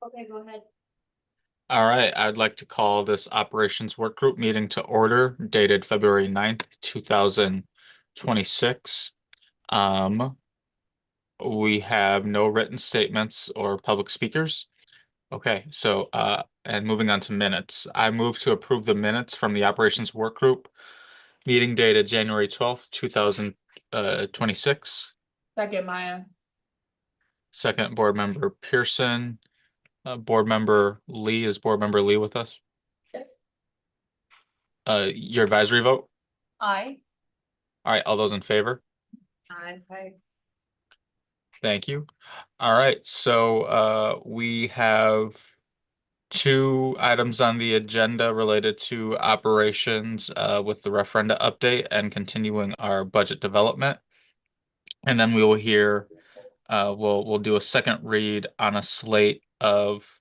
Okay, go ahead. All right, I'd like to call this operations work group meeting to order, dated February 9th, 2026. We have no written statements or public speakers. Okay, so and moving on to minutes. I move to approve the minutes from the operations work group meeting dated January 12th, 2026. Second, Maya. Second, board member Pearson. Board member Lee, is board member Lee with us? Yes. Your advisory vote? Aye. All right, all those in favor? Aye. Aye. Thank you. All right, so we have two items on the agenda related to operations with the referenda update and continuing our budget development. And then we will hear we'll do a second read on a slate of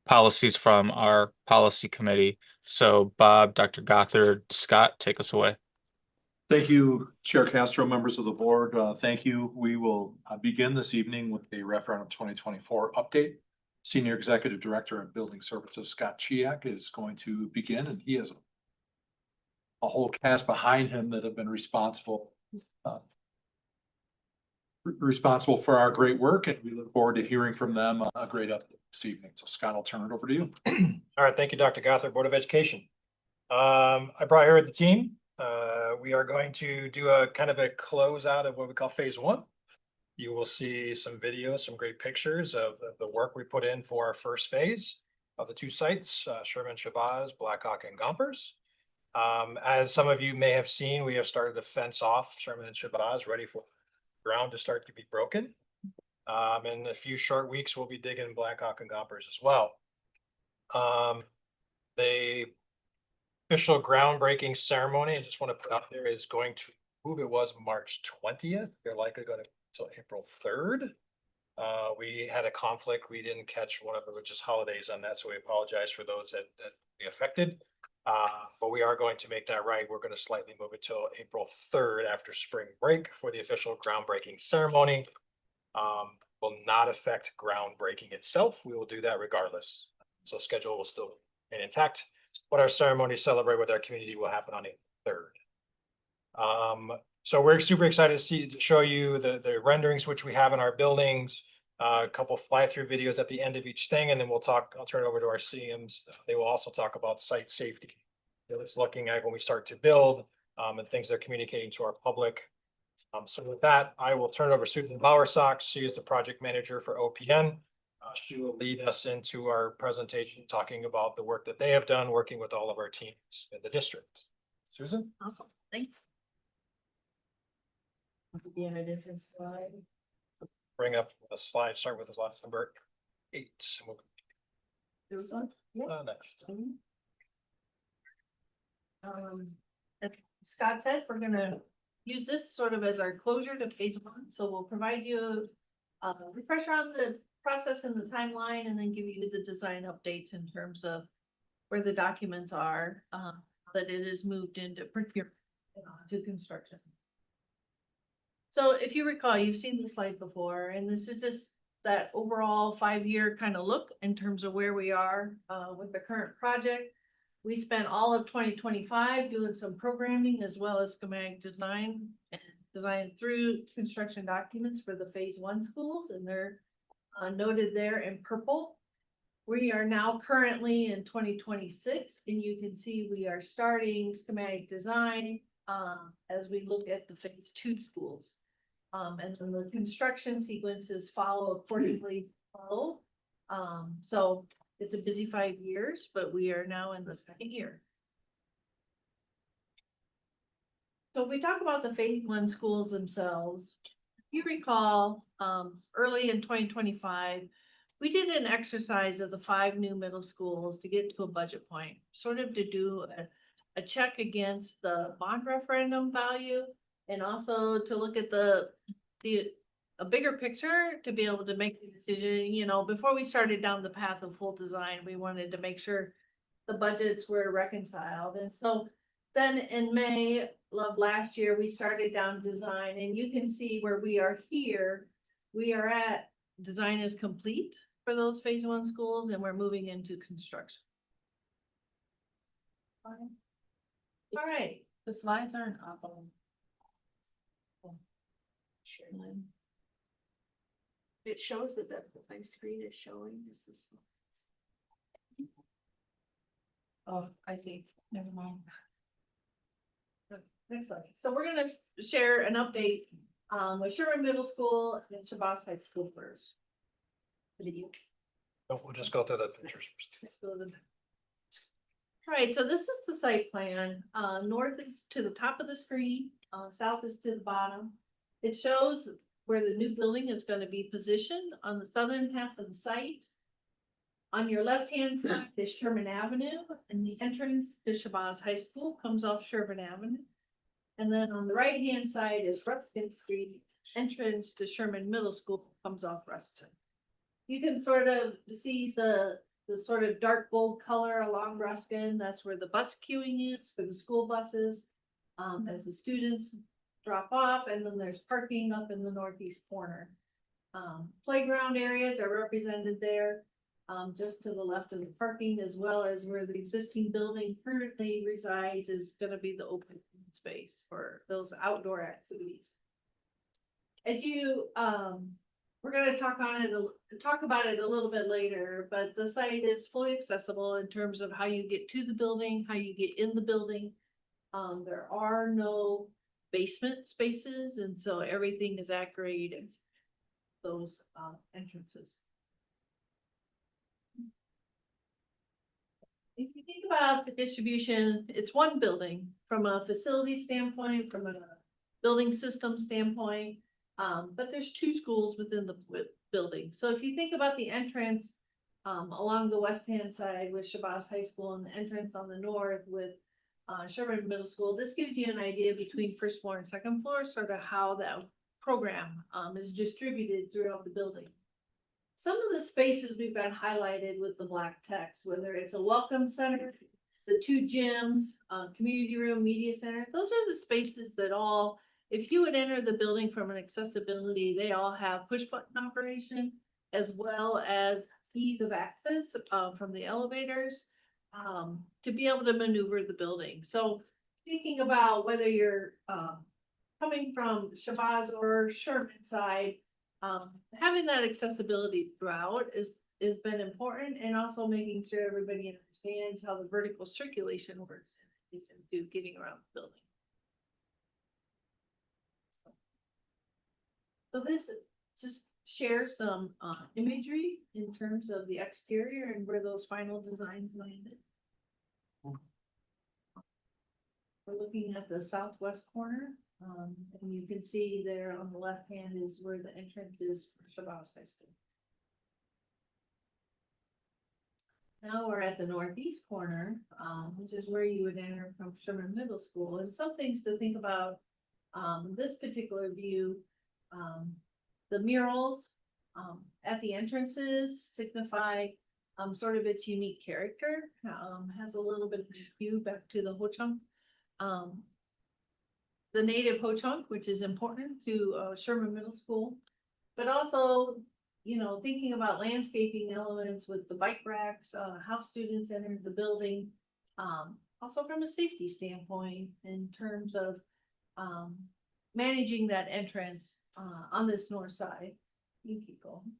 policies from our policy committee. So Bob, Dr. Gothard, Scott, take us away. Thank you, Chair Castro, members of the board. Thank you. We will begin this evening with the referendum 2024 update. Senior Executive Director of Building Services, Scott Chiak, is going to begin, and he has a whole cast behind him that have been responsible for our great work, and we look forward to hearing from them a great update this evening. So Scott, I'll turn it over to you. All right, thank you, Dr. Gothard, Board of Education. I brought here the team. We are going to do a kind of a closeout of what we call phase one. You will see some videos, some great pictures of the work we put in for our first phase of the two sites, Sherman Shabazz, Blackhawk, and Gompers. As some of you may have seen, we have started to fence off Sherman and Shabazz, ready for ground to start to be broken. In a few short weeks, we'll be digging Blackhawk and Gompers as well. The official groundbreaking ceremony, I just want to put out there, is going to move. It was March 20th. They're likely going to until April 3rd. We had a conflict. We didn't catch one of the religious holidays on that, so we apologize for those that be affected. But we are going to make that right. We're going to slightly move it till April 3rd after spring break for the official groundbreaking ceremony. Will not affect groundbreaking itself. We will do that regardless. So schedule will still remain intact, but our ceremony to celebrate with our community will happen on April 3rd. So we're super excited to show you the renderings which we have in our buildings, a couple fly-through videos at the end of each thing, and then I'll turn it over to our CMs. They will also talk about site safety. It's looking at when we start to build and things they're communicating to our public. So with that, I will turn it over to Susan Bowersox. She is the project manager for OPN. She will lead us into our presentation, talking about the work that they have done, working with all of our teams in the district. Susan? Awesome, thanks. Be in a different slide. Bring up a slide, start with the slide number 8. This one? Yeah. Next. As Scott said, we're gonna use this sort of as our closure to phase one. So we'll provide you a refresher on the process and the timeline, and then give you the design updates in terms of where the documents are, that it is moved into procurement to construction. So if you recall, you've seen this slide before, and this is just that overall 5-year kind of look in terms of where we are with the current project. We spent all of 2025 doing some programming as well as schematic design and design through construction documents for the phase one schools, and they're noted there in purple. We are now currently in 2026, and you can see we are starting schematic design as we look at the phase two schools. And then the construction sequences follow accordingly. So it's a busy 5 years, but we are now in the second year. So if we talk about the phase one schools themselves, if you recall, early in 2025, we did an exercise of the 5 new middle schools to get to a budget point, sort of to do a check against the bond referendum value, and also to look at a bigger picture to be able to make the decision. You know, before we started down the path of full design, we wanted to make sure the budgets were reconciled. And so Then in May of last year, we started down design, and you can see where we are here. We are at, design is complete for those phase one schools, and we're moving into construction. All right, The slides aren't up on. It shows that my screen is showing is the slides. Oh, I see, never mind. next slide. So we're gonna share an update with Sherman Middle School and Shabazz High School first. We'll just go through the pictures first. Let's go to the- All right, so this is the site plan. North is to the top of the screen, south is to the bottom. It shows where the new building is gonna be positioned on the southern half of the site. On your left-hand side is Sherman Avenue, and the entrance to Shabazz High School comes off Sherman Avenue. And then on the right-hand side is Ruskin Street, entrance to Sherman Middle School comes off Ruskin. You can sort of see the sort of dark gold color along Ruskin, that's where the bus queuing is for the school buses. As the students drop off, and then there's parking up in the northeast corner. Playground areas are represented there, just to the left of the parking, as well as where the existing building currently resides is gonna be the open space for those outdoor activities. As you, we're gonna talk about it a little bit later, but the site is fully accessible in terms of how you get to the building, how you get in the building. There are no basement spaces, and so everything is at grade in those entrances. If you think about the distribution, it's one building from a facility standpoint, from a building system standpoint. But there's two schools within the building. So if you think about the entrance along the west-hand side with Shabazz High School and the entrance on the north with Sherman Middle School, this gives you an idea between first floor and second floor, sort of how that program is distributed throughout the building. Some of the spaces we've got highlighted with the black text, whether it's a welcome center, the two gyms, community room, media center, those are the spaces that all, if you would enter the building from an accessibility, they all have push button operation as well as ease of access from the elevators to be able to maneuver the building. So thinking about whether you're coming from Shabazz or Sherman side, having that accessibility throughout has been important, and also making sure everybody understands how the vertical circulation works into getting around the building. So this just shares some imagery in terms of the exterior and where those final designs landed. We're looking at the southwest corner, and you can see there on the left hand is where the entrance is for Shabazz High School. Now we're at the northeast corner, which is where you would enter from Sherman Middle School, and some things to think about. This particular view, the murals at the entrances signify sort of its unique character. Has a little bit of hue back to the Ho-Chunk. The native Ho-Chunk, which is important to Sherman Middle School, but also, you know, thinking about landscaping elements with the bike racks, how students enter the building. Also from a safety standpoint in terms of managing that entrance on this north side. You keep going.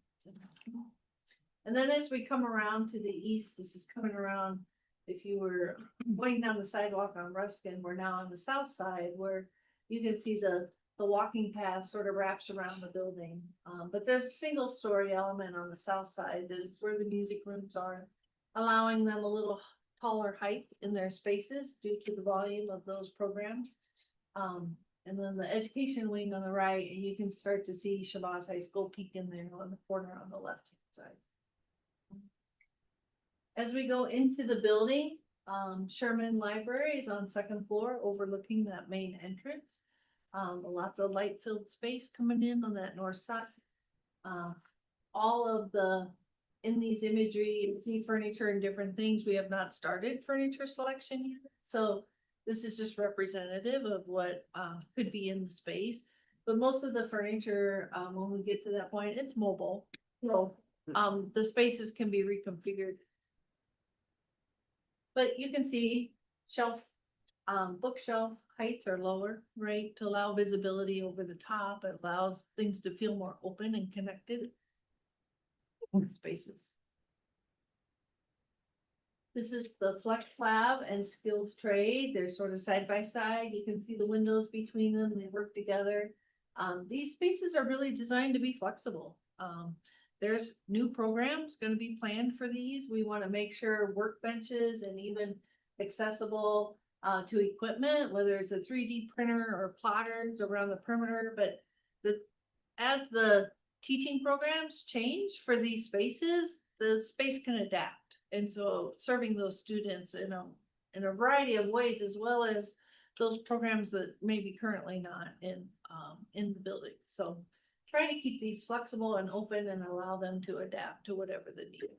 And then as we come around to the east, this is coming around, if you were going down the sidewalk on Ruskin, we're now on the south side where you can see the walking path sort of wraps around the building. But there's a single story element on the south side that is where the music rooms are, allowing them a little taller height in their spaces due to the volume of those programs. And then the education wing on the right, and you can start to see Shabazz High School peek in there on the corner on the left hand side. As we go into the building, Sherman Library is on second floor overlooking that main entrance. Lots of light filled space coming in on that north side. All of in these imagery, you can see furniture and different things. We have not started furniture selection yet. So This is just representative of what could be in the space. But most of the furniture, when we get to that point, it's mobile. So the spaces can be reconfigured. But you can see shelf, bookshelf heights are lower, right? To allow visibility over the top. It allows things to feel more open and connected. Spaces. This is the Flex Lab and Skills Trade. They're sort of side by side. You can see the windows between them. They work together. These spaces are really designed to be flexible. There's new programs going to be planned for these. We want to make sure workbenches and even accessible to equipment, whether it's a 3D printer or plotters around the perimeter. But as the teaching programs change for these spaces, the space can adapt. And so serving those students in a variety of ways, as well as those programs that may be currently not in the building. So trying to keep these flexible and open and allow them to adapt to whatever the need.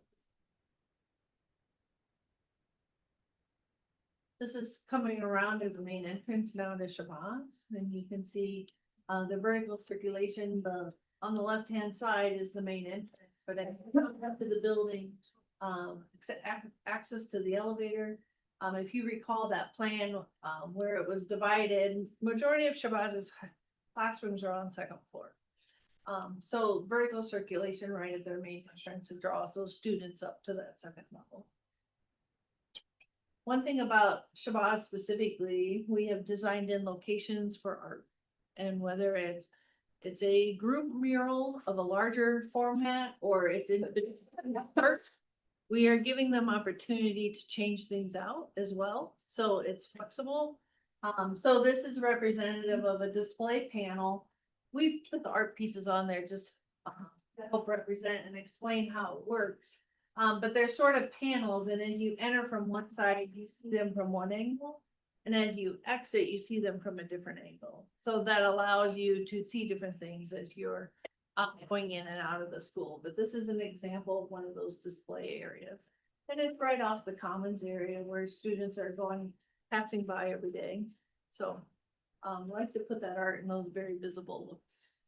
This is coming around to the main entrance now to Shabazz, and you can see the vertical circulation. On the left-hand side is the main entrance, but as you come up to the building, access to the elevator. If you recall that plan where it was divided, majority of Shabazz's classrooms are on second floor. So vertical circulation right at their main entrance draws those students up to that second level. One thing about Shabazz specifically, we have designed in locations for art, and whether it's a group mural of a larger format or it's in art, we are giving them opportunity to change things out as well. So it's flexible. So this is representative of a display panel. We've put the art pieces on there just to help represent and explain how it works. But they're sort of panels, and as you enter from one side, you see them from one angle. And as you exit, you see them from a different angle. So that allows you to see different things as you're going in and out of the school. But this is an example of one of those display areas. And it's right off the commons area where students are passing by every day. So I like to put that art in those very visible looks.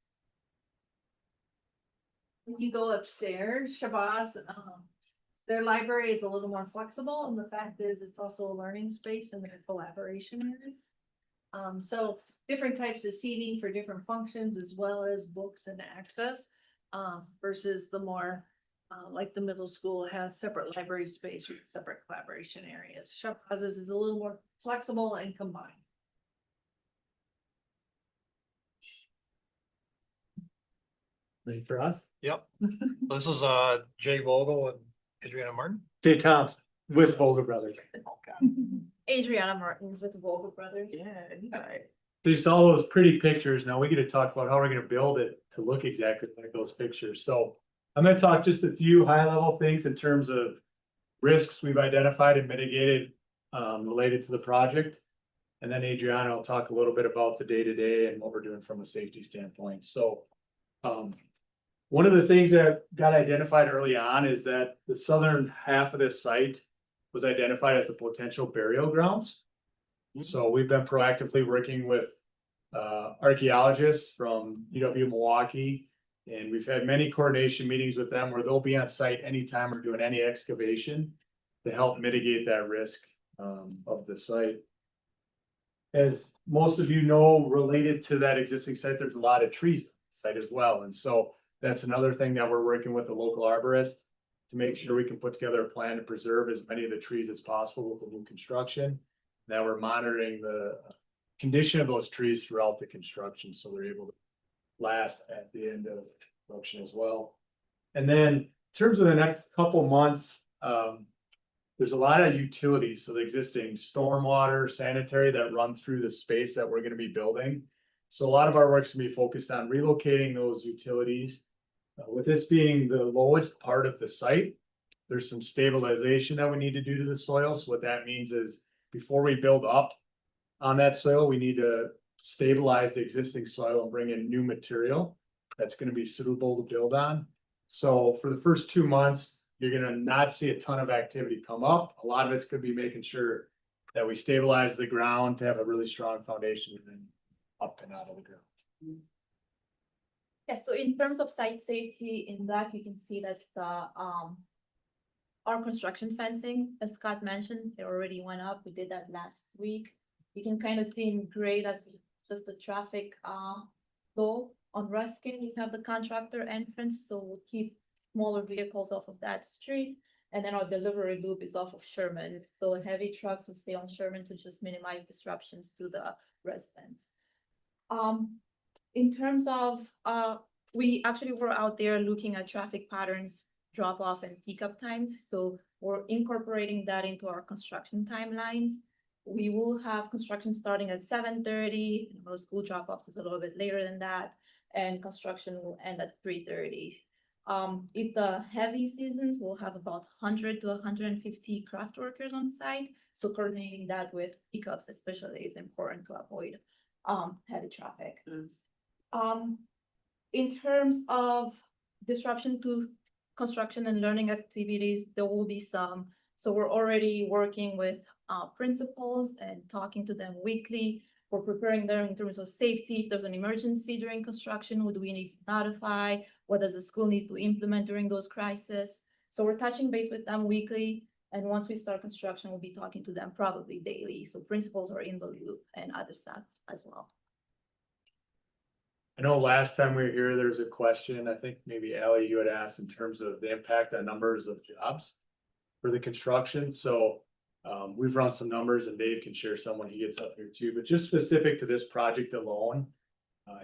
If you go upstairs, Shabazz, their library is a little more flexible, and the fact is it's also a learning space and their collaboration areas. So different types of seating for different functions, as well as books and access, versus the more like the middle school has separate library space with separate collaboration areas. Shabazz's is a little more flexible and combined. Ready for us? Yep. This is Jay Vogel and Adriana Martin. Jay Thompson with Vogel Brothers. Adriana Martins with the Vogel Brothers. So you saw those pretty pictures. Now we get to talk about how we're gonna build it to look exactly like those pictures. So I'm gonna talk just a few high level things in terms of risks we've identified and mitigated related to the project. And then Adriana will talk a little bit about the day-to-day and what we're doing from a safety standpoint. So one of the things that got identified early on is that the southern half of this site was identified as a potential burial grounds. So we've been proactively working with archaeologists from UW Milwaukee, and we've had many coordination meetings with them where they'll be on site anytime we're doing any excavation to help mitigate that risk of the site. As most of you know, related to that existing site, there's a lot of trees on the site as well. And so that's another thing that we're working with the local arborist to make sure we can put together a plan to preserve as many of the trees as possible with the new construction. Now we're monitoring the condition of those trees throughout the construction, so they're able to last at the end of construction as well. And then in terms of the next couple months, there's a lot of utilities. So the existing stormwater, sanitary that run through the space that we're going to be building. So a lot of our work's gonna be focused on relocating those utilities. With this being the lowest part of the site, there's some stabilization that we need to do to the soil. So what that means is before we build up on that soil, we need to stabilize the existing soil and bring in new material that's going to be suitable to build on. So for the first 2 months, you're going to not see a ton of activity come up. A lot of it's going to be making sure that we stabilize the ground to have a really strong foundation and then up and out of the ground. Yeah, so in terms of site safety, in that you can see that's our construction fencing, as Scott mentioned, it already went up. We did that last week. You can kind of see in gray, that's just the traffic flow. On Ruskin, we have the contractor entrance, so we'll keep smaller vehicles off of that street. And then our delivery loop is off of Sherman, so heavy trucks will stay on Sherman to just minimize disruptions to the residents. In terms of, we actually were out there looking at traffic patterns, drop off and pickup times, so we're incorporating that into our construction timelines. We will have construction starting at 7:30, school drop offs is a little bit later than that, and construction will end at 3:30. If the heavy seasons, we'll have about 100 to 150 craft workers on site, so coordinating that with pickups especially is important to avoid heavy traffic. In terms of disruption to construction and learning activities, there will be some. So we're already working with principals and talking to them weekly. We're preparing them in terms of safety. If there's an emergency during construction, who do we need to notify? What does the school need to implement during those crises? So we're touching base with them weekly. And once we start construction, we'll be talking to them probably daily. So principals are in the loop and other staff as well. I know last time we were here, there was a question, I think maybe Ally, you had asked in terms of the impact on numbers of jobs for the construction, so we've run some numbers and Dave can share some when he gets up here too, but just specific to this project alone.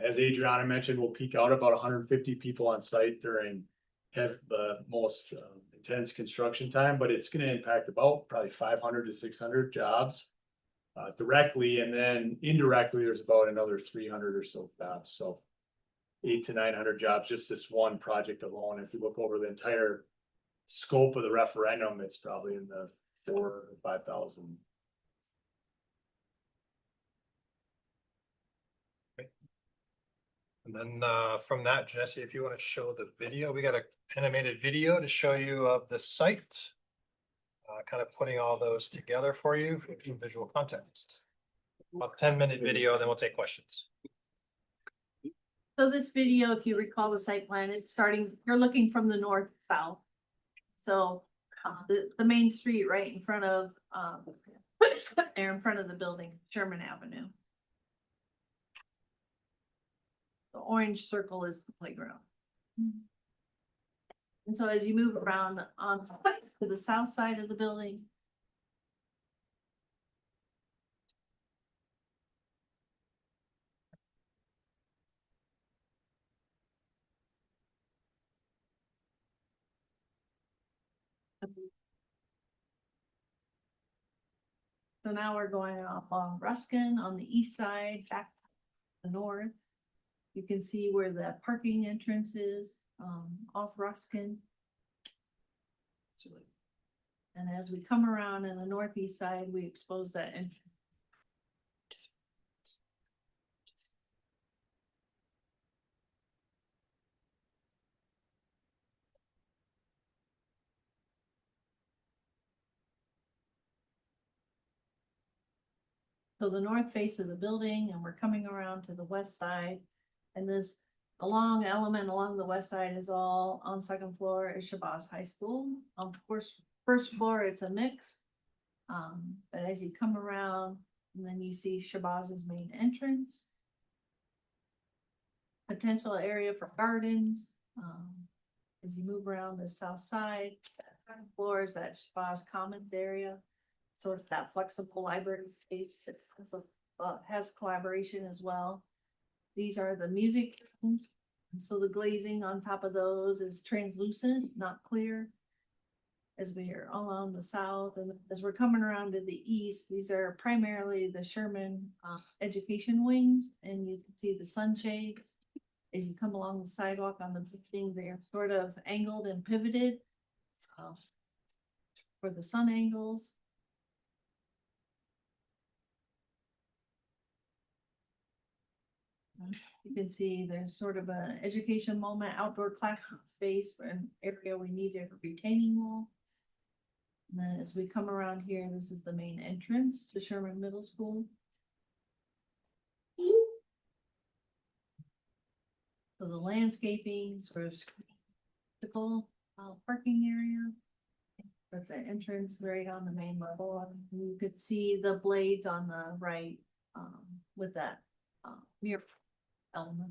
As Adriana mentioned, we'll peak out about 150 people on site during the most intense construction time, but it's gonna impact about probably 500 to 600 jobs. Directly, and then indirectly, there's about another 300 or so jobs, so 800 to 900 jobs, just this one project alone. If you look over the entire scope of the referendum, it's probably in the 4,000 to 5,000. And then from that, Jesse, if you want to show the video, we got an animated video to show you of the site. Kind of putting all those together for you in visual context. About 10-minute video, then we'll take questions. So this video, if you recall the site plan, it's starting, you're looking from the north south. So the main street right in front of, there in front of the building, Sherman Avenue. The orange circle is the playground. And so as you move around on to the south side of the building, so now we're going up on Ruskin on the east side, back to the north. You can see where the parking entrance is, off Ruskin. And as we come around in the northeast side, we expose that entrance. So the north face of the building, and we're coming around to the west side. And this long element along the west side is all on second floor is Shabazz High School. Of course, first floor, it's a mix. But as you come around, and then you see Shabazz's main entrance. Potential area for gardens. As you move around the south side, second floor is that Shabazz Commons area. Sort of that flexible library space that has collaboration as well. These are the music rooms. So the glazing on top of those is translucent, not clear. As we are along the south, and as we're coming around to the east, these are primarily the Sherman education wings, and you can see the sunshades. As you come along the sidewalk on the building, they're sort of angled and pivoted for the sun angles. You can see there's sort of an education moment, outdoor classroom space for an area we need a retaining wall. And then as we come around here, this is the main entrance to Sherman Middle School. So the landscaping sort of typical parking area. With the entrance right on the main level, and you could see the blades on the right, with that, mirror element.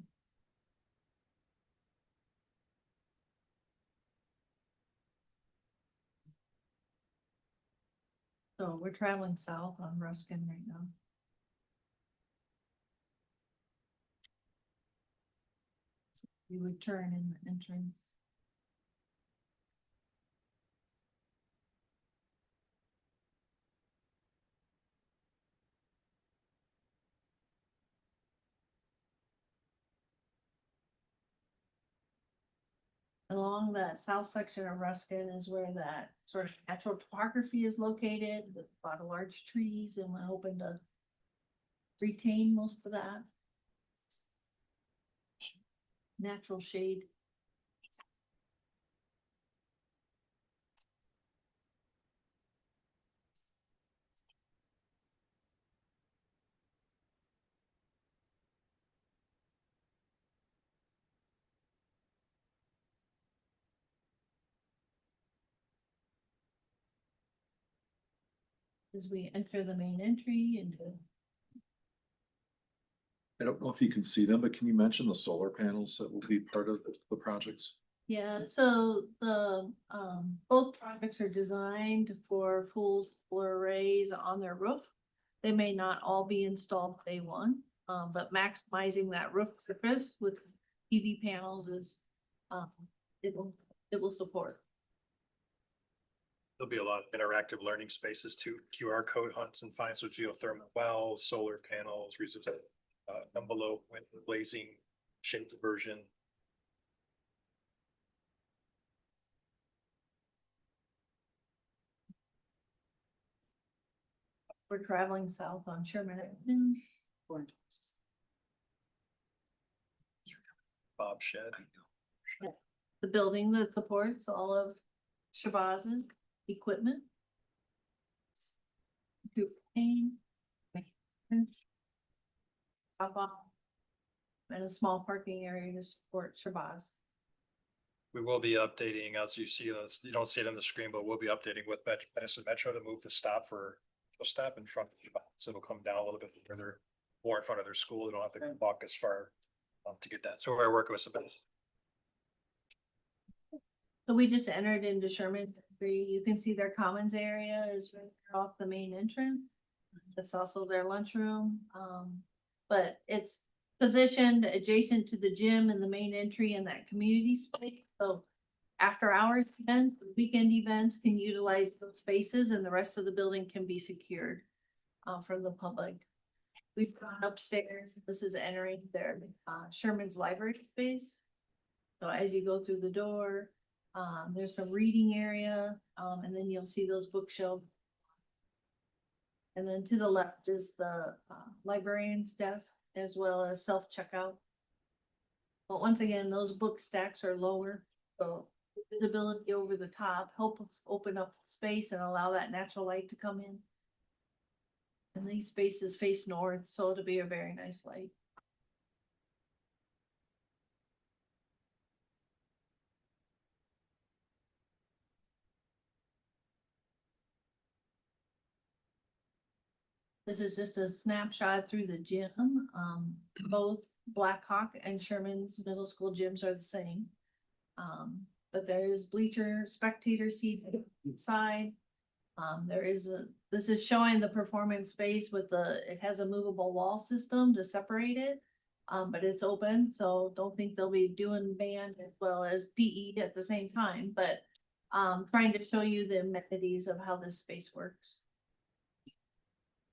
So we're traveling south on Ruskin right now. You would turn in the entrance. Along that south section of Ruskin is where that sort of natural topography is located, with a lot of large trees, and we're hoping to retain most of that natural shade. As we enter the main entry into, I don't know if you can see them, but can you mention the solar panels that will be part of the projects? yeah, so the, both projects are designed for full solar arrays on their roof. They may not all be installed day one, but maximizing that roof surface with PV panels is, it will support. There'll be a lot of interactive learning spaces too, QR code hunts and finds of geothermal wells, solar panels, reasons, envelope with blazing shaped version. We're traveling south on Sherman Avenue. Bob Shed. The building that supports all of Shabaz's equipment. Paint, maintenance, drop-off, and a small parking area to support Shabazz. We will be updating, as you see this, you don't see it on the screen, but we'll be updating with Madison Metro to move the stop in front of the Shabazz. So it'll come down a little bit further, more in front of their school. They don't have to walk as far to get that. So we're working with some. So we just entered into Sherman. You can see their commons area is right there off the main entrance. It's also their lunchroom. But it's positioned adjacent to the gym and the main entry in that community space. So after hours events, weekend events can utilize those spaces, and the rest of the building can be secured from the public. We've gone upstairs. This is entering their Sherman's library space. So as you go through the door, there's some reading area, and then you'll see those bookshelves. And then to the left is the librarian's desk, as well as self-checkout. But once again, those book stacks are lower, so visibility over the top help us open up space and allow that natural light to come in. And these spaces face north, so it'll be a very nice light. This is just a snapshot through the gym. Both Blackhawk and Sherman's middle school gyms are the same. But there is bleacher spectator seat inside. This is showing the performance space with it has a movable wall system to separate it. But it's open, so don't think they'll be doing band as well as PE at the same time, but trying to show you the amenities of how this space works.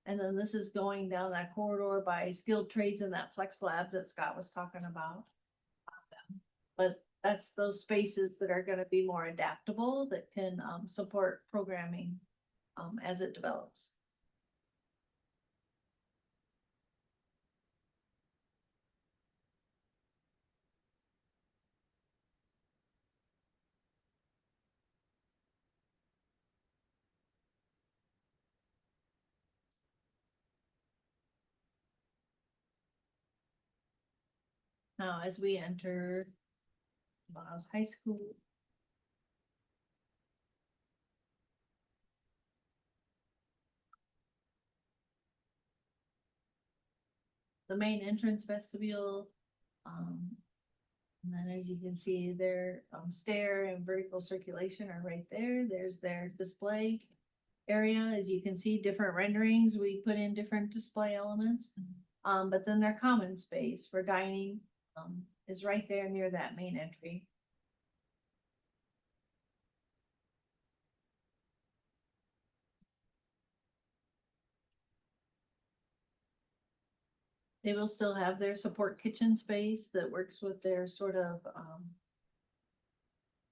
And then this is going down that corridor by skilled trades in that flex lab that Scott was talking about. But that's those spaces that are gonna be more adaptable, that can support programming as it develops. Now, as we enter Miles High School. The main entrance vestibule, and then as you can see, their stair and vertical circulation are right there. There's their display area. As you can see, different renderings, we put in different display elements. But then their common space for dining is right there near that main entry. They will still have their support kitchen space that works with their sort of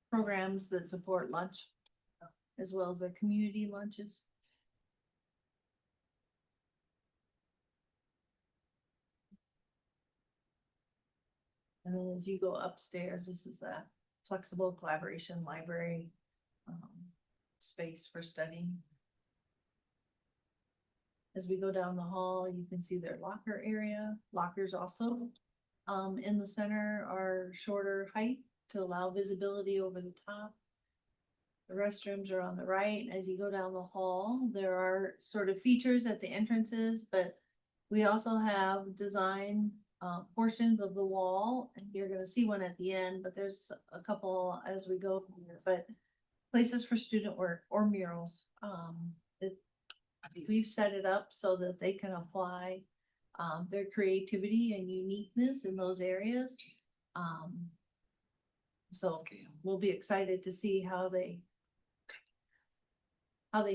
programs that support lunch, as well as their community lunches. And then as you go upstairs, this is a flexible collaboration library space for studying. As we go down the hall, you can see their locker area. Lockers also in the center are shorter height to allow visibility over the top. The restrooms are on the right. As you go down the hall, there are sort of features at the entrances, but we also have design portions of the wall, and you're gonna see one at the end, but there's a couple as we go here, but places for student work or murals. We've set it up so that they can apply their creativity and uniqueness in those areas. So we'll be excited to see how they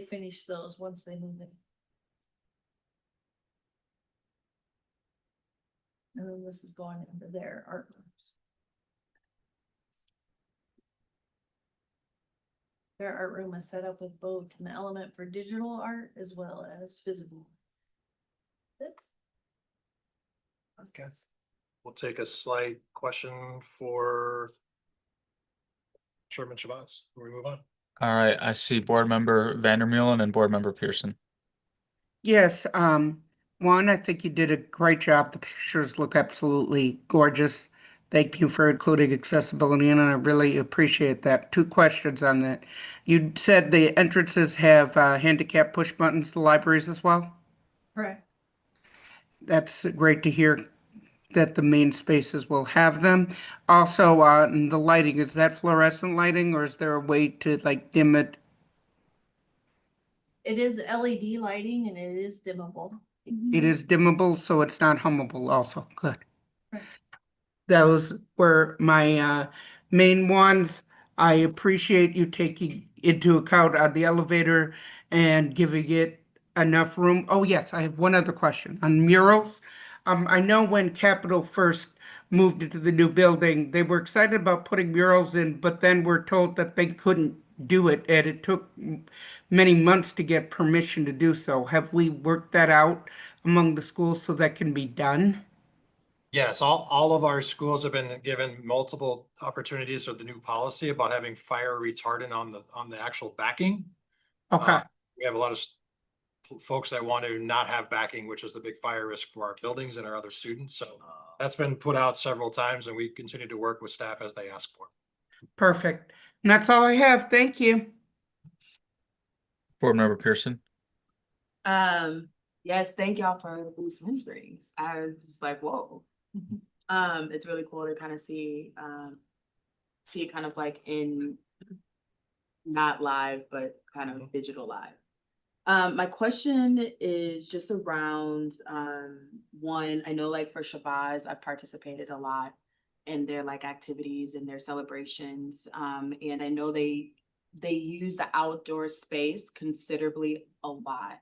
finish those once they move in. And then this is going into their art rooms. Their art room is set up with both an element for digital art as well as physical. Okay. We'll take a slight question for Chairman Shabazz. Before we move on. All right, I see Board Member Vandermeulen and Board Member Pearson. Yes, one, I think you did a great job. The pictures look absolutely gorgeous. Thank you for including accessibility, and I really appreciate that. Two questions on that. You said the entrances have handicap push buttons to libraries as well? Correct. That's great to hear that the main spaces will have them. Also, the lighting, is that fluorescent lighting, or is there a way to like dim it? It is LED lighting and it is dimmable. It is dimmable, so it's not hummable also. Good. Right. Those were my main ones. I appreciate you taking into account the elevator and giving it enough room. Oh, yes, I have one other question on murals. I know when Capitol first moved into the new building, they were excited about putting murals in, but then were told that they couldn't do it, and it took many months to get permission to do so. Have we worked that out among the schools so that can be done? Yes, all of our schools have been given multiple opportunities with the new policy about having fire retardant on the actual backing. Okay. We have a lot of folks that want to not have backing, which is the big fire risk for our buildings and our other students. So that's been put out several times, and we continue to work with staff as they ask for. Perfect. And that's all I have. Thank you. Board Member Pearson. Yes, thank y'all for these renderings. I was just like, whoa. It's really cool to kind of see it kind of like in not live, but kind of digital live. My question is just around one, I know like for Shabazz, I've participated a lot in their like activities and their celebrations. And I know they use the outdoor space considerably a lot.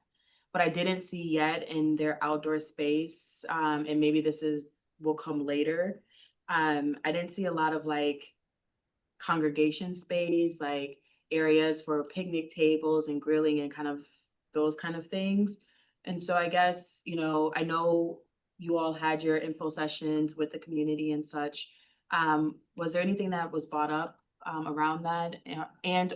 But I didn't see yet in their outdoor space, and maybe will come later. I didn't see a lot of like congregation space, like areas for picnic tables and grilling and kind of those kind of things. And so I guess, I know you all had your info sessions with the community and such. Was there anything that was brought up around that,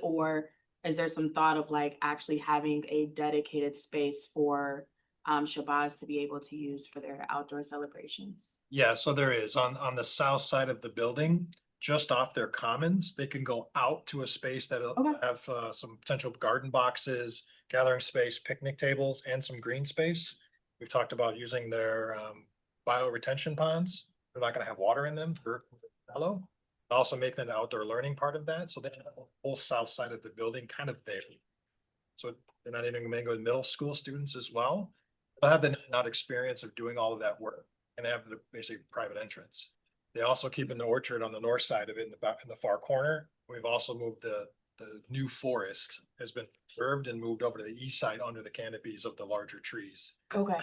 or is there some thought of like actually having a dedicated space for Shabazz to be able to use for their outdoor celebrations? Yeah, so there is on the south side of the building, just off their commons, they can go out to a space that'll Okay. have some potential garden boxes, gathering space, picnic tables, and some green space. We've talked about using their bio retention ponds. They're not gonna have water in them, they're shallow. Also make that an outdoor learning part of that, so they have the whole south side of the building kind of there. So they're not even gonna go with middle school students as well. They'll have the not experience of doing all of that work, and they have the basically private entrance. They also keep in the orchard on the north side of it in the back, in the far corner. We've also moved the new forest has been preserved and moved over to the east side under the canopies of the larger trees. Okay,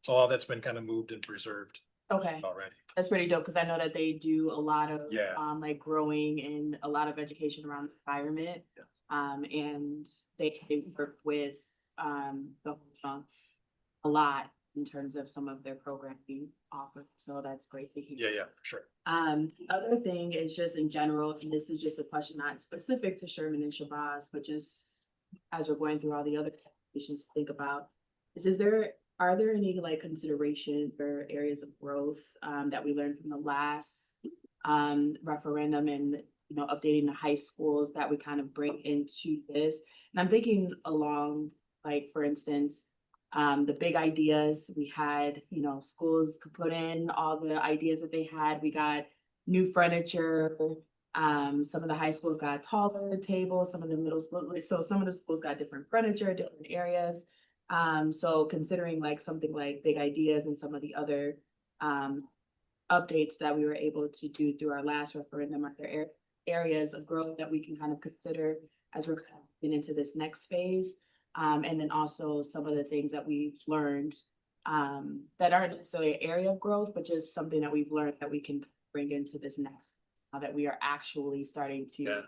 So all that's been kind of moved and preserved okay. already. That's pretty dope, because I know that they do a lot of, Yeah. like growing and a lot of education around the environment. Yeah. And they work with, the whole chunk a lot in terms of some of their programming offered, so that's great to hear. Yeah, for sure. The other thing is just in general, and this is just a question not specific to Sherman and Shabazz, but just as we're going through all the other applications to think about, are there any like considerations or areas of growth that we learned from the last referendum and, you know, updating the high schools that we kind of bring into this? And I'm thinking along, like, for instance, the big ideas we had, you know, schools could put in all the ideas that they had. We got new furniture. Some of the high schools got taller tables, some of the middle school, so some of the schools got different furniture, different areas. So considering like something like big ideas and some of the other updates that we were able to do through our last referendum, are there areas of growth that we can kind of consider as we're kind of getting into this next phase? And then also some of the things that we've learned that aren't necessarily an area of growth, but just something that we've learned that we can bring into this next, now that we are actually starting to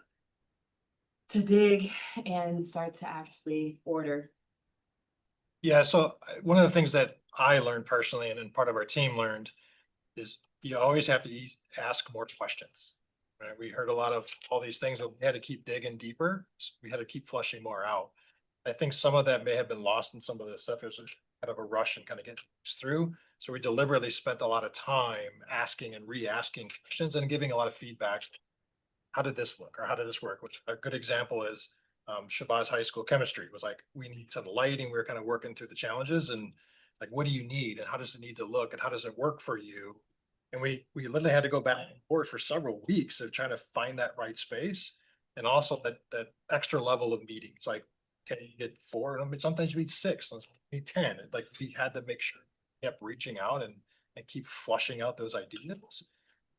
dig and start to actually order. Yeah, so one of the things that I learned personally, and then part of our team learned, is you always have to ask more questions. Right? We heard a lot of all these things, but we had to keep digging deeper. We had to keep flushing more out. I think some of that may have been lost in some of the stuff. It was kind of a rush and kind of get through. So we deliberately spent a lot of time asking and re-asking questions and giving a lot of feedback. How did this look, or how did this work? Which a good example is Shabazz High School chemistry was like, we need some lighting. We were kind of working through the challenges and like, what do you need and how does it need to look and how does it work for you? And we literally had to go back and forth for several weeks of trying to find that right space. And also that extra level of meetings, like, can you get 4? I mean, sometimes you need 6, sometimes you need 10. Like we had to make sure we kept reaching out and keep flushing out those ideas.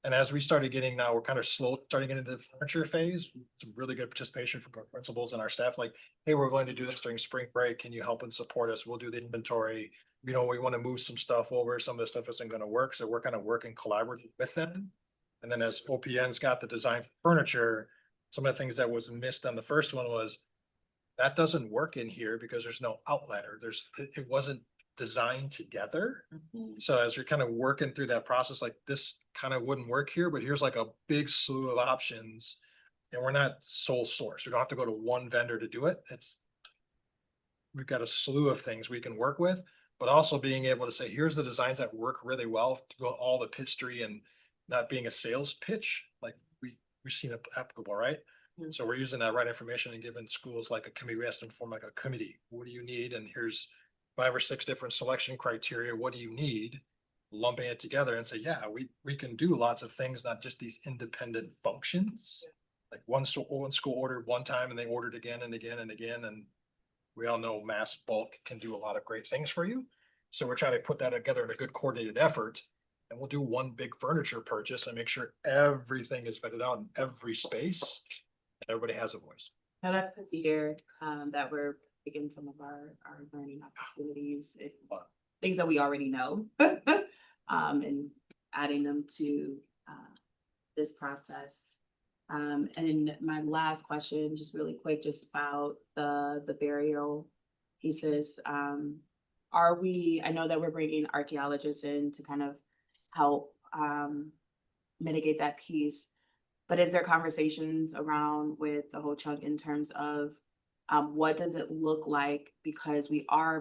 And as we started getting, now we're kind of slow starting getting into the furniture phase, some really good participation from our principals and our staff, like, hey, we're going to do this during spring break. Can you help and support us? We'll do the inventory. You know, we want to move some stuff over. Some of the stuff isn't going to work. So we're kind of working collaboratively with them. And then as OPN's got the design for furniture, some of the things that was missed on the first one was that doesn't work in here because there's no outlet, or it wasn't designed together. So as you're kind of working through that process, like this kind of wouldn't work here, but here's like a big slew of options. And we're not sole source. We don't have to go to one vendor to do it. We've got a slew of things we can work with, but also being able to say, here's the designs that work really well to go all the history and not being a sales pitch, like we've seen it applicable, right? So we're using that right information and giving schools like a committee. We asked them to form like a committee. What do you need? And here's 5 or 6 different selection criteria. What do you need? Lumping it together and say, yeah, we can do lots of things, not just these independent functions. Like one school ordered one time and they ordered again and again and again. And we all know mass bulk can do a lot of great things for you. So we're trying to put that together in a good coordinated effort. And we'll do one big furniture purchase and make sure everything is vetted out in every space. And everybody has a voice. Now that's the year that we're taking some of our learning opportunities, and things that we already know, and adding them to this process. And my last question, just really quick, just about the burial pieces. I know that we're bringing archaeologists in to kind of help mitigate that piece. But is there conversations around with the whole chunk in terms of What does it look like? Because we are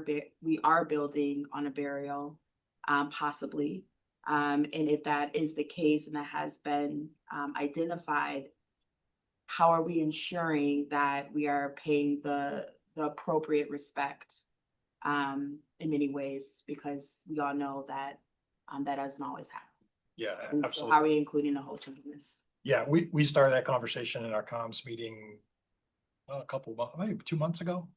building on a burial, possibly. And if that is the case and that has been identified, how are we ensuring that we are paying the appropriate respect in many ways? Because we all know that that doesn't always happen. Yeah, And so absolutely. how are we including the whole team in this? Yeah, we started that conversation in our comms meeting a couple months, maybe 2 months ago.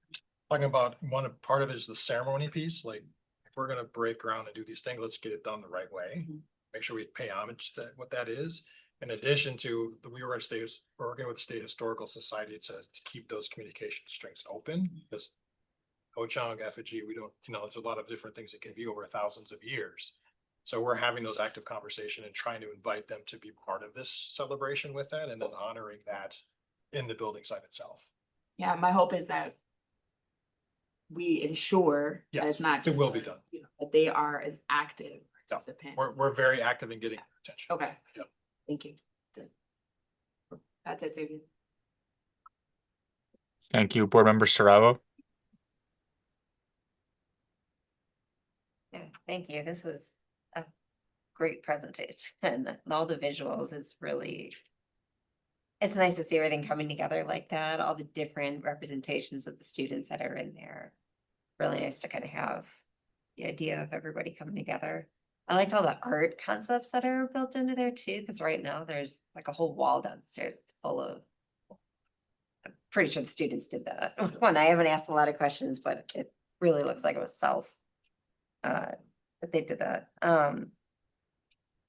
Talking about part of it is the ceremony piece, like if we're gonna break ground and do these things, let's get it done the right way. Mhm. Make sure we pay homage to what that is. In addition to, we were working with the State Historical Society to keep those communication strings open, because Ho-Chunk, effigy, we don't, there's a lot of different things that can be over thousands of years. So we're having those active conversation and trying to invite them to be part of this celebration with that, and then honoring that in the building site itself. Yeah, my hope is that we ensure that Yes, it's not. it will just be a, done. That they are an active Yeah, participant. We're very active in getting attention. Okay. Yep. Thank you. That's it, Xavier. Thank you, Board Member Saravo. Yeah, thank you. This was a great presentation and all the visuals is really. It's nice to see everything coming together like that, all the different representations of the students that are in there. Really nice to kind of have the idea of everybody coming together. I liked all the art concepts that are built into there too, because right now there's like a whole wall downstairs. It's full of. I'm pretty sure the students did that. One, I haven't asked a lot of questions, but it really looks like it was that they did that.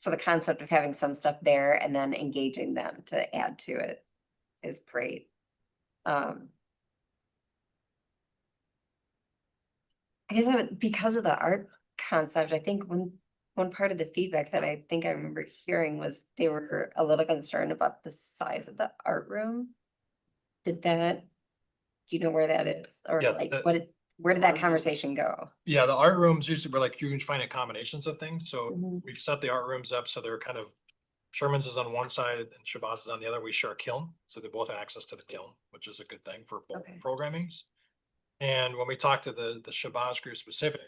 So the concept of having some stuff there and then engaging them to add to it is great. I guess because of the art concept, I think one part of the feedback that I think I remember hearing was they were a little concerned about the size of the art room. Do you know where that is? Or Yeah, like the- where did that conversation go? Yeah, the art rooms usually were like, you can find combinations of things, so Mhm. we've set the art rooms up so they're kind of. Sherman's is on one side and Shabazz is on the other. We share a kiln, so they both have access to the kiln, which is a good thing for both Okay. programmings. And when we talked to the Shabazz group specifically,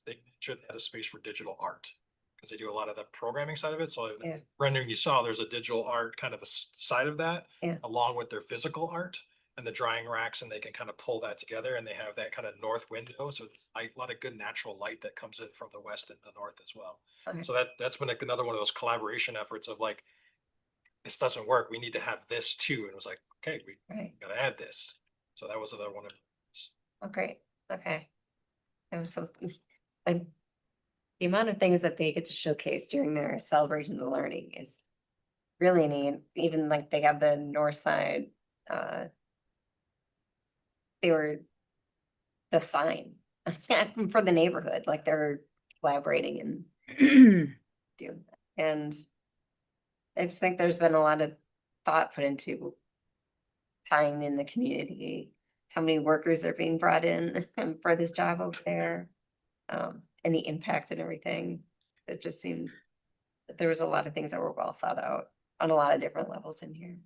they should have a space for digital art. Because they do a lot of the programming side of it, so Yeah. the rendering you saw, there's a digital art kind of a side of that. Yeah. Along with their physical art and the drying racks, and they can kind of pull that together, and they have that kind of north window, so it's a lot of good natural light that comes in from the west and the north as well. Okay. So that's been another one of those collaboration efforts of like, this doesn't work, we need to have this too, and it was like, okay, we Right. gotta add this. So that was another one of. Oh, great. Okay. There was something like the amount of things that they get to showcase during their celebrations of learning is really neat. Even like they have the north side, they were the sign for the neighborhood, like they're collaborating and doing that. And I just think there's been a lot of thought put into tying in the community, how many workers are being brought in for this job over there, and the impact and everything. It just seems that there was a lot of things that were well thought out on a lot of different levels in here.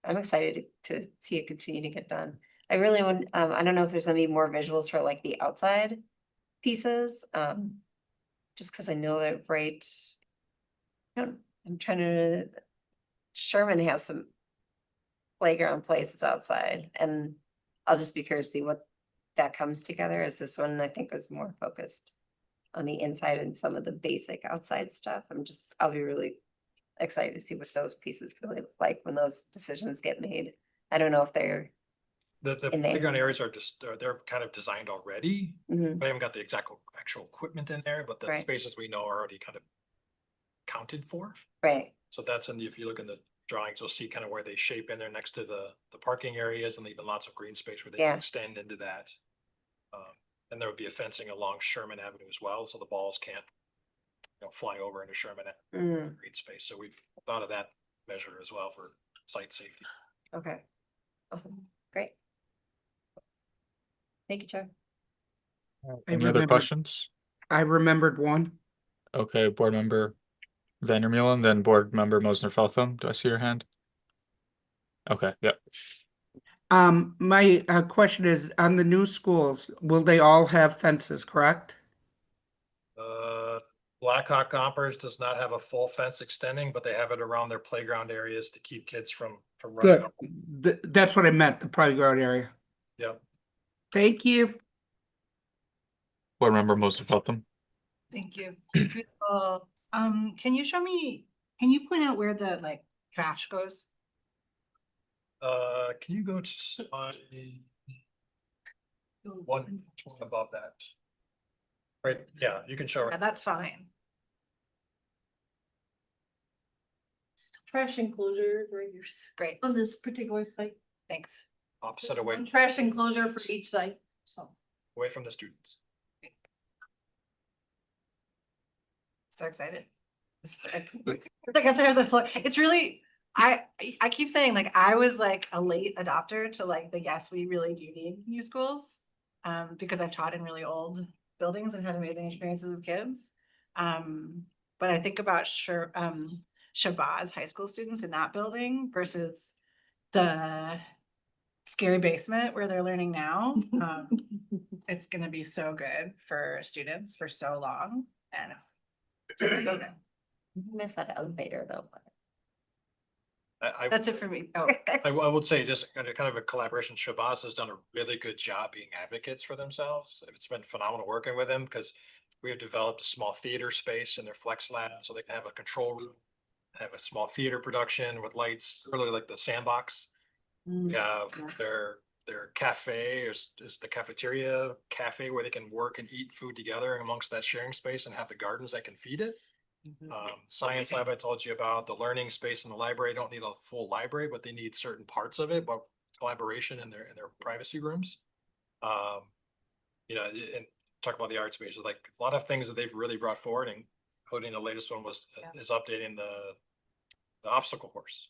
I'm excited to see it continue to get done. I really want, I don't know if there's gonna be more visuals for like the outside pieces, just because I know that I'm trying to, Sherman has some playground places outside, and I'll just be curious to see what that comes together, as this one I think was more focused on the inside and some of the basic outside stuff. I'll be really excited to see what those pieces really look like when those decisions get made. I don't know if they're The in there. playground areas are just, they're kind of designed already. Mhm. We haven't got the actual equipment in there, but the Right. spaces we know are already kind of counted for. Right, So that's if you look in the drawings, you'll see kind of where they shape in there next to the parking areas, and leaving lots of green space where they Yeah. can extend into that. And there would be a fencing along Sherman Avenue as well, so the balls can't, fly over into Sherman Mhm. green space. So we've thought of that measure as well for site safety. Okay, awesome, great. Thank you, Chair. Any other remembered- questions? I remembered one. Okay, Board Member Vandermeulen, then Board Member Mosner Feltham. Do I see your hand? Okay, yep. My question is, on the new schools, will they all have fences, correct? Blackhawk Gompers does not have a full fence extending, but they have it around their playground areas to keep kids from running. Good. That's what I meant, the playground area. Yep. Thank you. Board Member Moses Feltham. Thank you. Can you show me, can you point out where the like trash goes? Can you go to slide one above that? Right, yeah, you can show Yeah, it. that's fine. Trash enclosure right here Great, on this particular site. thanks. Opposite One trash enclosure for each site, so. away from the students. So excited. I guess I have the floor. It's really, I keep saying like, I was like a late adopter to like the, yes, we really do need new schools. Because I've taught in really old buildings and had amazing experiences with kids. But I think about Shabazz high school students in that building versus the scary basement where they're learning now. It's gonna be so good for students for so long and it's just so good. Miss that elevator though. I That's it for me. Oh, I would say just kind of a collaboration. Shabazz has done a really good job being advocates for themselves. It's been phenomenal working with them because we have developed a small theater space in their flex lab so they can have a control room, have a small theater production with lights, really like the sandbox. We have their cafe is the cafeteria cafe where they can work and eat food together amongst that sharing space and have the gardens that can feed it. Science lab I told you about, the learning space in the library, don't need a full library, but they need certain parts of it, but collaboration in their privacy rooms. You know, and talk about the art space, like a lot of things that they've really brought forward, including the latest one is updating the obstacle course,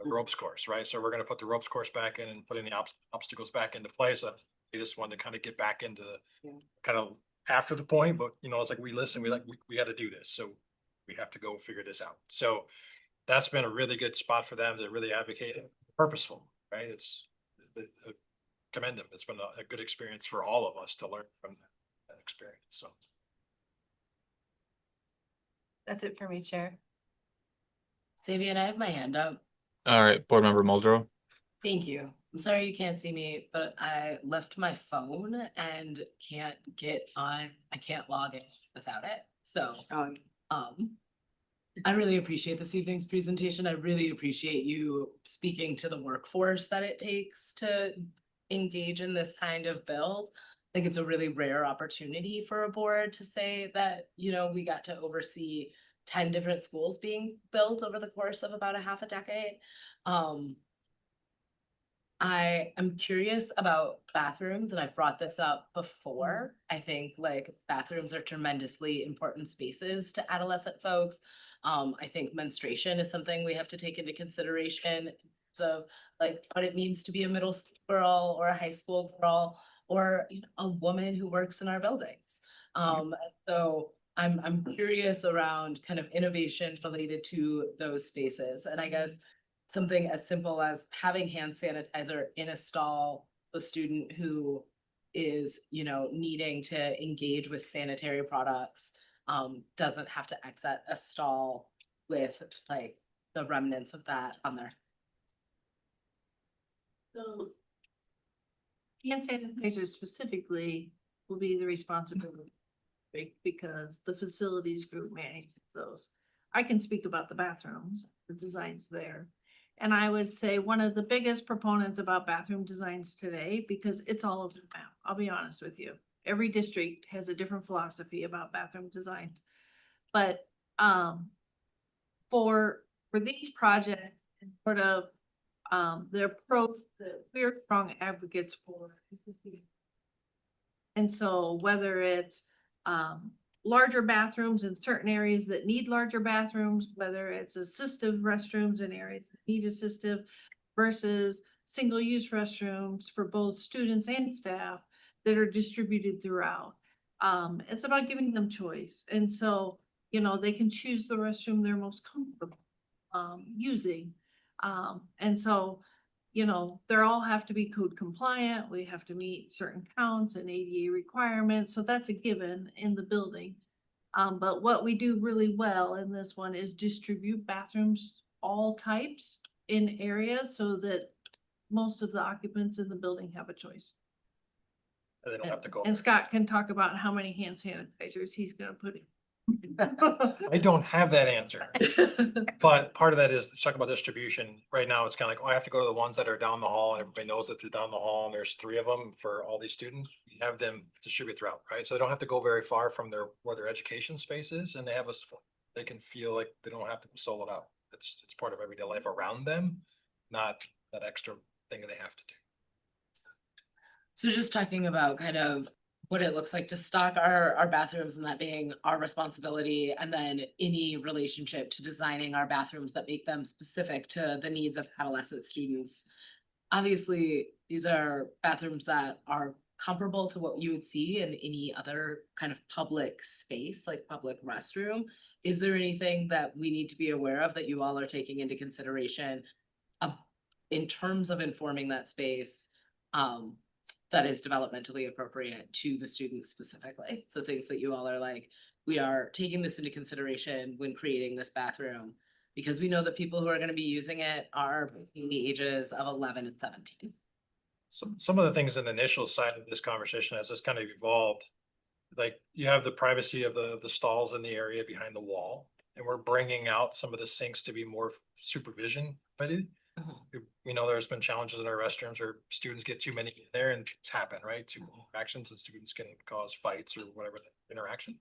the ropes course, right? So we're gonna put the ropes course back in and putting the obstacles back into place. This one to kind of get back into kind of after the point, but you know, it's like we listen, we got to do this, so we have to go figure this out. So that's been a really good spot for them to really advocate. Purposeful, right? It's commend them. It's been a good experience for all of us to learn from that experience. So that's it for me, Chair. Savian, I have my hand up. All right, Board Member Muldrow. Thank you. I'm sorry you can't see me, but I left my phone and can't get on, I can't log in without it. So, I really appreciate this evening's presentation. I really appreciate you speaking to the workforce that it takes to engage in this kind of build. I think it's a really rare opportunity for a board to say that, you know, we got to oversee 10 different schools being built over the course of about a half a decade. I am curious about bathrooms, and I've brought this up before. I think like bathrooms are tremendously important spaces to adolescent folks. I think menstruation is something we have to take into consideration. So like what it means to be a middle school girl or a high school girl or you know, a woman who works in our buildings. So I'm curious around kind of innovation related to those spaces. And I guess something as simple as having hand sanitizer in a stall, a student who is, you know, needing to engage with sanitary products, doesn't have to exit a stall with like the remnants of that on there. So hand sanitizer specifically will be the responsibility, right? Because the facilities group manages those. I can speak about the bathrooms, the designs there. And I would say one of the biggest proponents about bathroom designs today, because it's all over the map, I'll be honest with you. Every district has a different philosophy about bathroom designs. But for these projects, sort of the approach that we're strong advocates for. And so whether it's larger bathrooms in certain areas that need larger bathrooms, whether it's assistive restrooms in areas that need assistive versus single-use restrooms for both students and staff that are distributed throughout. It's about giving them choice. And so, you know, they can choose the restroom they're most comfortable using. And so you know, they're all have to be code compliant. We have to meet certain counts and ADA requirements. So that's a given in the building. But what we do really well in this one is distribute bathrooms, all types in areas so that most of the occupants in the building have a choice. They don't have to go. And Scott can talk about how many hand sanitizers he's gonna put in. I don't have that answer. But part of that is, talk about distribution. Right now, it's kind of like, oh, I have to go to the ones that are down the hall and everybody knows that they're down the hall and there's 3 of them for all these students. We have them distribute throughout, right? So they don't have to go very far from where their education space is, and they can feel like they don't have to solo it out. It's part of everyday life around them, not that extra thing that they have to do. So just talking about kind of what it looks like to stock our bathrooms and that being our responsibility, and then any relationship to designing our bathrooms that make them specific to the needs of adolescent students. Obviously, these are bathrooms that are comparable to what you would see in any other kind of public space, like public restroom. Is there anything that we need to be aware of that you all are taking into consideration in terms of informing that space that is developmentally appropriate to the students specifically? So things that you all are like, we are taking this into consideration when creating this bathroom, because we know that people who are going to be using it are between the ages of 11 and 17. Some of the things in the initial side of this conversation as this kind of evolved, like you have the privacy of the stalls in the area behind the wall, and we're bringing out some of the sinks to be more supervision ready. We know there's been challenges in our restrooms where students get too many in there and things happen, right? Too many interactions, and students can cause fights or whatever interaction.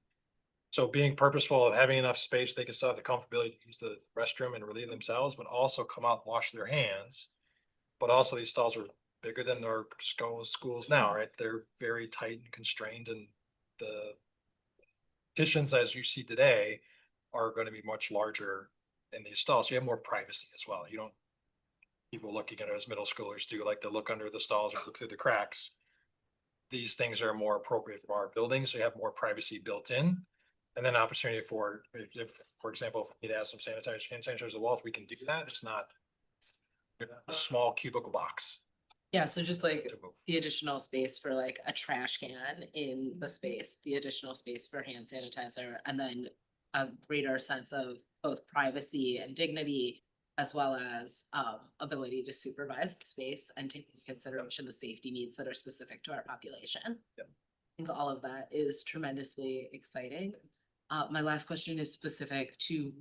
So being purposeful of having enough space, they can still have the comfortability to use the restroom and relieve themselves, but also come out and wash their hands. But also these stalls are bigger than our schools now, right? They're very tight and constrained, and the conditions as you see today are going to be much larger in these stalls. So you have more privacy as well. You don't, people looking at it as middle schoolers do, like to look under the stalls or look through the cracks. These things are more appropriate for our buildings, so you have more privacy built in. And then opportunity for example, if we need to add some hand sanitizers to the walls, we can do that. It's not a small cubicle box. Yeah, so just like the additional space for like a trash can in the space, the additional space for hand sanitizer, and then a greater sense of both privacy and dignity, as well as ability to supervise the space and take into consideration the safety needs that are specific to our population. Yep. I think all of that is tremendously exciting. My last question is specific to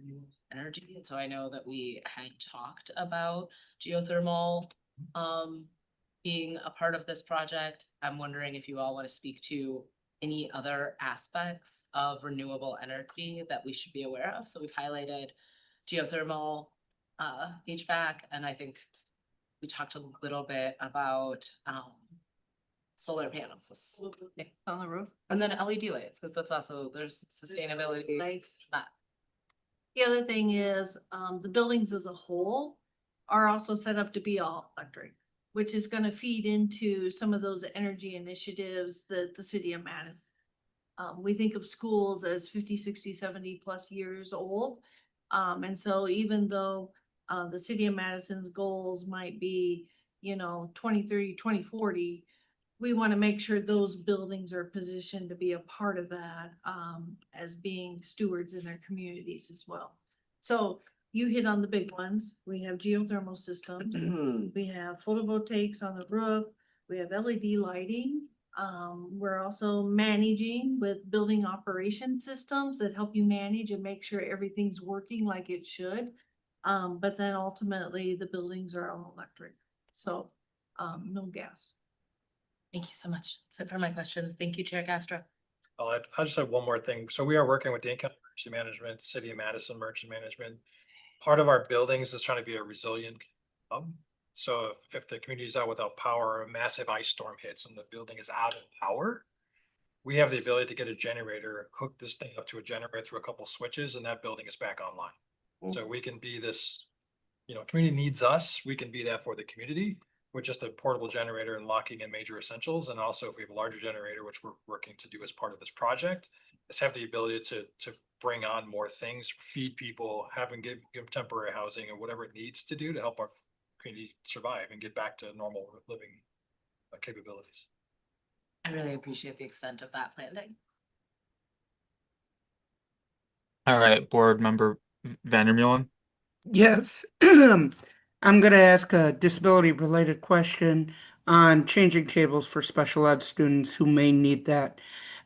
energy. And so I know that we had talked about geothermal being a part of this project. I'm wondering if you all want to speak to any other aspects of renewable energy that we should be aware of. So we've highlighted geothermal, HVAC, and I think we talked a little bit about solar panels On the roof. and then LED lights, because that's also, there's sustainability. Lights. That The other thing is, the buildings as a whole are also set up to be all electric, which is gonna feed into some of those energy initiatives that the city of Madison. We think of schools as 50, 60, 70 plus years old. And so even though, the city of Madison's goals might be, 2030, 2040, we want to make sure those buildings are positioned to be a part of that, as being stewards in their communities as well. So you hit on the big ones. We have geothermal systems. We have photovoltaics on the roof. We have LED lighting. We're also managing with building operation systems that help you manage and make sure everything's working like it should. But then ultimately the buildings are all electric. So, no gas. Thank you so much. That's it for my questions. Thank you, Chair Castro. I'll just have one more thing. So we are working with Dane County Emergency Management, City of Madison Emergency Management. Part of our buildings is trying to be a resilient hub. So if the community is out without power, or a massive ice storm hits and the building is out of power, we have the ability to get a generator, hook this thing up to a generator through a couple switches, and that building is back online. So we can be this, community needs us. We can be that for the community with just a portable generator and locking in major essentials. And also if we have a larger generator, which we're working to do as part of this project, is have the ability to bring on more things, feed people, give them temporary housing or whatever it needs to do to help our community survive and get back to normal living capabilities. I really appreciate the extent of that planning. All right, Board Member Vandermeulen. Yes, I'm gonna ask a disability-related question on changing tables for special ed students who may need that.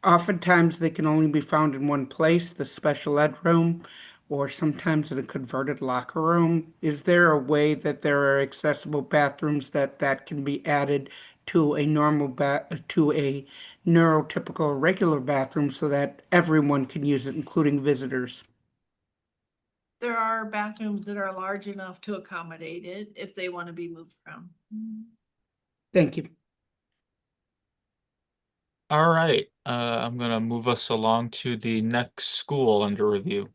Oftentimes, they can only be found in one place, the special ed room, or sometimes in a converted locker room. Is there a way that there are accessible bathrooms that can be added to a to a neurotypical regular bathroom so that everyone can use it, including visitors? There are bathrooms that are large enough to accommodate it if they want to be moved around. Thank you. All right, I'm gonna move us along to the next school under review.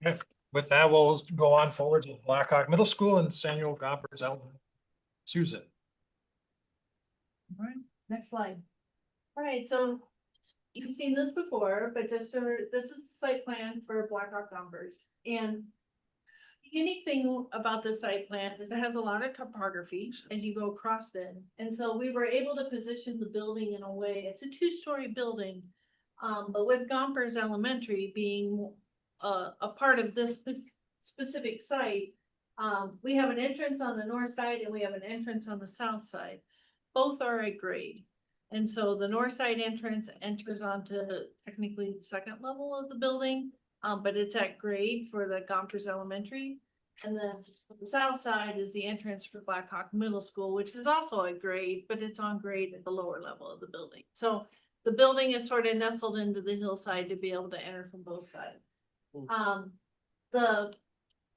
Yeah, with that, we'll go on forward to Blackhawk Middle School and Samuel Gompers Elementary. Susan. All right, next slide. All right, so you've seen this before, but this is the site plan for Blackhawk Numbers. And the unique thing about this site plan is it has a lot of topography as you go across it. And so we were able to position the building in a way, it's a 2-story building. But with Gompers Elementary being a part of this specific site, we have an entrance on the north side and we have an entrance on the south side. Both are at grade. And so the north side entrance enters onto technically the second level of the building, but it's at grade for the Gompers Elementary. And then the south side is the entrance for Blackhawk Middle School, which is also at grade, but it's on grade at the lower level of the building. So the building is sort of nestled into the hillside to be able to enter from both sides.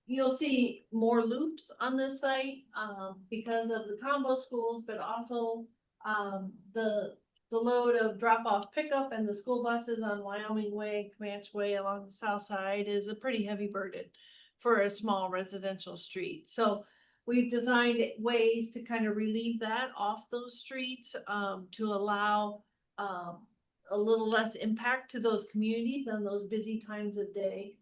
You'll see more loops on this site, because of the combo schools, but also the load of drop-off pickup and the school buses on Wyoming Way, Comanche Way along the south side is a pretty heavy burden for a small residential street. So we've designed ways to kind of relieve that off those streets, to allow a little less impact to those communities on those busy times of day.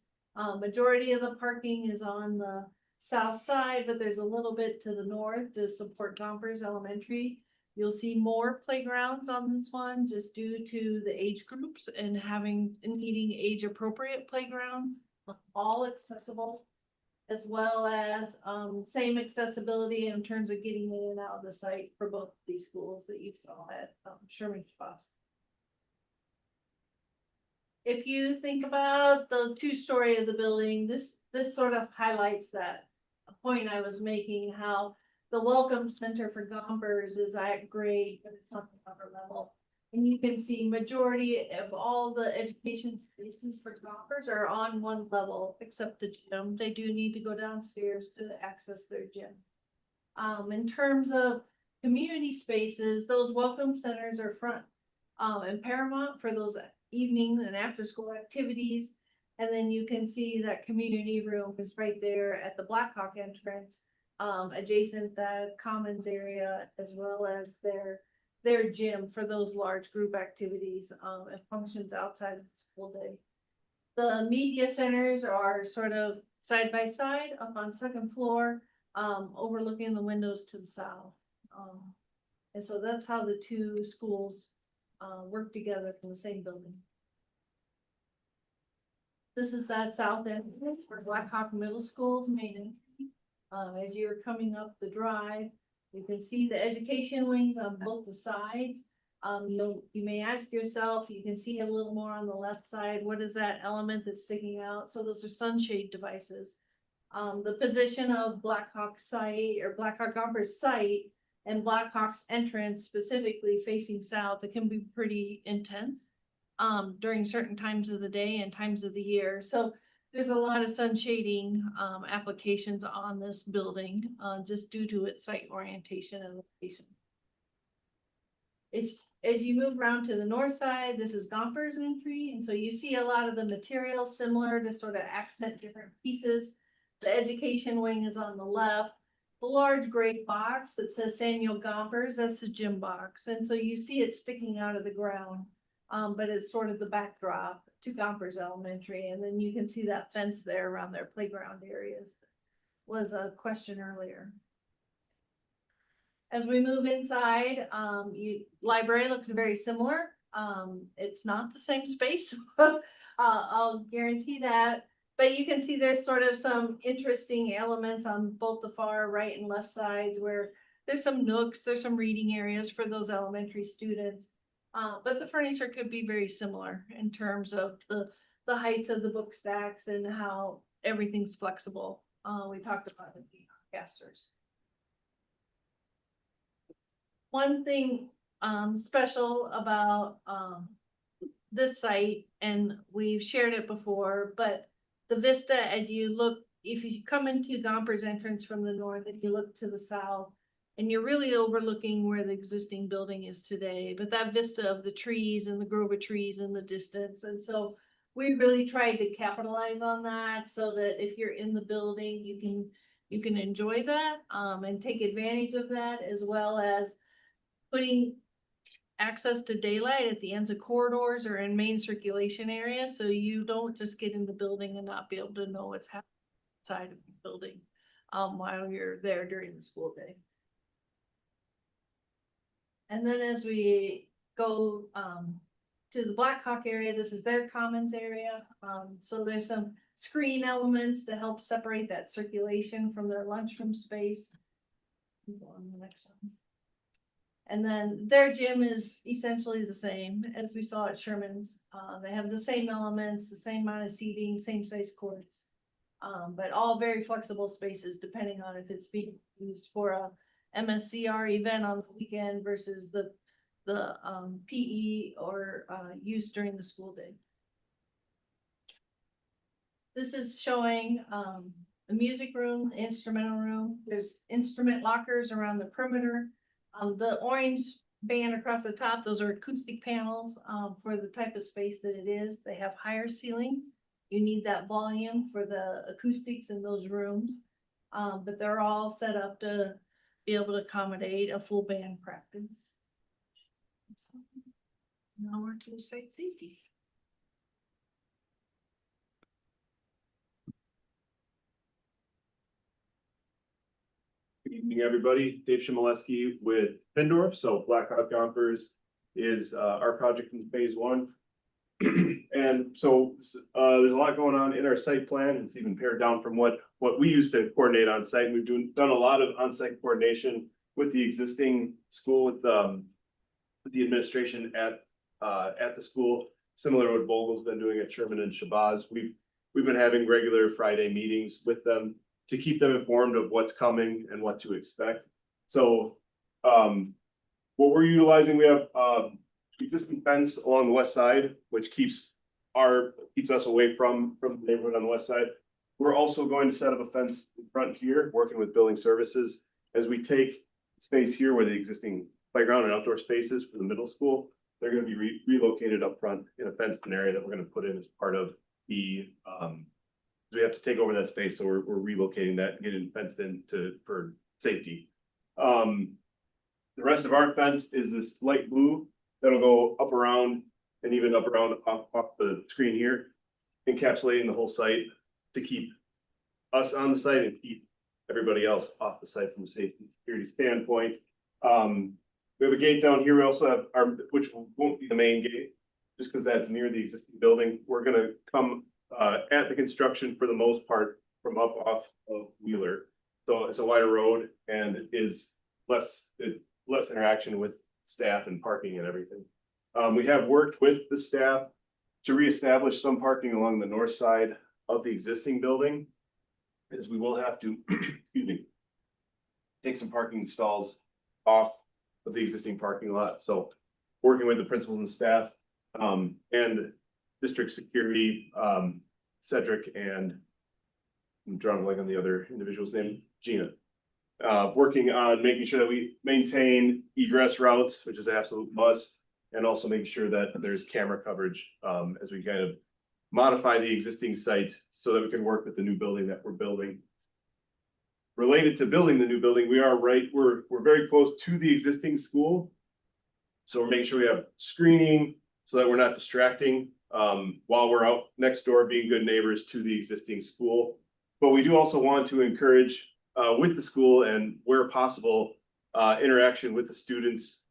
Majority of the parking is on the south side, but there's a little bit to the north to support Gompers Elementary. You'll see more playgrounds on this one just due to the age groups and needing age appropriate playgrounds, all accessible, as well as same accessibility in terms of getting in and out of the site for both these schools that you saw at Sherman Foss. If you think about the 2-story of the building, this sort of highlights that point I was making, how the welcome center for Gompers is at grade, but it's on the upper level. And you can see majority of all the education spaces for Gompers are on one level, except the gym. They do need to go downstairs to access their gym. In terms of community spaces, those welcome centers are front and paramount for those evening and after school activities. And then you can see that community room is right there at the Blackhawk entrance, adjacent that commons area, as well as their gym for those large group activities and functions outside of the school day. The media centers are sort of side by side up on second floor, overlooking the windows to the south. And so that's how the two schools work together in the same building. This is that south entrance for Blackhawk Middle School's main entry. As you're coming up the drive, you can see the education wings on both the sides. You may ask yourself, you can see a little more on the left side, what is that element that's sticking out? So those are sunshade devices. The position of Blackhawk's site or Blackhawk Gompers site and Blackhawk's entrance specifically facing south, it can be pretty intense during certain times of the day and times of the year. So there's a lot of sun shading applications on this building just due to its site orientation and location. As you move around to the north side, this is Gompers entry. And so you see a lot of the material similar to sort of accent different pieces. The education wing is on the left. The large gray box that says Samuel Gompers, that's the gym box. And so you see it sticking out of the ground, but it's sort of the backdrop to Gompers Elementary. And then you can see that fence there around their playground areas. was a question earlier. As we move inside, library looks very similar. It's not the same space. I'll guarantee that. But you can see there's sort of some interesting elements on both the far right and left sides where there's some nooks, there's some reading areas for those elementary students. But the furniture could be very similar in terms of the heights of the book stacks and how everything's flexible. We talked about it in the casters. One thing special about this site, and we've shared it before, but the vista as you look, if you come into Gomper's entrance from the north and you look to the south, and you're really overlooking where the existing building is today, but that vista of the trees and the grove of trees in the distance. And so we really tried to capitalize on that so that if you're in the building, you can enjoy that and take advantage of that, as well as putting access to daylight at the ends of corridors or in main circulation areas, so you don't just get in the building and not be able to know what's happening inside of the building while you're there during the school day. And then as we go to the Blackhawk area, this is their commons area. So there's some screen elements to help separate that circulation from their lunchroom space. Go on the next one. And then their gym is essentially the same as we saw at Sherman's. They have the same elements, the same amount of seating, same size courts, but all very flexible spaces depending on if it's being used for a MSCR event on the weekend versus the PE or used during the school day. This is showing the music room, the instrumental room. There's instrument lockers around the perimeter. The orange band across the top, those are acoustic panels for the type of space that it is. They have higher ceilings. You need that volume for the acoustics in those rooms. But they're all set up to be able to accommodate a full band practice. So, now we're to site safety. Good evening, everybody. Dave Shimoleski with Pindorf. So Blackhawk Gompers is our project in phase one. And so there's a lot going on in our site plan. It's even pared down from what we used to coordinate on site. And we've done a lot of on-site coordination with the existing school, with the administration at the school, similar to what Vogel's been doing at Sherman and Shabazz. We've been having regular Friday meetings with them to keep them informed of what's coming and what to expect. So what we're utilizing, we have existing fence along the west side, which keeps us away from the neighborhood on the west side. We're also going to set up a fence in front here, working with building services, as we take space here where the existing playground and outdoor spaces for the middle school, they're going to be relocated up front in a fenced in area that we're going to put in as part of the we have to take over that space, so we're relocating that and getting fenced in for safety. The rest of our fence is this light blue that'll go up around and even up around off the screen here, encapsulating the whole site to keep us on the site and keep everybody else off the site from a safety security standpoint. We have a gate down here. We also have which won't be the main gate, just because that's near the existing building. We're gonna come at the construction for the most part from off of Wheeler. So it's a wider road and is less interaction with staff and parking and everything. We have worked with the staff to reestablish some parking along the north side of the existing building, as we will have to, excuse me, take some parking stalls off of the existing parking lot. So working with the principals and staff and district security, Cedric and I'm drawing a blank on the other individual's name, Gina. Working on making sure that we maintain egress routes, which is an absolute must, and also making sure that there's camera coverage as we kind of modify the existing site so that we can work with the new building that we're building. Related to building the new building, we're very close to the existing school. So we're making sure we have screening so that we're not distracting while we're out next door being good neighbors to the existing school. But we do also want to encourage with the school and where possible, interaction with the students.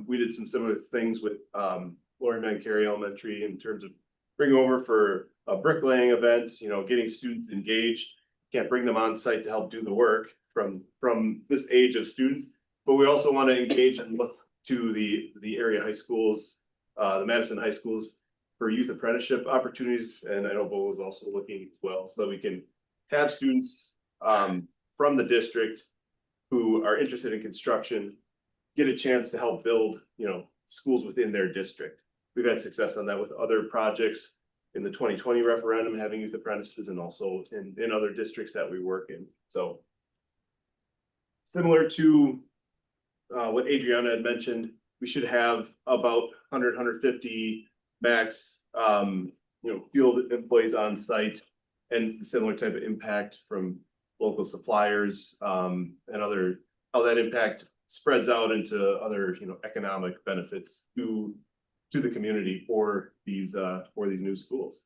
We did some similar things with Lori Mancari Elementary in terms of bringing over for a bricklaying event, you know, getting students engaged. Can't bring them on site to help do the work from this age of student, but we also want to engage and look to the area high schools, the Madison high schools for youth apprenticeship opportunities. And I know Bo was also looking as well, so that we can have students from the district who are interested in construction get a chance to help build, you know, schools within their district. We've had success on that with other projects in the 2020 referendum, having youth apprentices, and also in other districts that we work in. So similar to what Adriana had mentioned, we should have about 150 max, you know, field employees on site, and similar type of impact from local suppliers, and other, how that impact spreads out into other, you know, economic benefits to the community for these new schools.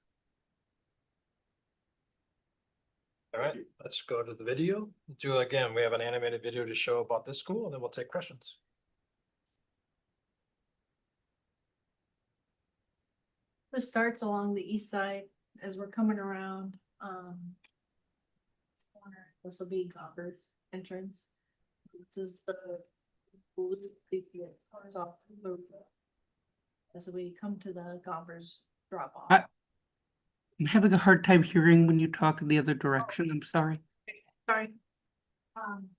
All right, let's go to the video. Again, we have an animated video to show about this school, and then we'll take questions. This starts along the east side as we're coming around. This will be Gopper's entrance. This is the cars off as we come to the Gopper's drop off. I'm having a hard time hearing when you talk in the other direction. I'm sorry. Sorry.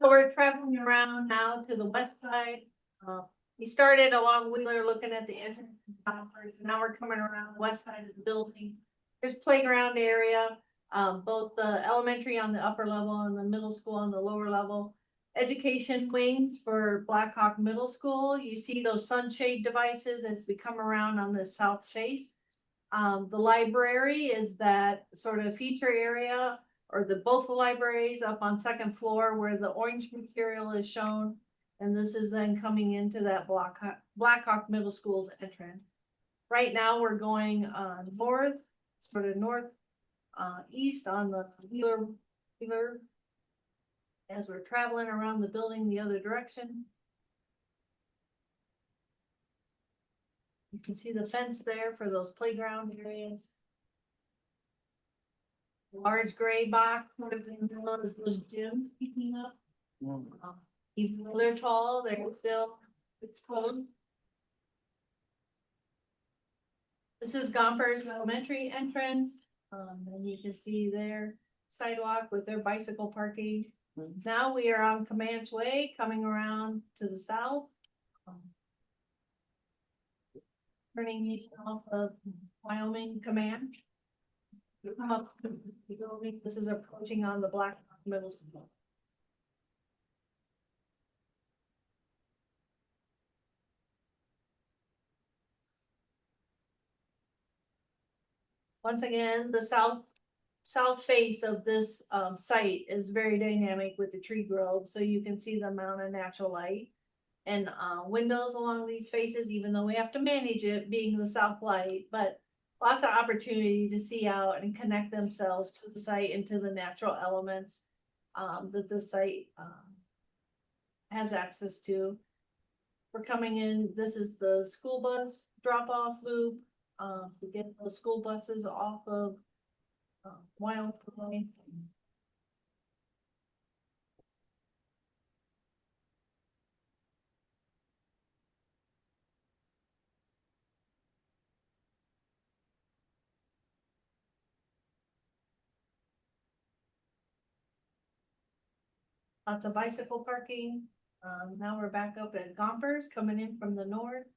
So we're traveling around now to the west side. We started along Wheeler looking at the entrance. Now we're coming around the west side of the building. There's playground area, both the elementary on the upper level and the middle school on the lower level. Education wings for Blackhawk Middle School. You see those sunshade devices as we come around on the south face. The library is that sort of feature area, or both the libraries up on second floor where the orange material is shown. And this is then coming into that Blackhawk Middle School's entrance. Right now we're going north, sort of north east on the Wheeler, as we're traveling around the building the other direction. You can see the fence there for those playground areas. Large gray box, sort of in the middle is those gyms peeking up. Even though they're tall, they're still exposed. This is Gomper's elementary entrance. And you can see their sidewalk with their bicycle parking. Now we are on Comanche Way coming around to the south. Turning off of Wyoming Comanche. This is approaching on the Blackhawk Middle School. Once again, the south face of this site is very dynamic with the tree grove, so you can see the amount of natural light and windows along these faces, even though we have to manage it being the south light, but lots of opportunity to see out and connect themselves to the site and to the natural elements that the site has access to. We're coming in, this is the school bus drop-off loop to get those school buses off of Wyoming. Lots of bicycle parking. Now we're back up at Gompers coming in from the north.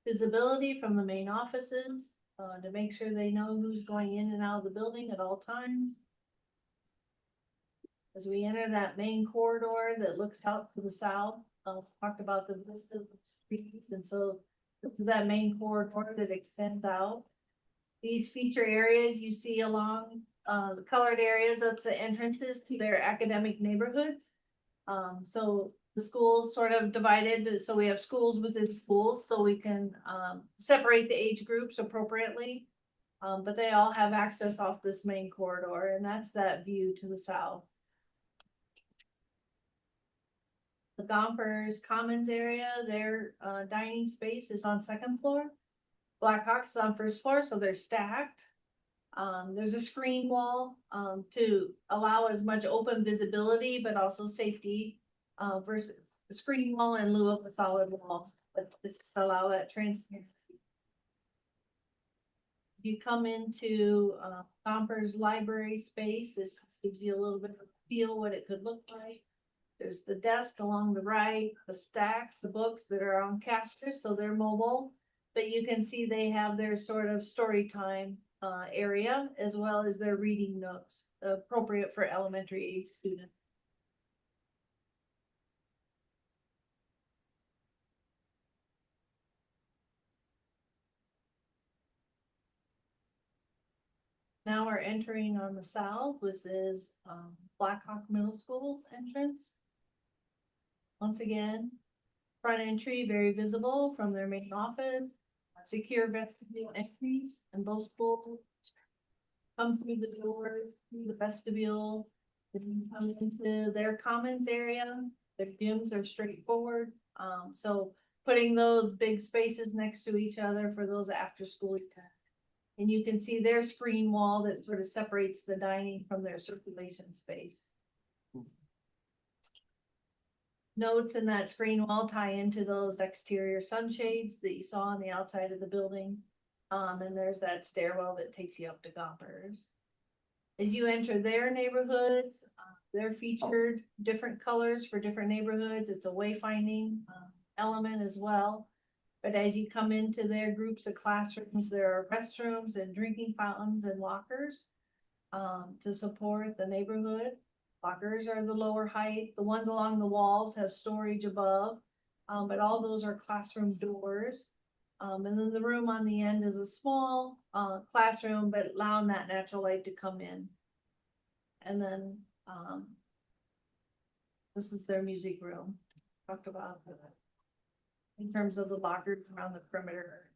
Visibility from the main offices to make sure they know who's going in and out of the building at all times. As we enter that main corridor that looks out to the south, I'll talk about the vista of the streets, and so this is that main corridor that extends out. These feature areas you see along the colored areas, that's the entrances to their academic neighborhoods. So the schools sort of divided, so we have schools within schools, so we can separate the age groups appropriately. But they all have access off this main corridor, and that's that view to the south. The Gompers Commons area, their dining space is on second floor. Blackhawks is on first floor, so they're stacked. There's a screen wall to allow as much open visibility, but also safety versus a screen wall in lieu of a solid wall, but this allow that transparency. If you come into Gompers library space, this gives you a little bit of a feel what it could look like. There's the desk along the right, the stacks, the books that are on casters, so they're mobile. But you can see they have their sort of story time area as well as their reading nooks appropriate for elementary age students. Now we're entering on the south, which is Blackhawk Middle School's entrance. Once again, front entry very visible from their main office, secure vestibule entries, and both schools come through the doors, through the vestibule, then you come into their commons area. Their gyms are straightforward, so putting those big spaces next to each other for those after school time. And you can see their screen wall that sort of separates the dining from their circulation space. Notes in that screen wall tie into those exterior sunshades that you saw on the outside of the building. And there's that stairwell that takes you up to Gompers. As you enter their neighborhoods, they're featured different colors for different neighborhoods. It's a wayfinding element as well. But as you come into their groups of classrooms, there are restrooms and drinking fountains and lockers to support the neighborhood. Lockers are the lower height. The ones along the walls have storage above, but all those are classroom doors. And then the room on the end is a small classroom, but allowing that natural light to come in. And then this is their music room. Talked about that. In terms of the lockers around the perimeter.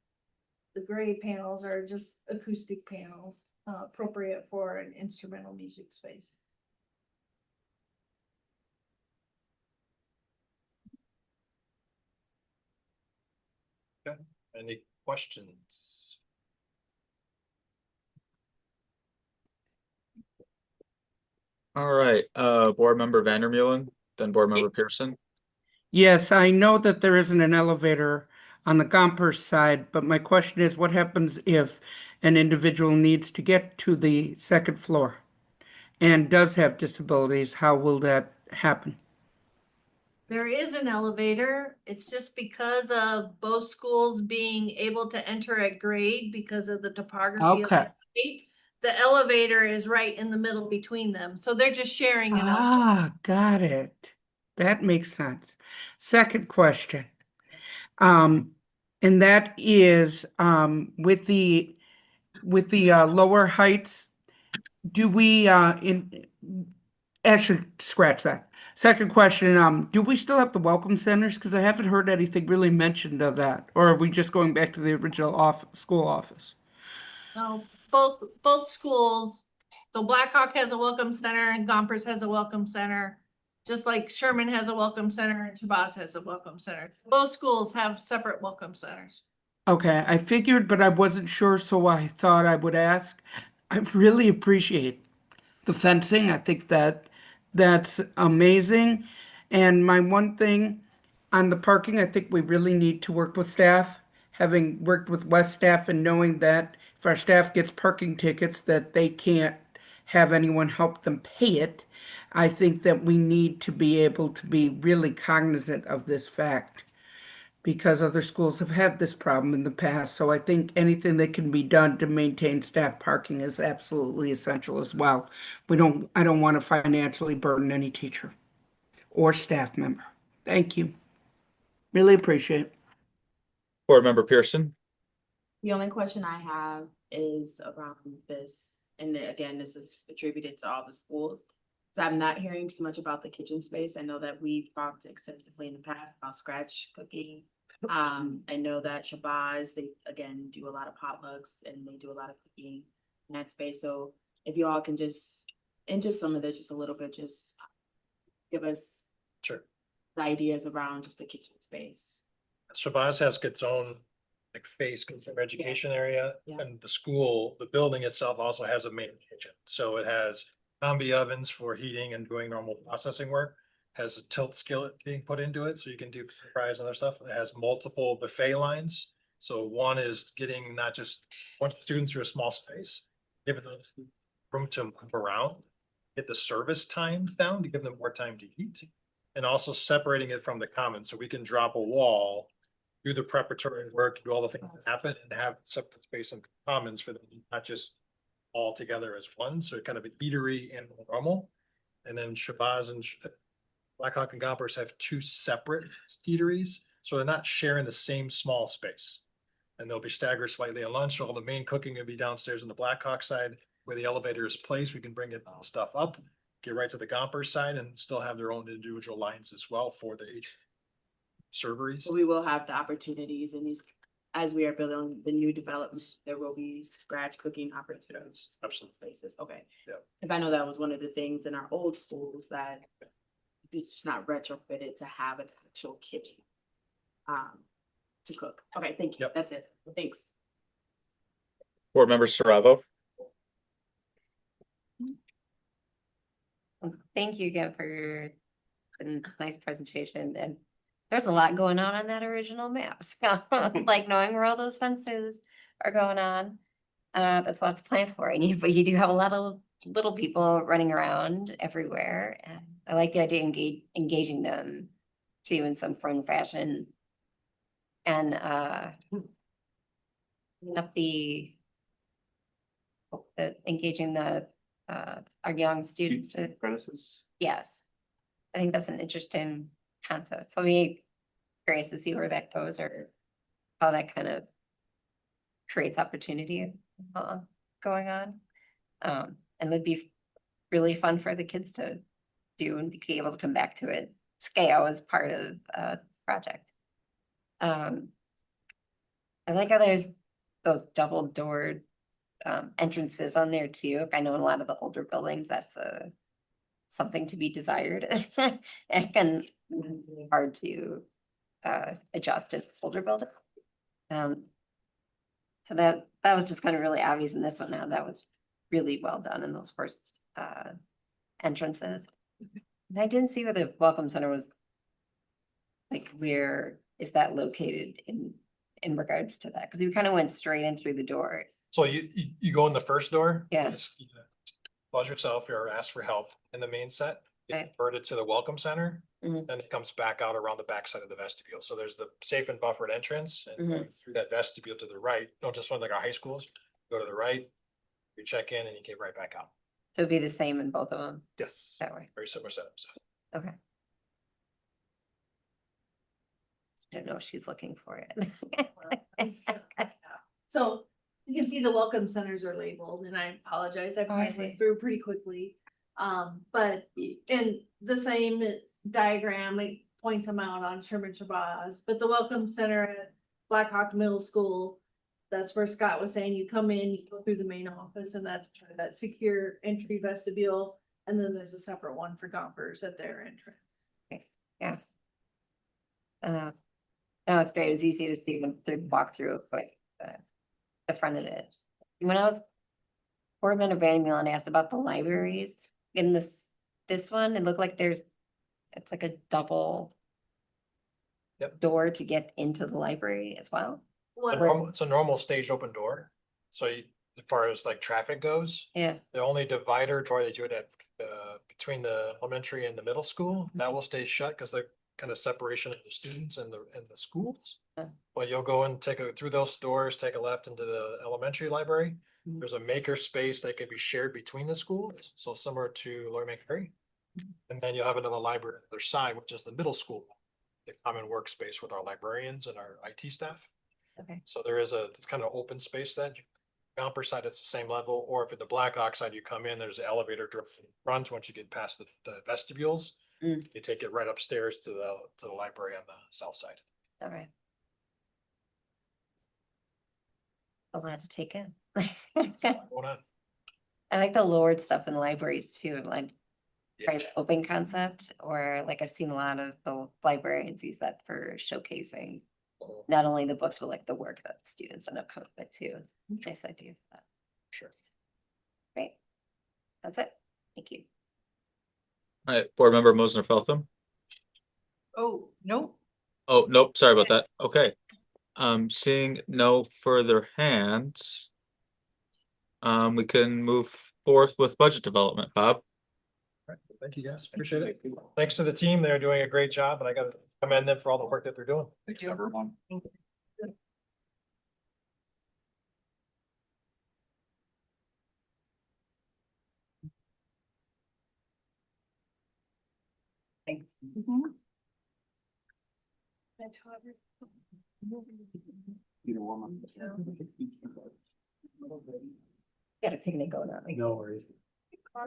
The gray panels are just acoustic panels, appropriate for an instrumental music space. Okay, any questions? All right, Board Member Vandermeulen, then Board Member Pearson. Yes, I know that there isn't an elevator on the Gompers side, but my question is, what happens if an individual needs to get to the second floor and does have disabilities? How will that happen? There is an elevator. It's just because of both schools being able to enter at grade because of the topography of Okay. the state. The elevator is right in the middle between them. So they're just sharing an elevator. Ah, got it. That makes sense. Second question. And that is with the lower heights, do we actually scratch that. Second question, do we still have the welcome centers? Because I haven't heard anything really mentioned of that. Or are we just going back to the original school office? No, both schools. So Blackhawk has a welcome center and Gompers has a welcome center. Just like Sherman has a welcome center and Shabazz has a welcome center. Both schools have separate welcome centers. Okay, I figured, but I wasn't sure, so I thought I would ask. I really appreciate the fencing. I think that's amazing. And my one thing on the parking, I think we really need to work with staff. Having worked with West staff and knowing that if our staff gets parking tickets, that they can't have anyone help them pay it. I think that we need to be able to be really cognizant of this fact because other schools have had this problem in the past. So I think anything that can be done to maintain staff parking is absolutely essential as well. I don't want to financially burden any teacher or staff member. Thank you. Really appreciate it. Board Member Pearson. The only question I have is around this, and again, this is attributed to all the schools. So I'm not hearing too much about the kitchen space. I know that we've talked extensively in the past about scratch cooking. I know that Shabazz, they again do a lot of potlucks and they do a lot of cooking in that space. So if you all can just, and just some of this, just a little bit, just give us Sure. the ideas around just the kitchen space. Shabazz has its own like phase consumer education area, Yeah. and the school, the building itself also has a main kitchen. So it has combi ovens for heating and doing normal processing work. Has a tilt skillet being put into it, so you can do fries and other stuff. It has multiple buffet lines. So one is getting not just a bunch of students through a small space, giving them room to move around, get the service times down to give them more time to eat, and also separating it from the commons, so we can drop a wall, do the preparatory work, do all the things that happen, and have separate space and commons for them, not just all together as one, so kind of an eatery and normal. And then Shabazz and Blackhawk and Gompers have two separate eateries, so they're not sharing the same small space. And they'll be staggered slightly at lunch. All the main cooking will be downstairs on the Blackhawk side where the elevator is placed. We can bring it stuff up, get right to the Gompers side, and still have their own individual lines as well for the each serveries. So we will have the opportunities in these, as we are building the new developments, there will be scratch cooking opportunities, special spaces, okay. Yeah. If I know that was one of the things in our old schools that it's just not retrofitted to have an actual kitchen. To cook. Okay, thank you. Yep. That's it. Thanks. Board Member Saravo. Thank you again for your nice presentation, and there's a lot going on that original map. So like knowing where all those fences are going on, that's lots to plan for. But you do have a lot of little people running around everywhere, and I like the idea of engaging them too in some fun fashion. And up engaging the our young students to Apprentices. yes. I think that's an interesting concept. So I'm curious to see where that goes or how that kind of creates opportunity going on. And it'd be really fun for the kids to do and be able to come back to it. Scale as part of this project. I like how there's those double doored entrances on there too. I know in a lot of the older buildings, that's something to be desired. It can be hard to adjust in older building. So that was just kind of really obvious in this one. Now that was really well done in those first entrances. And I didn't see where the Welcome Center was. Like, where is that located in regards to that? Because we kind of went straight in through the doors. So you go in the first door. Yeah. You buzz yourself or ask for help in the main set. Get Okay. converted to the welcome center. Mhm. Then it comes back out around the back side of the vestibule. So there's the safe and buffered entrance and going through that vestibule to the right. No, just one like our high schools. Go to the right, you check in and you get right back out. So it'd be the same in both of them Yes. that way. Very similar setups. Okay. I don't know if she's looking for it. So you can see the welcome centers are labeled, and I apologize, I I probably see. went through pretty quickly. But in the same diagram, it points them out on Sherman Shabazz, but the welcome center at Black Hawk Middle School, that's where Scott was saying, you come in, you go through the main office, and that's that secure entry vestibule, and then there's a separate one for Gompers at their entrance. Yeah. No, it's great. It was easy to see them through the walkthrough, but the front of it. When I was board member Van Millen asked about the libraries in this one, it looked like it's like a double Yep. door to get into the library as well. It's a normal staged open door. So as far as like traffic goes, Yeah, the only divider door that you would have between the elementary and the middle school, that will stay shut because they're kind of separation of the students and the schools. Yeah. But you'll go and through those doors, take a left into the elementary library. Mhm. There's a maker space that can be shared between the schools, so similar to Lori McCary. And then you'll have another library on the other side, which is the middle school, the common workspace with our librarians and our IT staff. okay. So there is a kind of open space that Gomper side, it's the same level, or if at the Blackhawk side, you come in, there's an elevator directly in front, once you get past the vestibules. Mm. You take it right upstairs to the library on the south side. Okay. A lot to take in. Going on. I like the lowered stuff in libraries too, like Yeah. try the open concept, or like I've seen a lot of the librarians use that for showcasing not only the books, but like the work that students end up coming with too. Nice idea for that. Sure. Great. That's it. Thank you. All right, Board Member Mosner Feltham. Oh, nope. Oh, nope, sorry about that. Okay. Seeing no further hands. We can move forth with budget development, Bob. Right. Thank you guys. Appreciate it. Thanks to the team. They're doing a great job, and I gotta commend them for all the work that they're doing. Thanks, everyone. Thanks. Got a picnic going on. No worries.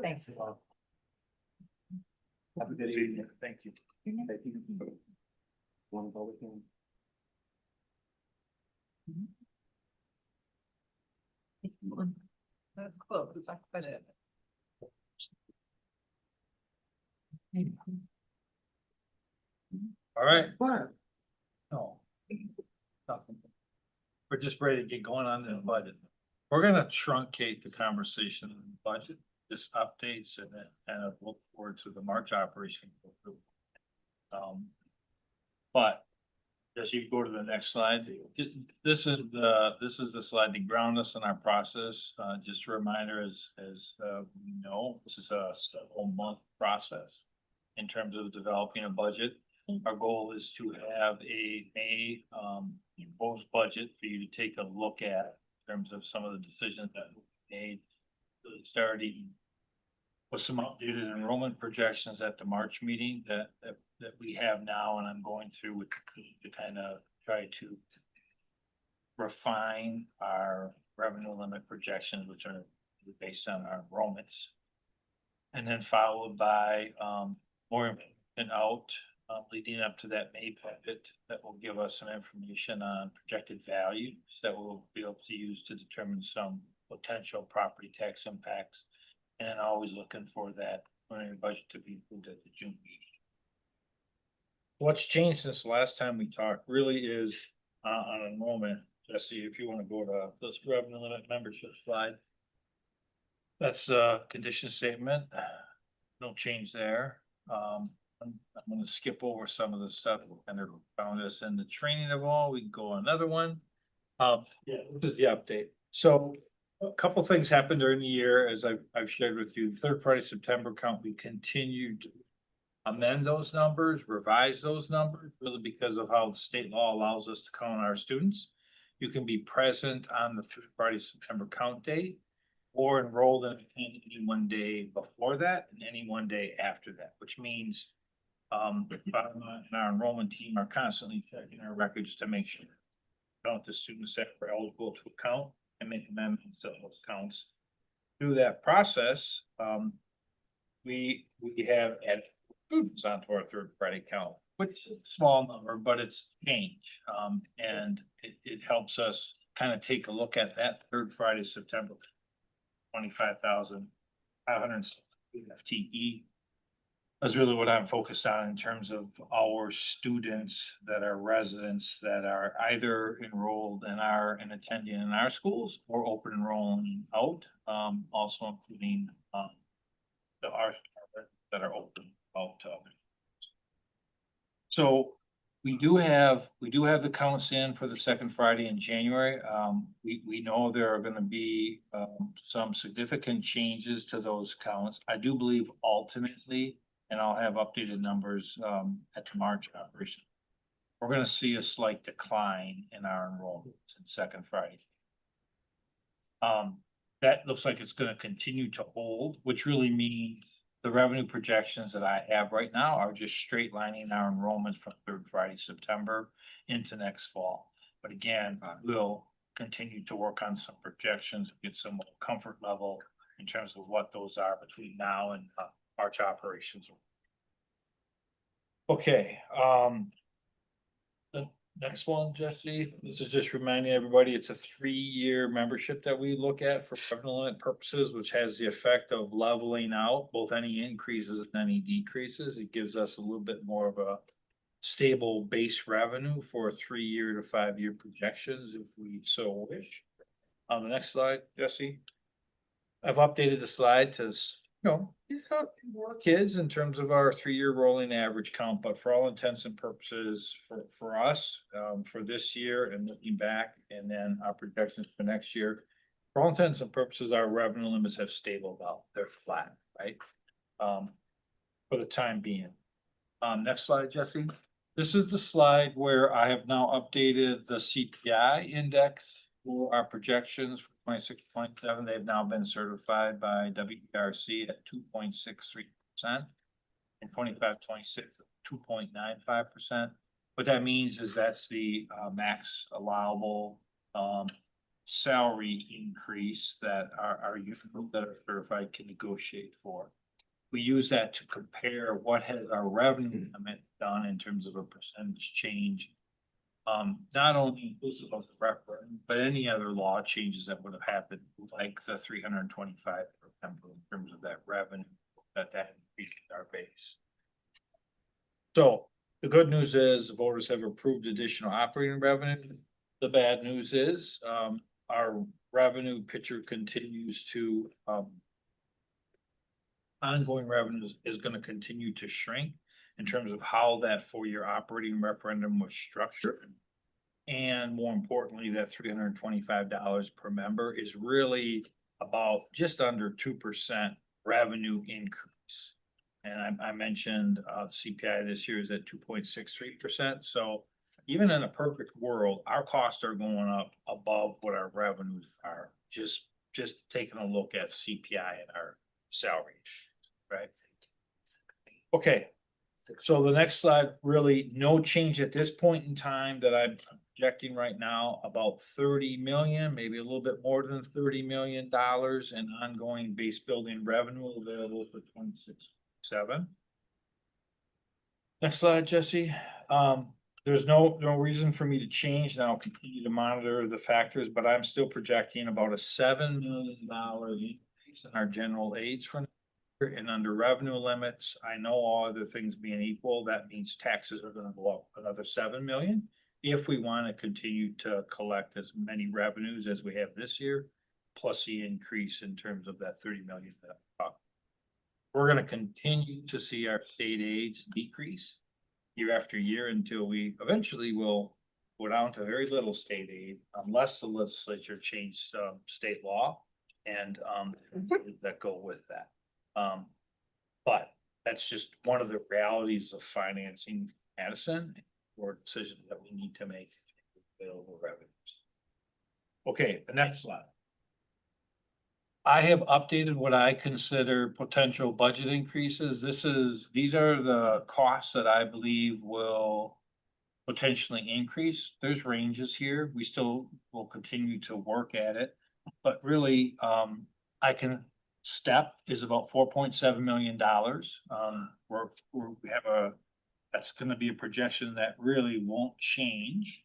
Thanks. Have a good evening. Thank you. Thank you. Want to go with him? That's close. It's like budget. All right. No. Nothing. We're just ready to get going on the budget. We're gonna truncate the conversation on the budget, just updates and then kind of look forward to the March operation. But as you go to the next slide, this is the slide to ground us in our process. Just a reminder, as we know, this is a several month process in terms of developing a budget. Our goal is to have a May proposed budget for you to take a look at in terms of some of the decisions that we made. Starting with some updated enrollment projections at the March meeting that we have now, and I'm going through with to kind of try to refine our revenue limit projections, which are based on our enrollments. And then followed by more information out leading up to that May budget that will give us some information on projected values that we'll be able to use to determine some potential property tax impacts. And then always looking for that budget to be approved at the June meeting. What's changed since the last time we talked really is on enrollment. Jesse, if you want to go to this revenue limit membership slide. That's a condition statement. No change there. I'm gonna skip over some of the stuff and they're found us in the training of all. We can go on another one. Yeah, this is the update. So a couple things happened during the year, as I've shared with you. Third Friday, September count, we continued to amend those numbers, revise those numbers, really because of how the state law allows us to count our students. You can be present on the third Friday, September count date, or enrolled in any one day before that and any one day after that, which means and our enrollment team are constantly checking our records to make sure count the students that are eligible to account and make amendments to those counts. Through that process, we have added students onto our third Friday count, which is a small number, but it's change. And it helps us kind of take a look at that third Friday, September, 25,500 FTE. That's really what I'm focused on in terms of our students that are residents that are either enrolled and attending in our schools or open enrolling out. Also including the ours that are open out to others. So we do have the counts in for the second Friday in January. We know there are gonna be some significant changes to those counts. I do believe ultimately, and I'll have updated numbers at the March operation, we're gonna see a slight decline in our enrollments in second Friday. That looks like it's gonna continue to hold, which really means the revenue projections that I have right now are just straight lining our enrollments from third Friday, September into next fall. But again, we'll continue to work on some projections, get some more comfort level in terms of what those are between now and March operations. Okay, the next one, Jesse, this is just reminding everybody, it's a 3-year membership that we look at for prevalent purposes, which has the effect of leveling out both any increases and any decreases. It gives us a little bit more of a stable base revenue for 3-year to 5-year projections if we so wish. On the next slide, Jesse. I've updated the slide to, it's not more kids in terms of our 3-year rolling average count, but for all intents and purposes for us, for this year and looking back, and then our projections for next year, for all intents and purposes, our revenue limits have stabilized out. They're flat, right? For the time being. Next slide, Jesse. This is the slide where I have now updated the CPI index for our projections for 26-27. They've now been certified by WERC at 2.63%, and 25-26 2.95%. What that means is that's the max allowable salary increase that our youth that are certified can negotiate for. We use that to compare what has our revenue limit done in terms of a percentage change. Not only inclusive of the referendum, but any other law changes that would have happened, like the 325 in terms of that revenue that increased our base. So the good news is the voters have approved additional operating revenue. The bad news is our revenue picture continues to ongoing revenues is going to continue to shrink in terms of how that 4-year operating referendum was structured. And more importantly, that $325 per member is really about just under 2% revenue increase. And I mentioned CPI this year is at 2.63%. So even in a perfect world, our costs are going up above what our revenues are. Just taking a look at CPI and our salary, right? Okay, so the next slide, really no change at this point in time that I'm projecting right now, about 30 million, maybe a little bit more than $30 million in ongoing base building revenue available for 26-27. Next slide, Jesse. There's no reason for me to change, and I'll continue to monitor the factors, but I'm still projecting about a $7 million increase in our general aids for next year. And under revenue limits, I know all other things being equal, that means taxes are gonna go up another 7 million. If we want to continue to collect as many revenues as we have this year, plus the increase in terms of that 30 million that I'm talking. We're going to continue to see our state aids decrease year after year until we eventually will go down to very little state aid unless the legislature changed state law and that go with that. But that's just one of the realities of financing Madison or decisions that we need to make available revenues. Okay, the next slide. I have updated what I consider potential budget increases. These are the costs that I believe will potentially increase. There's ranges here. We still will continue to work at it, but really, step is about $4.7 million. That's going to be a projection that really won't change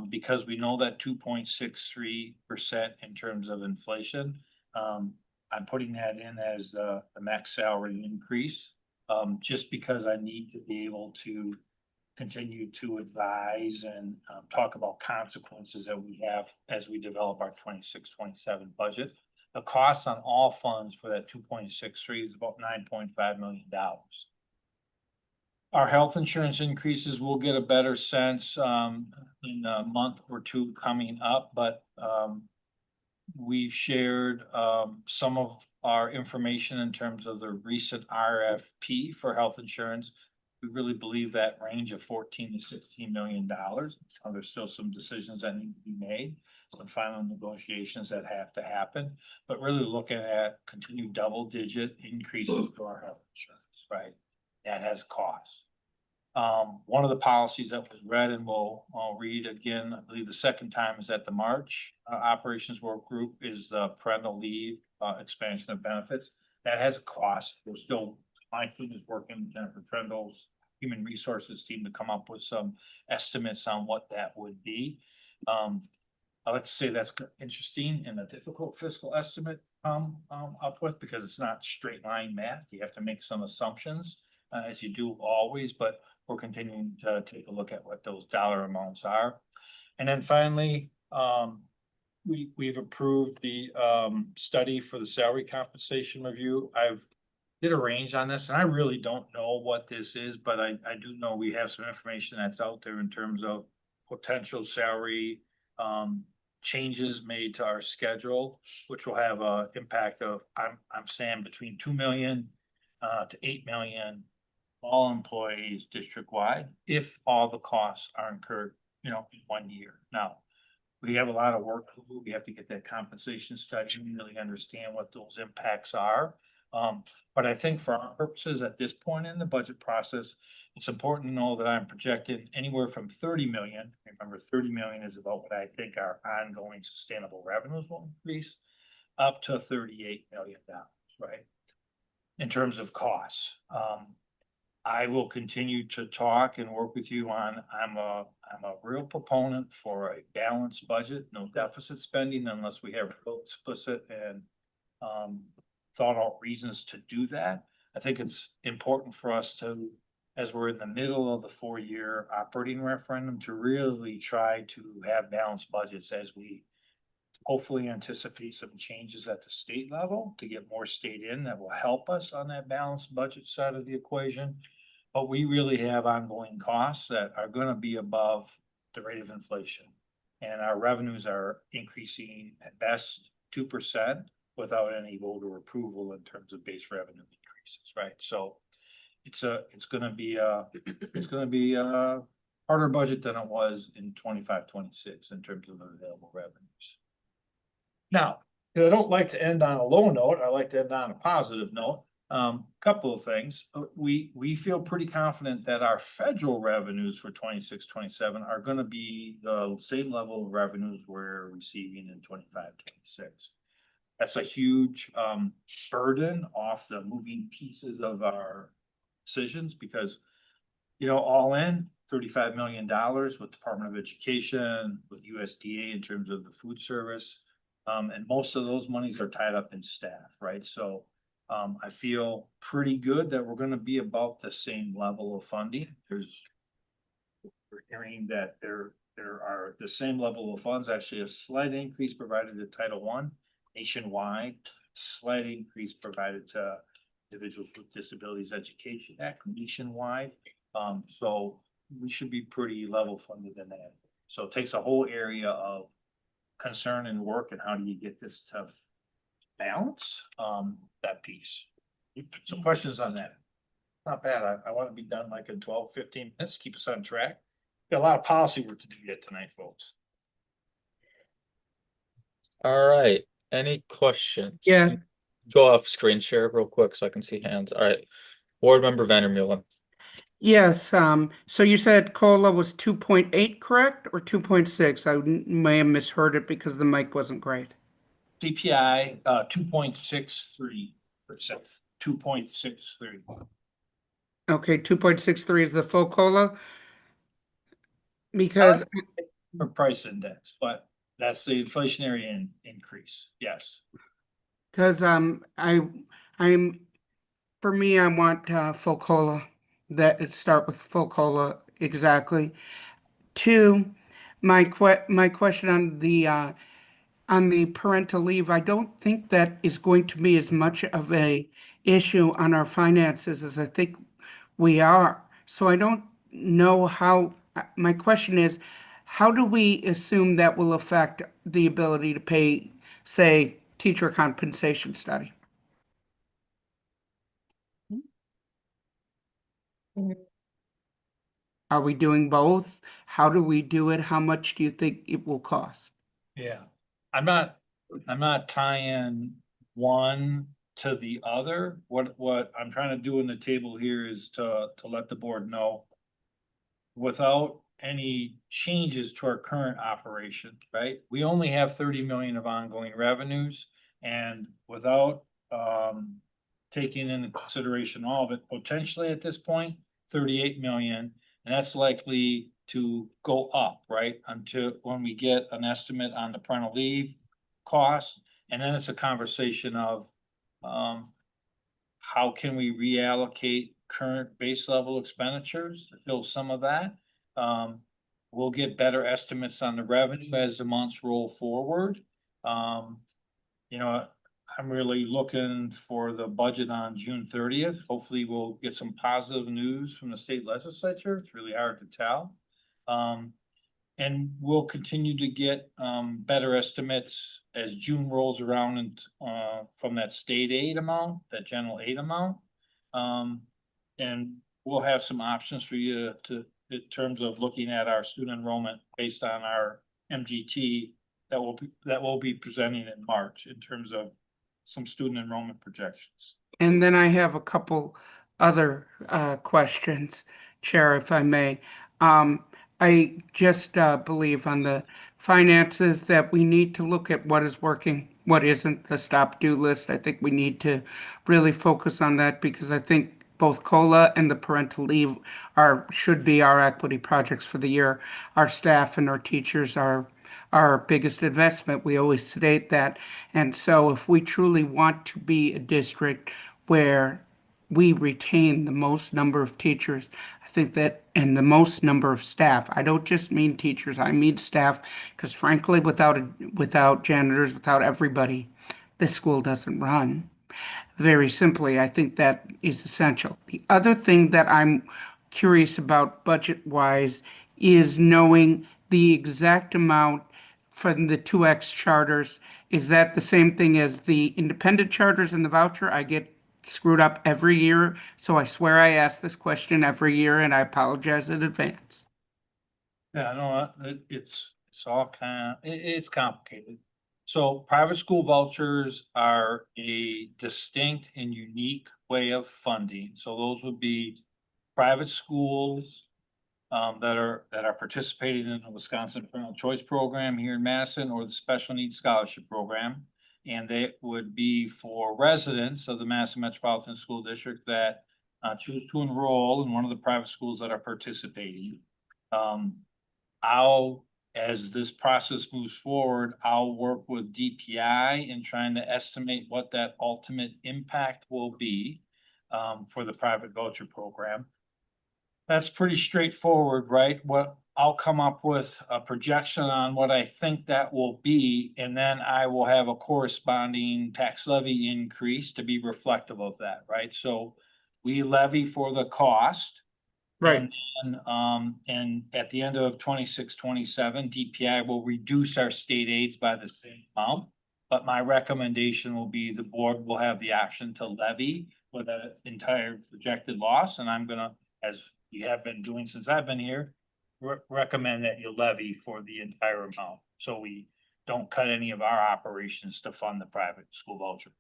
because we know that 2.63% in terms of inflation. I'm putting that in as the max salary increase just because I need to be able to continue to advise and talk about consequences that we have as we develop our 26-27 budget. The cost on all funds for that 2.63 is about $9.5 million. Our health insurance increases, we'll get a better sense in a month or two coming up, but we've shared some of our information in terms of the recent RFP for health insurance. We really believe that range of $14 to $16 million. So there's still some decisions that need to be made, some final negotiations that have to happen, but really looking at continued double-digit increases to our health insurance, right? That has costs. One of the policies that was read, and I'll read again, I believe the second time is at the March Operations Work Group, is the parental leave expansion of benefits. That has a cost. We're still, my team is working, Jennifer Trendle's Human Resources team, to come up with some estimates on what that would be. I like to say that's interesting and a difficult fiscal estimate up with, because it's not straight line math. You have to make some assumptions as you do always, but we're continuing to take a look at what those dollar amounts are. And then finally, we've approved the study for the salary compensation review. I've did a range on this, and I really don't know what this is, but I do know we have some information that's out there in terms of potential salary changes made to our schedule, which will have a impact of, I'm saying between 2 million to 8 million, all employees district-wide, if all the costs are incurred, in 1 year. Now, we have a lot of work to do. We have to get that compensation study and really understand what those impacts are. But I think for our purposes at this point in the budget process, it's important to know that I'm projecting anywhere from 30 million. Remember, 30 million is about what I think our ongoing sustainable revenues will increase, up to $38 million, right? In terms of costs. I will continue to talk and work with you on, I'm a real proponent for a balanced budget, no deficit spending unless we have real explicit and thought out reasons to do that. I think it's important for us to, as we're in the middle of the 4-year operating referendum, to really try to have balanced budgets as we hopefully anticipate some changes at the state level to get more state in that will help us on that balanced budget side of the equation. But we really have ongoing costs that are going to be above the rate of inflation. And our revenues are increasing at best 2% without any voter approval in terms of base revenue increases, right? So it's going to be a harder budget than it was in 25-26 in terms of available revenues. Now, because I don't like to end on a low note, I like to end on a positive note. Couple of things. We feel pretty confident that our federal revenues for 26-27 are going to be the same level of revenues we're receiving in 25-26. That's a huge burden off the moving pieces of our decisions, because all in $35 million with Department of Education, with USDA in terms of the food service. And most of those monies are tied up in staff, right? So I feel pretty good that we're going to be about the same level of funding. We're hearing that there are the same level of funds, actually a slight increase provided to Title I nationwide, slight increase provided to Individuals with Disabilities Education Act nationwide. So we should be pretty level funded in that. So it takes a whole area of concern and work, and how do you get this tough balance, that piece. So questions on that? Not bad. I want to be done like in 12-15 minutes, keep us on track. Got a lot of policy work to do yet tonight, folks. All right, any questions? Yeah. Go off screen share real quick so I can see hands. All right, Board Member Vandermeulen. Yes, so you said COLA was 2.8, correct, or 2.6? I may have misheard it because the mic wasn't great. CPI 2.63%. 2.63. Okay, 2.63 is the full COLA? Because For price index, but that's the inflationary increase, yes. Because for me, I want full COLA. That it start with full COLA exactly. 2, my question on the parental leave, I don't think that is going to be as much of a issue on our finances as I think we are. So I don't know how. My question is, how do we assume that will affect the ability to pay, say, teacher compensation study? Are we doing both? How do we do it? How much do you think it will cost? Yeah, I'm not tying one to the other. What I'm trying to do in the table here is to let the board know without any changes to our current operation, right? We only have 30 million of ongoing revenues, and without taking into consideration all of it, potentially at this point, 38 million, and that's likely to go up, right? Until when we get an estimate on the parental leave cost, and then it's a conversation of how can we reallocate current base level expenditures to fill some of that? We'll get better estimates on the revenue as the months roll forward. You know, I'm really looking for the budget on June 30th. Hopefully we'll get some positive news from the state legislature. It's really hard to tell. And we'll continue to get better estimates as June rolls around and from that state aid amount, that general aid amount. And we'll have some options for you to in terms of looking at our student enrollment based on our MGT that will be presenting in March in terms of some student enrollment projections. And then I have a couple other questions, Chair, if I may. I just believe on the finances that we need to look at what is working, what isn't, the stop-do list. I think we need to really focus on that because I think both COLA and the parental leave should be our equity projects for the year. Our staff and our teachers are our biggest investment. We always state that. And so if we truly want to be a district where we retain the most number of teachers, I think that, and the most number of staff, I don't just mean teachers, I mean staff, because frankly, without janitors, without everybody, the school doesn't run. Very simply, I think that is essential. The other thing that I'm curious about budget-wise is knowing the exact amount from the 2X charters. Is that the same thing as the independent charters and the voucher? I get screwed up every year, so I swear I ask this question every year, and I apologize in advance. Yeah, no, it's all it's complicated. So private school vouchers are a distinct and unique way of funding. So those would be private schools that are participating in the Wisconsin Parental Choice Program here in Madison or the Special Needs Scholarship Program. And they would be for residents of the Madison Metropolitan School District that choose to enroll in one of the private schools that are participating. As this process moves forward, I'll work with DPI in trying to estimate what that ultimate impact will be for the private voucher program. That's pretty straightforward, right? What I'll come up with a projection on what I think that will be, and then I will have a corresponding tax levy increase to be reflective of that, right? So we levy for the cost. Right. And at the end of 26-27, DPI will reduce our state aids by the same amount. But my recommendation will be the board will have the option to levy for the entire projected loss. And I'm gonna, as you have been doing since I've been here, recommend that you levy for the entire amount. So we don't cut any of our operations to fund the private school voucher.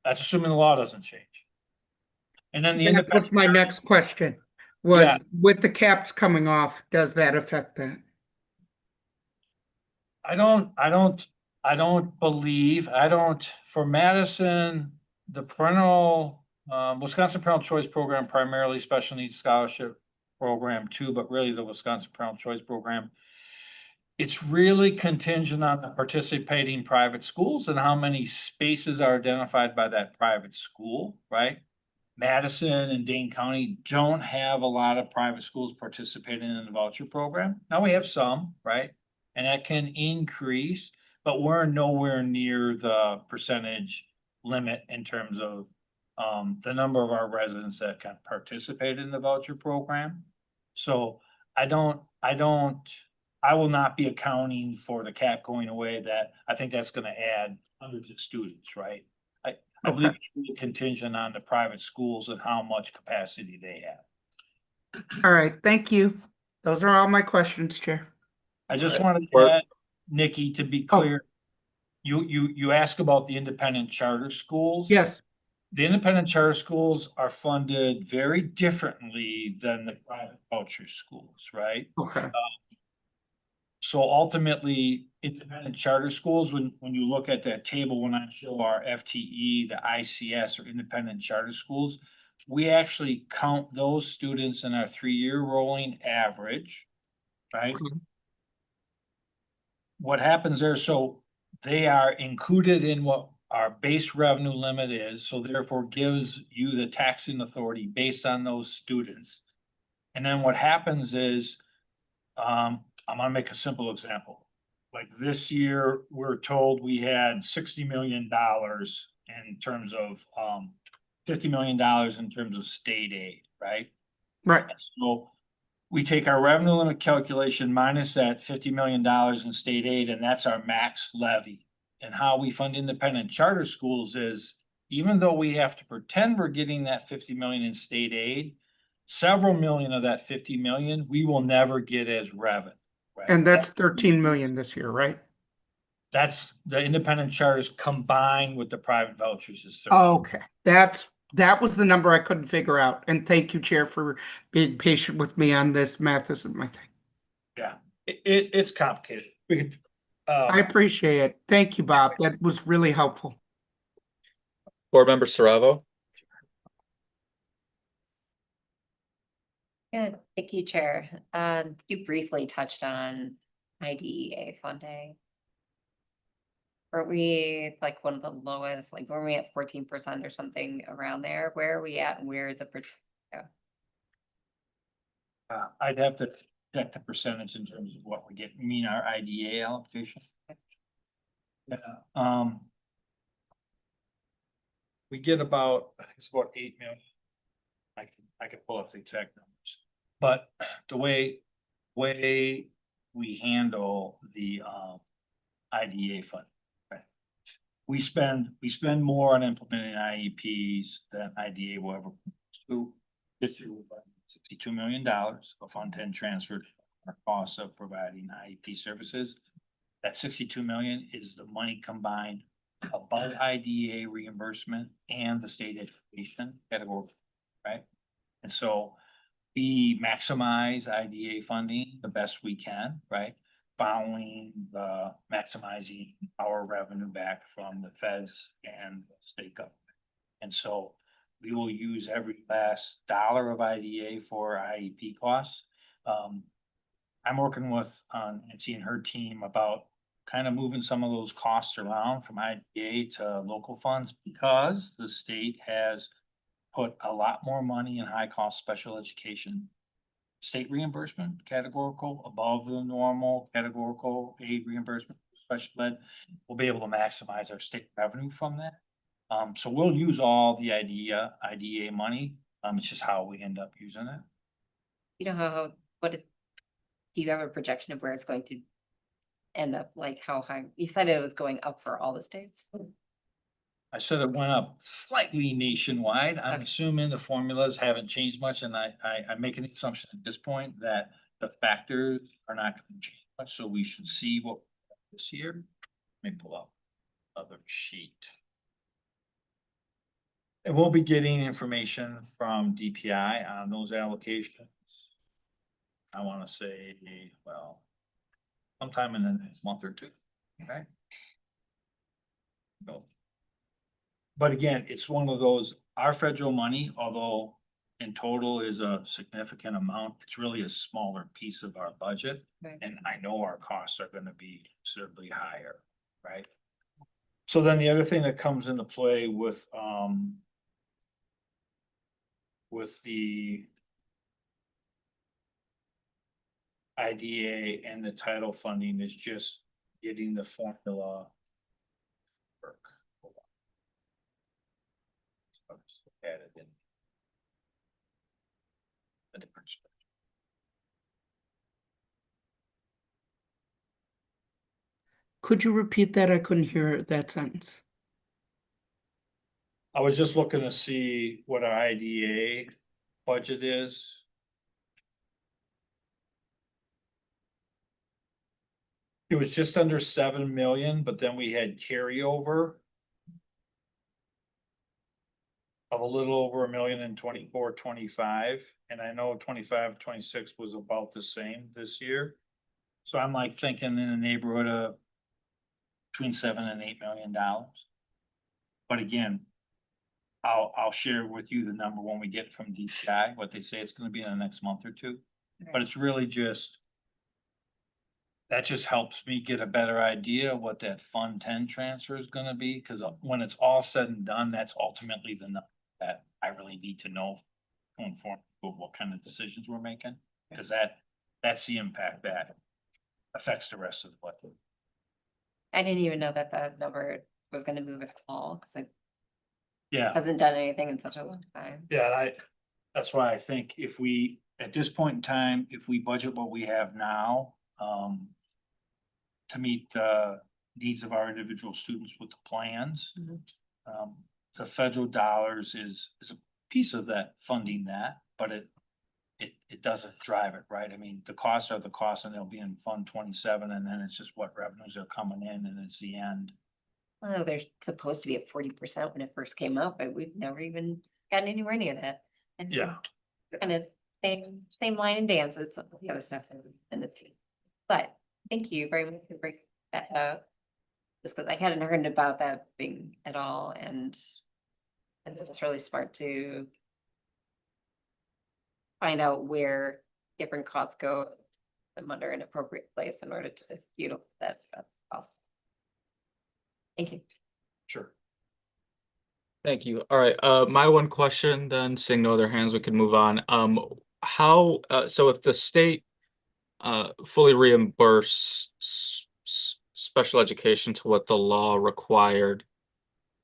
That's assuming the law doesn't change. And then That was my next question. Was Yeah. with the caps coming off, does that affect that? For Madison, the Wisconsin Parental Choice Program, primarily special needs scholarship program too, but really the Wisconsin Parental Choice Program. It's really contingent on the participating private schools and how many spaces are identified by that private school, right? Madison and Dane County don't have a lot of private schools participating in the voucher program. Now we have some, right? And that can increase, but we're nowhere near the percentage limit in terms of the number of our residents that can participate in the voucher program. So I will not be accounting for the cap going away. That I think that's gonna add hundreds of students, right? I believe it's really contingent on the private schools and how much capacity they have. All right, thank you. Those are all my questions, Chair. I just wanted to add, Nikki, to be clear, you asked about the independent charter schools. Yes. the independent charter schools are funded very differently than the private voucher schools, right? Okay, So ultimately, independent charter schools, when you look at that table, when I show our FTE, the ICS or independent charter schools, we actually count those students in our 3-year rolling average, right? Okay. What happens there, so they are included in what our base revenue limit is, so therefore gives you the taxing authority based on those students. And then what happens is, I'm gonna make a simple example. Like this year, we're told we had $60 million in terms of, $50 million in terms of state aid, right? right. And so we take our revenue limit calculation minus that $50 million in state aid, and that's our max levy. And how we fund independent charter schools is, even though we have to pretend we're getting that 50 million in state aid, several million of that 50 million, we will never get as revenue. Right? And that's 13 million this year, right? That's the independent charters combined with the private vouchers is 13. Okay, that was the number I couldn't figure out. And thank you, Chair, for being patient with me on this. Math isn't my thing. Yeah, it's complicated. We could, I appreciate it. Thank you, Bob. That was really helpful. Board Member Saravo? Yeah, thank you, Chair. You briefly touched on IDEA funding. Are we like one of the lowest, like were we at 14% or something around there? Where are we at? And where is it? I'd have to check the percentage in terms of what we get. You mean our IDA allocation? Yeah, we get about, I think it's about 8 million. I can pull up the exact numbers, but the way we handle the IDA fund, right? We spend more on implementing IEPs than IDA will ever do. This year, $62 million of Fund 10 transferred our costs of providing IEP services. That 62 million is the money combined above IDEA reimbursement and the state education category, right? And so we maximize IDA funding the best we can, right? Following the maximizing our revenue back from the feds and the state government. And so we will use every last dollar of IDA for IEP costs. I'm working with Nancy and her team about kind of moving some of those costs around from IDA to local funds, because the state has put a lot more money in high cost special education. State reimbursement categorical above the normal categorical aid reimbursement, special ed. We'll be able to maximize our state revenue from that. So we'll use all the IDA money. It's just how we end up using it. You know do you have a projection of where it's going to end up? Like how high? You said it was going up for all the states. I said it went up slightly nationwide. I'm Okay. assuming the formulas haven't changed much, and I'm making the assumption at this point that the factors are not going to change much, so we should see what this year. Let me pull up other sheet. And we'll be getting information from DPI on those allocations. I want to say, well, sometime in the next month or two, okay? No. But again, it's one of those, our federal money, although in total is a significant amount, it's really a smaller piece of our budget. Right. And I know our costs are gonna be considerably higher, right? So then the other thing that comes into play with the IDA and the title funding is just getting the formula work. Added in a different. Could you repeat that? I couldn't hear that sentence. I was just looking to see what our IDA budget is. It was just under 7 million, but then we had carryover. of a little over 1,000,000 in 24, 25, and I know 25, 26 was about the same this year. So I'm like thinking in the neighborhood of between $7 and $8 million. But again, I'll share with you the number when we get from DCI, what they say it's gonna be in the next month or two. But it's really just, that just helps me get a better idea of what that Fund 10 transfer is gonna be, cause when it's all said and done, that's ultimately the number that I really need to know to inform what kind of decisions we're making, cause that's the impact that affects the rest of the budget. I didn't even know that that number was gonna move at all, cause it Yeah. hasn't done anything in such a long time. Yeah, and that's why I think if we, at this point in time, if we budget what we have now, to meet the needs of our individual students with the plans, the federal dollars is a piece of that funding that, but it doesn't drive it, right? I mean, the costs are the costs and they'll be in Fund 27, and then it's just what revenues are coming in, and it's the end. Well, they're supposed to be at 40% when it first came up, but we've never even gotten anywhere near that. And Yeah. kind of same line and dance as some of the other stuff in the team. But thank you very much for bringing that up. Just because I hadn't heard about that being at all, and it's really smart to find out where different costs go, put them under an appropriate place in order to utilize that possible. Thank you. Sure. Thank you. All right, my one question then, seeing no other hands, we can move on. How, so if the state fully reimburse special education to what the law required,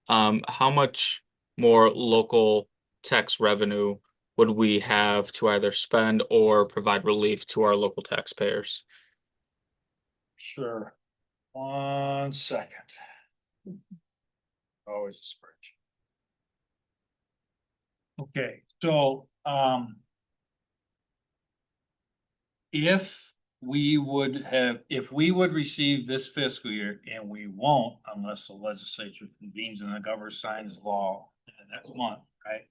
how much more local tax revenue would we have to either spend or provide relief to our local taxpayers? Sure. 1 second. Always a spreadsheet. Okay, so, if we would receive this fiscal year, and we won't unless the legislature convenes and the governor signs law that month, right?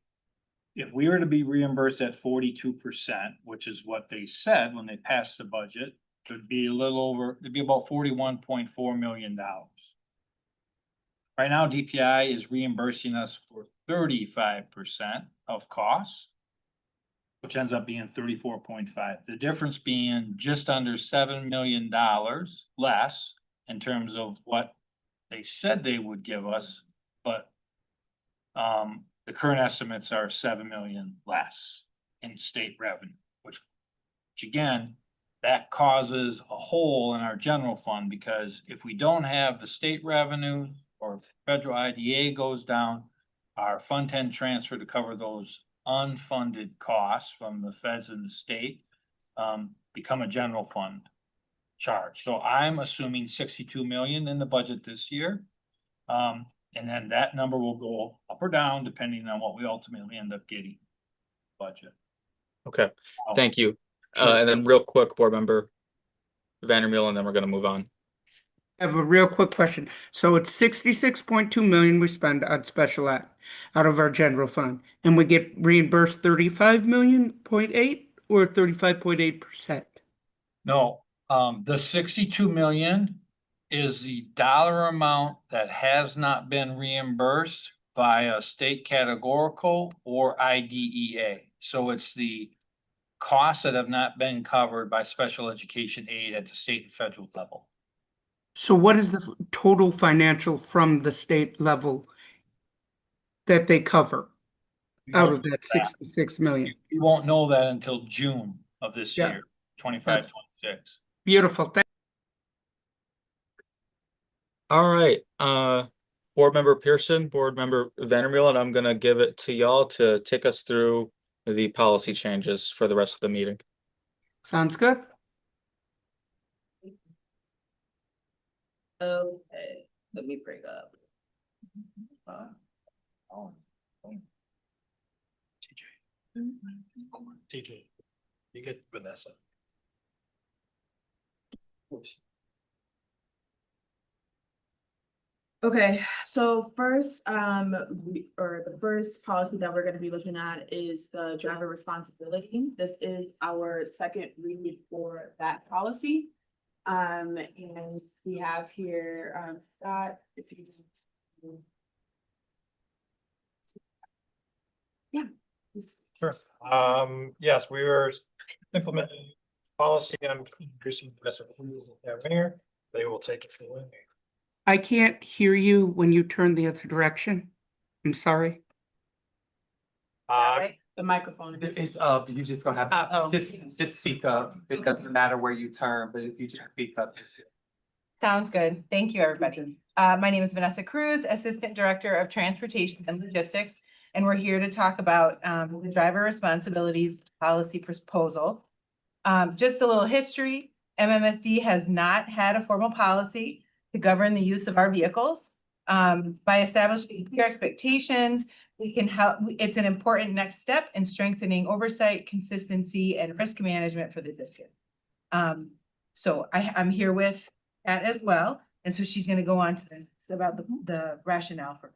If we were to be reimbursed at 42%, which is what they said when they passed the budget, it'd be about $41.4 million. Right now, DPI is reimbursing us for 35% of costs, which ends up being 34.5. The difference being just under $7 million less in terms of what they said they would give us, but the current estimates are 7 million less in state revenue, which again, that causes a hole in our general fund, because if we don't have the state revenue, or if federal IDA goes down, our Fund 10 transfer to cover those unfunded costs from the feds and the state become a general fund charge. So I'm assuming 62 million in the budget this year. And then that number will go up or down depending on what we ultimately end up getting budget. Okay, thank you. Sure. And then real quick, board member Vandermeer, and then we're gonna move on. I have a real quick question. So it's 66.2 million we spend on special ed out of our general fund, and we get reimbursed 35.8 or 35.8%. No, the 62 million is the dollar amount that has not been reimbursed by a state categorical or IDEA. So it's the costs that have not been covered by special education aid at the state and federal level. So what is the total financial from the state level that they cover out of that 66 million? You won't know that until June of this Yeah. year, 25, 26. Beautiful. All right, board member Pearson, board member Vandermeer, and I'm gonna give it to y'all to take us through the policy changes for the rest of the meeting. Sounds good. Okay, let me bring up. TJ, you get Vanessa. Okay, so first, the first policy that we're gonna be looking at is the driver responsibility. This is our second read for that policy. And we have here, Scott, if you. Yeah. Sure. Yes, we were implementing policy on increasing domestic rules here. They will take it from me. I can't hear you when you turn the other direction. I'm sorry. The microphone is. It's you just gonna have, Oh. just speak up. It doesn't matter where you turn, but if you just speak up. Sounds good. Thank you, everybody. My name is Vanessa Cruz, Assistant Director of Transportation and Logistics, and we're here to talk about the driver responsibilities policy proposal. Just a little history. MMSD has not had a formal policy to govern the use of our vehicles. By establishing clear expectations, we can help, it's an important next step in strengthening oversight, consistency, and risk management for the district. So I'm here with Pat as well, and so she's gonna go on to this about the rationale for.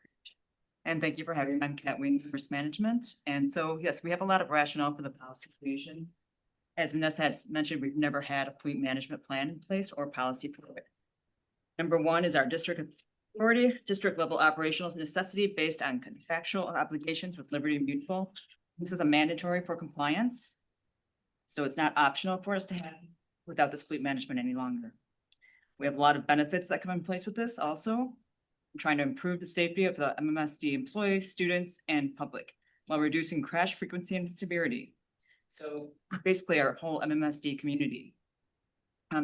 And thank you for having me. I'm Kat Wing, Risk Management. And so, yes, we have a lot of rationale for the policy creation. As Vanessa has mentioned, we've never had a fleet management plan in place or policy for it. Number one is our district authority, district level operational necessity based on contractual obligations with Liberty Mutual. This is a mandatory for compliance. So it's not optional for us to have without this fleet management any longer. We have a lot of benefits that come in place with this also. I'm trying to improve the safety of the MMSD employees, students, and public while reducing crash frequency and severity. So basically our whole MMSD community.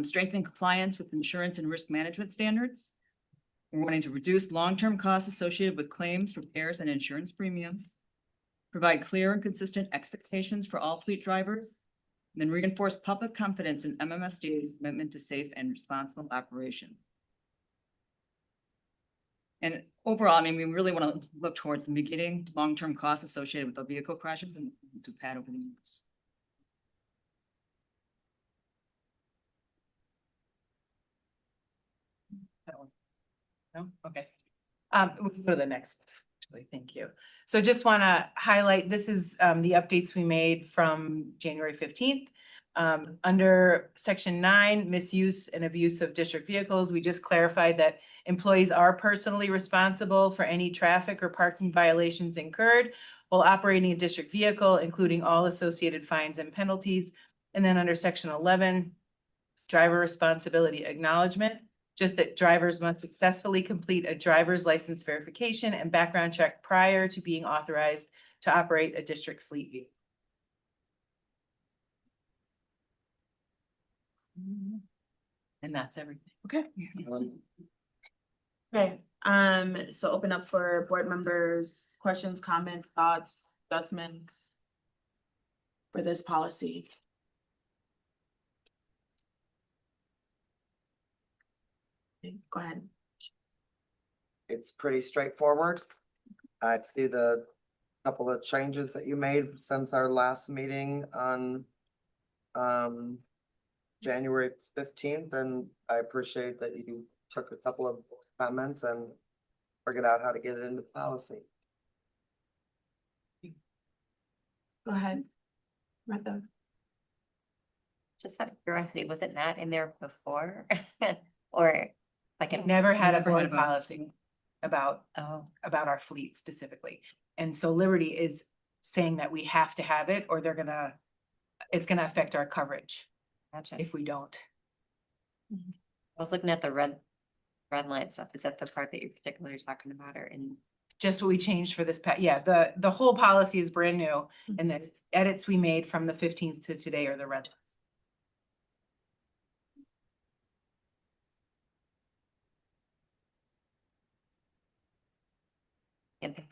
Strengthening compliance with insurance and risk management standards. We're wanting to reduce long-term costs associated with claims, repairs, and insurance premiums. Provide clear and consistent expectations for all fleet drivers. And then reinforce public confidence in MMSD's commitment to safe and responsible operation. And overall, I mean, we really want to look towards the mitigating long-term costs associated with the vehicle crashes and to Pat over the years. No, okay. We can go to the next, actually, thank you. So just want to highlight, this is the updates we made from January 15th. Under section 9, misuse and abuse of district vehicles, we just clarified that employees are personally responsible for any traffic or parking violations incurred while operating a district vehicle, including all associated fines and penalties. And then under section 11, driver responsibility acknowledgement, just that drivers must successfully complete a driver's license verification and background check prior to being authorized to operate a district fleet vehicle. And that's everything. Okay. Okay, so open up for board members, questions, comments, thoughts, adjustments for this policy. Go ahead. It's pretty straightforward. I see the couple of changes that you made since our last meeting on January 15th, and I appreciate that you took a couple of comments and figured out how to get it into policy. Go ahead. Martha. Just out of curiosity, was it not in there before? Or like it Never had a never board policy about Oh, our fleet specifically. And so Liberty is saying that we have to have it or it's gonna affect our coverage gotcha. if we don't. I was looking at the red line stuff. Is that the part that you're particularly talking about or in? Just what we changed for this yeah, the whole policy is brand new and the edits we made from the 15th to today are the red.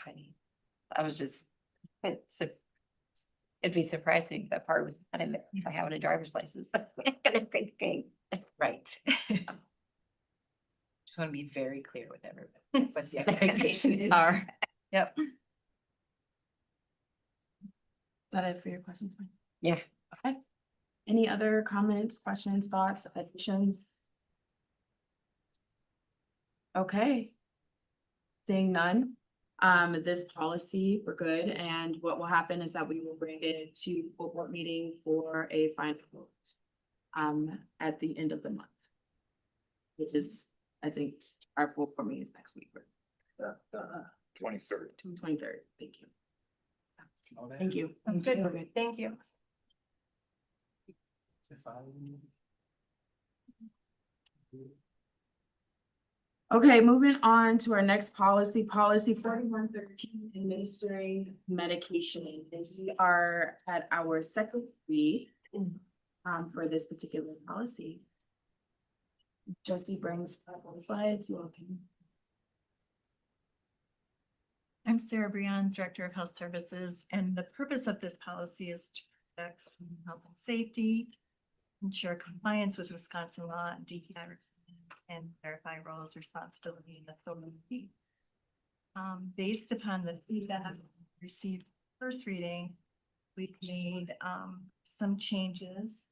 Funny. I was just, so it'd be surprising if that part was not in there by having a driver's license. Right. Just want to be very clear with everybody, what the expectation is. Yep. Is that it for your questions? Mike? Yeah. Okay. Any other comments, questions, thoughts, additions? Okay. Seeing none, this policy, we're good, and what will happen is that we will bring it to full board meeting for a final vote. At the end of the month. Which is, I think, our full board meeting is next week. 23rd. 23rd, thank you. Thank you. That's good. Thank you. Okay, moving on to our next policy, policy 4113, administering medication. And we are at our second read for this particular policy. Jessie brings up the slides, you all can. I'm Sarah Breon, Director of Health Services, and the purpose of this policy is to protect health and safety, ensure compliance with Wisconsin law, DPI requirements, and verify roles, responsibility, and authority. Based upon the feedback received first reading, we've made some changes.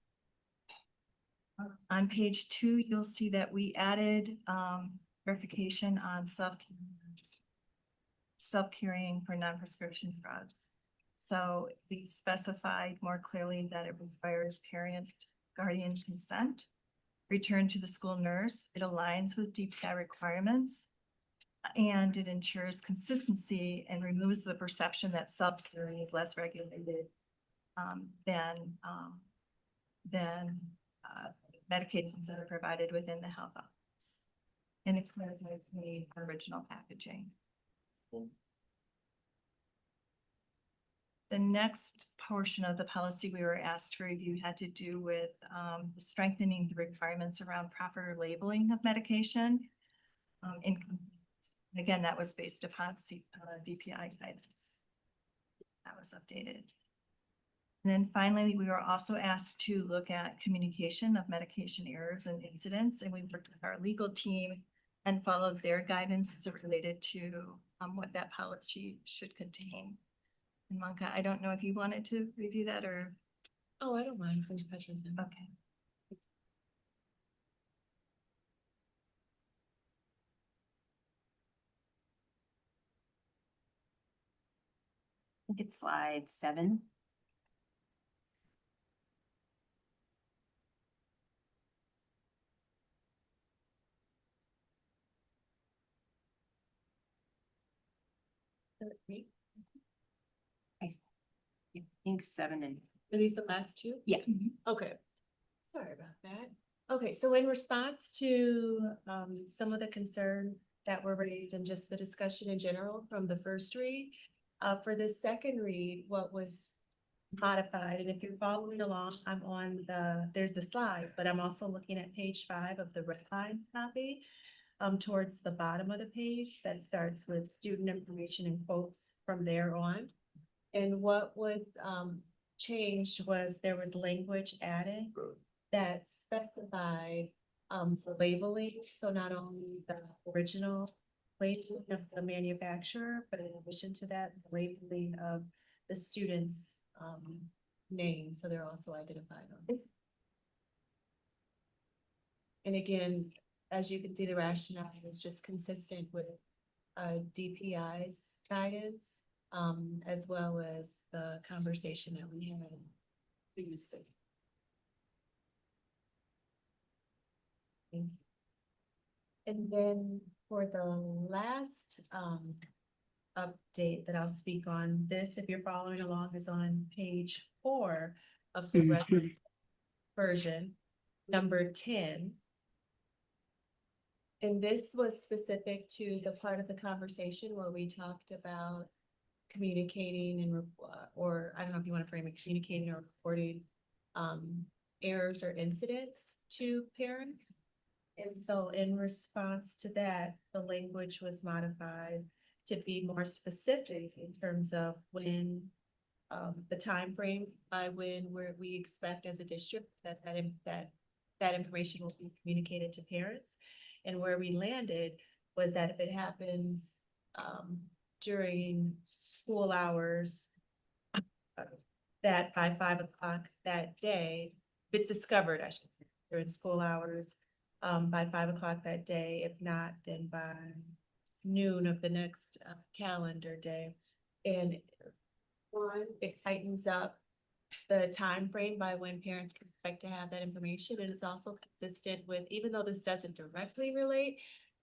On page 2, you'll see that we added verification on self-carrying for non-prescription drugs. So we specified more clearly that it requires parent guardian consent, return to the school nurse. It aligns with DPI requirements, and it ensures consistency and removes the perception that self-carrying is less regulated than medications that are provided within the health office. And it clarifies the original packaging. The next portion of the policy we were asked to review had to do with strengthening the requirements around proper labeling of medication. Again, that was based upon DPI guidance. That was updated. And then finally, we were also asked to look at communication of medication errors and incidents, and we worked with our legal team and followed their guidance as it related to what that policy should contain. And Monka, I don't know if you wanted to review that or. Oh, I don't mind, since Petra's in. Okay. I think it's slide 7. I think 7 and. Are these the last two? Yeah. Okay. Sorry about that. Okay, so in response to some of the concern that were raised in just the discussion in general from the first read, for the second read, what was modified, and if you're following along, I'm on there's the slide, but I'm also looking at page 5 of the red line copy. Towards the bottom of the page that starts with student information and quotes from there on. And what was changed was there was language added that specified the labeling. So not only the original labeling of the manufacturer, but in addition to that, the labeling of the student's name. So they're also identified on it. And again, as you can see, the rationale is just consistent with DPI's guidance, as well as the conversation that we had previously. And then for the last update that I'll speak on, this, if you're following along, is on page 4 of the record version, number 10. And this was specific to the part of the conversation where we talked about communicating and, or I don't know if you want to frame it, communicating or reporting errors or incidents to parents. And so in response to that, the language was modified to be more specific in terms of when the time frame by when we expect as a district that information will be communicated to parents. And where we landed was that if it happens during school hours, that by 5 o'clock that day, if it's discovered, I should say, during school hours, by 5 o'clock that day. If not, then by noon of the next calendar day. And one, it tightens up the time frame by when parents can expect to have that information, and it's also consistent with, even though this doesn't directly relate,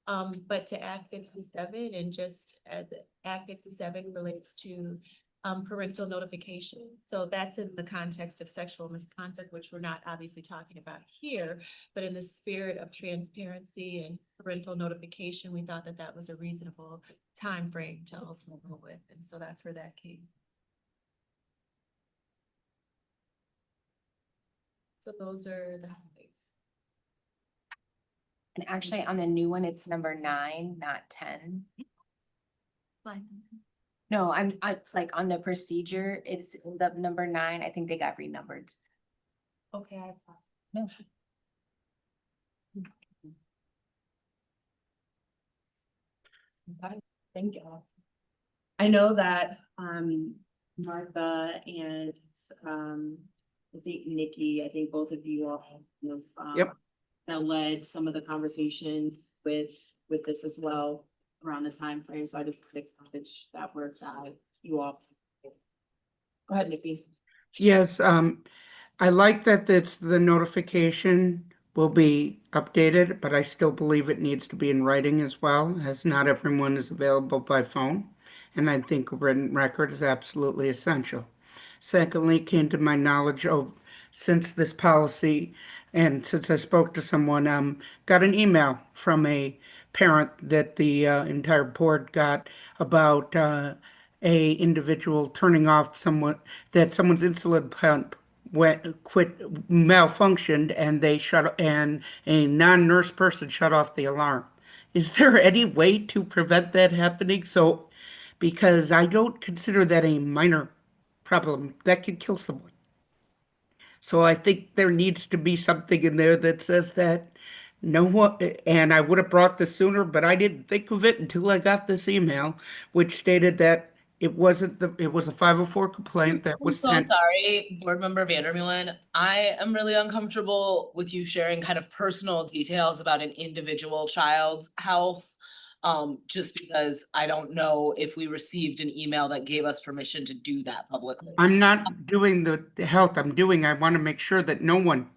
but to Act 57, and just Act 57 relates to parental notification. So that's in the context of sexual misconduct, which we're not obviously talking about here, but in the spirit of transparency and parental notification, we thought that that was a reasonable time frame to also go with, and so that's where that came. So those are the highlights. And actually on the new one, it's number 9, not 10. Fine. No, it's like on the procedure, it's the number 9. I think they got renumbered. Okay, I thought. No. Thank you. I know that, Martha and, I think Nikki, I think both of you all have, Yep. kind of led some of the conversations with this as well around the time frame. So I just want to acknowledge that work that you all. Go ahead, Nikki. Yes, I like that the notification will be updated, but I still believe it needs to be in writing as well, as not everyone is available by phone. And I think a written record is absolutely essential. Secondly, came to my knowledge of, since this policy and since I spoke to someone, got an email from a parent that the entire board got about a individual turning off someone's insulin pump malfunctioned, and and a non-nurse person shut off the alarm. Is there any way to prevent that happening? So, because I don't consider that a minor problem that could kill someone. So I think there needs to be something in there that says that no one, and I would have brought this sooner, but I didn't think of it until I got this email, which stated that it was a 504 complaint that I'm was so sent. sorry, Board Member Vandermeulen. I am really uncomfortable with you sharing kind of personal details about an individual child's health. Just because I don't know if we received an email that gave us permission to do that publicly. I'm not doing the health, I want to make sure that no one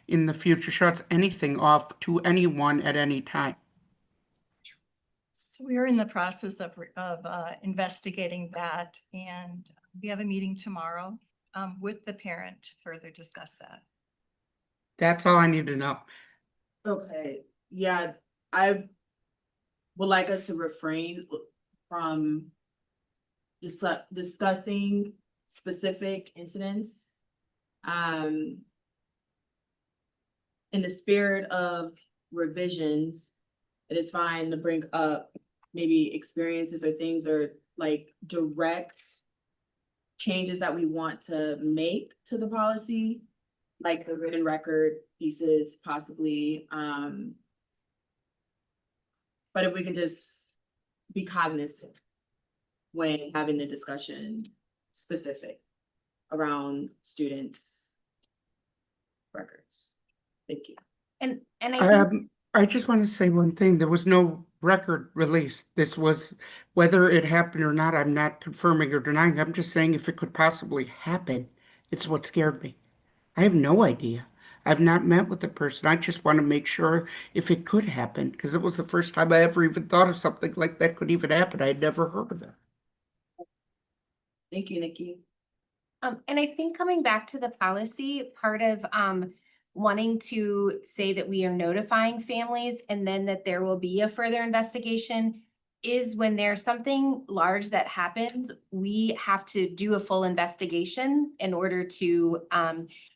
in the future shuts anything off to anyone at any time. So we're in the process of investigating that, and we have a meeting tomorrow with the parent to further discuss that. That's all I need to know. Okay, yeah, I would like us to refrain from discussing specific incidents. In the spirit of revisions, it is fine to bring up maybe experiences or things or like direct changes that we want to make to the policy, like the written record pieces possibly. But if we can just be cognizant when having the discussion specific around students' records. Thank you. And I think I just want to say one thing. There was no record released. This was, whether it happened or not, I'm not confirming or denying. I'm just saying if it could possibly happen, it's what scared me. I have no idea. I've not met with the person. I just want to make sure if it could happen, because it was the first time I ever even thought of something like that could even happen. I had never heard of it. Thank you, Nikki. and I think coming back to the policy, part of wanting to say that we are notifying families and then that there will be a further investigation is when there's something large that happens, we have to do a full investigation in order to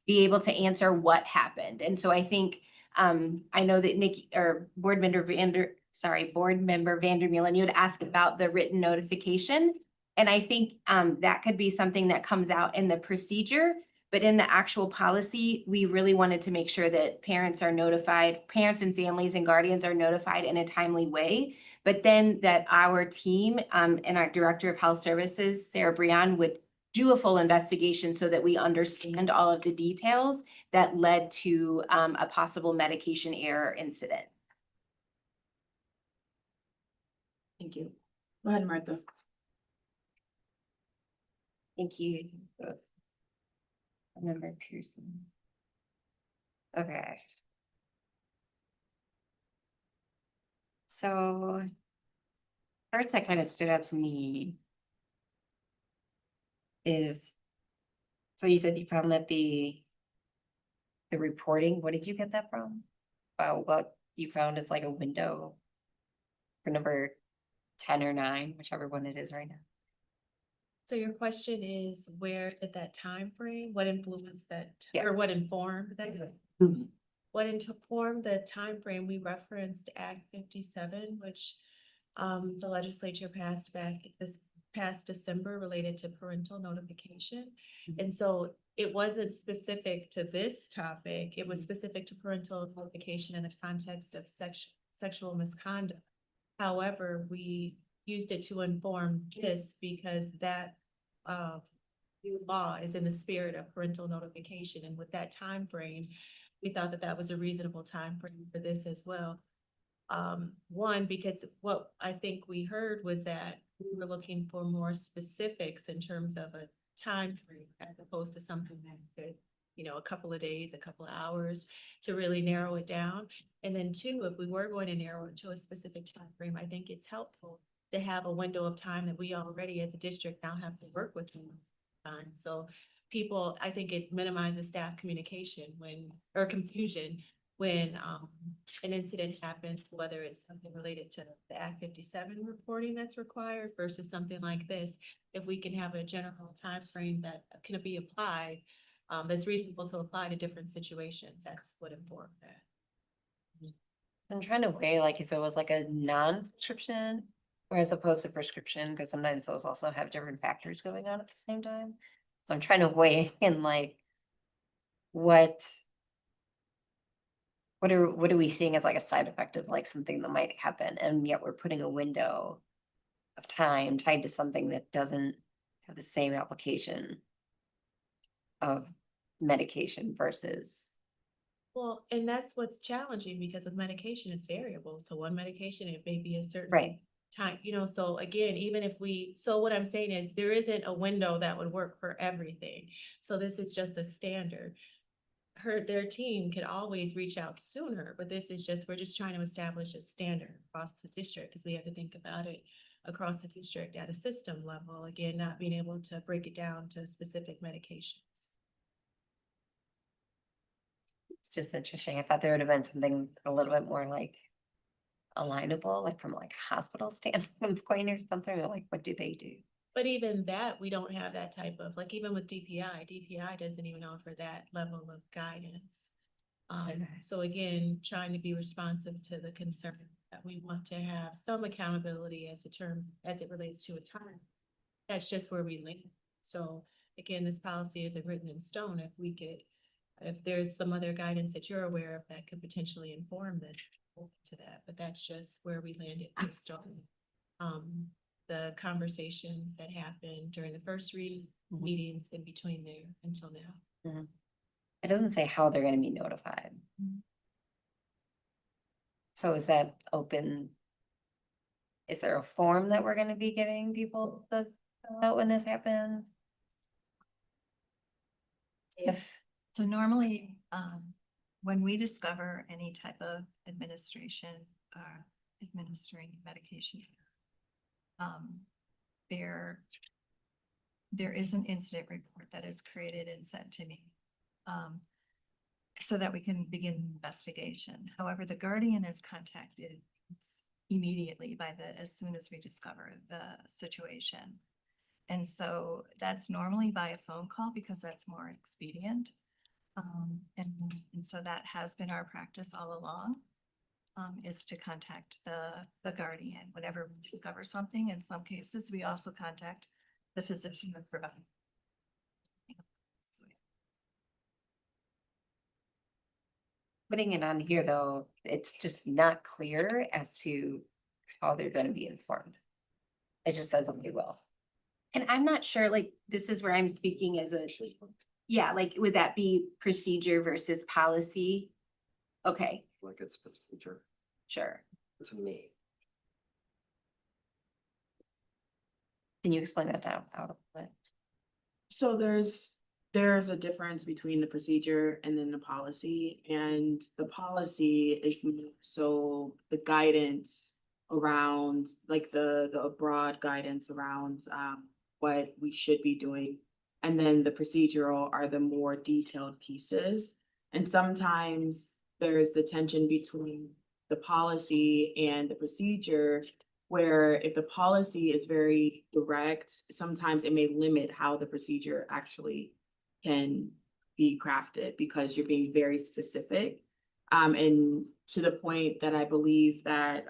be able to answer what happened. And so I think I know that Nikki or Board Member Vandermeulen, you had asked about the written notification. And I think that could be something that comes out in the procedure, but in the actual policy, we really wanted to make sure that parents are notified, parents and families and guardians are notified in a timely way. But then that our team and our Director of Health Services, Sarah Brian, would do a full investigation so that we understand all of the details that led to a possible medication error incident. Thank you. Go ahead, Martha. Thank you. Member Pearson. Okay. So parts that kind of stood out to me is, so you said you found that the reporting, what did you get that from? What you found is like a window for number 10 or 9, whichever one it is right now. So your question is, where did that time frame? What influenced that, Yeah. or what informed that? Mhm. What informed the time frame? We referenced Act 57, which the legislature passed back this past December related to parental notification. And so it wasn't specific to this topic. It was specific to parental notification in the context of sexual misconduct. However, we used it to inform this because that new law is in the spirit of parental notification. And with that time frame, we thought that that was a reasonable time frame for this as well. One, because what I think we heard was that we were looking for more specifics in terms of a time frame as opposed to something that could, you know, a couple of days, a couple of hours to really narrow it down. And then two, if we were going to narrow it to a specific time frame, I think it's helpful to have a window of time that we already as a district now have to work with time. So people, I think it minimizes staff communication or confusion when an incident happens, whether it's something related to the Act 57 reporting that's required versus something like this. If we can have a general time frame that can be applied, that's reasonable to apply to different situations, that's what informed that. I'm trying to weigh like if it was like a non-prescription or as opposed to prescription, because sometimes those also have different factors going on at the same time. So I'm trying to weigh in like what are we seeing as like a side effect of like something that might happen, and yet we're putting a window of time tied to something that doesn't have the same application of medication versus. Well, and that's what's challenging because with medication, it's variable. So one medication, it may be a certain Right. time, you know, so again, even if so what I'm saying is there isn't a window that would work for everything. So this is just a standard. Their team could always reach out sooner, but this is just, we're just trying to establish a standard across the district because we have to think about it across the district at a system level, again, not being able to break it down to specific medications. It's just interesting. I thought there would have been something a little bit more like alignable, like from like a hospital standpoint or something, or like what do they do? But even that, we don't have that type of, like even with DPI doesn't even offer that level of guidance. So again, trying to be responsive to the concern that we want to have some accountability as it relates to a time. That's just where we land. So again, this policy isn't written in stone. If there's some other guidance that you're aware of that could potentially inform this to that, but that's just where we landed based on the conversations that happened during the first reading meetings in between there until now. It doesn't say how they're gonna be notified. So is that open? Is there a form that we're gonna be giving people to fill out when this happens? So normally, when we discover any type of administration or administering medication, there is an incident report that is created and sent to me, so that we can begin the investigation. However, the guardian is contacted immediately as soon as we discover the situation. And so that's normally by a phone call because that's more expedient. And so that has been our practice all along, is to contact the guardian whenever we discover something. In some cases, we also contact the physician or provider. Putting it on here though, it's just not clear as to how they're gonna be informed. It just says they will. And I'm not sure, like, this is where I'm speaking as yeah, like, would that be procedure versus policy? Okay, Like it's procedure sure. to me. Can you explain that out a bit? So there's a difference between the procedure and then the policy, and the policy is so the guidance around, like the broad guidance around what we should be doing. And then the procedural are the more detailed pieces. And sometimes there's the tension between the policy and the procedure, where if the policy is very direct, sometimes it may limit how the procedure actually can be crafted because you're being very specific. And to the point that I believe that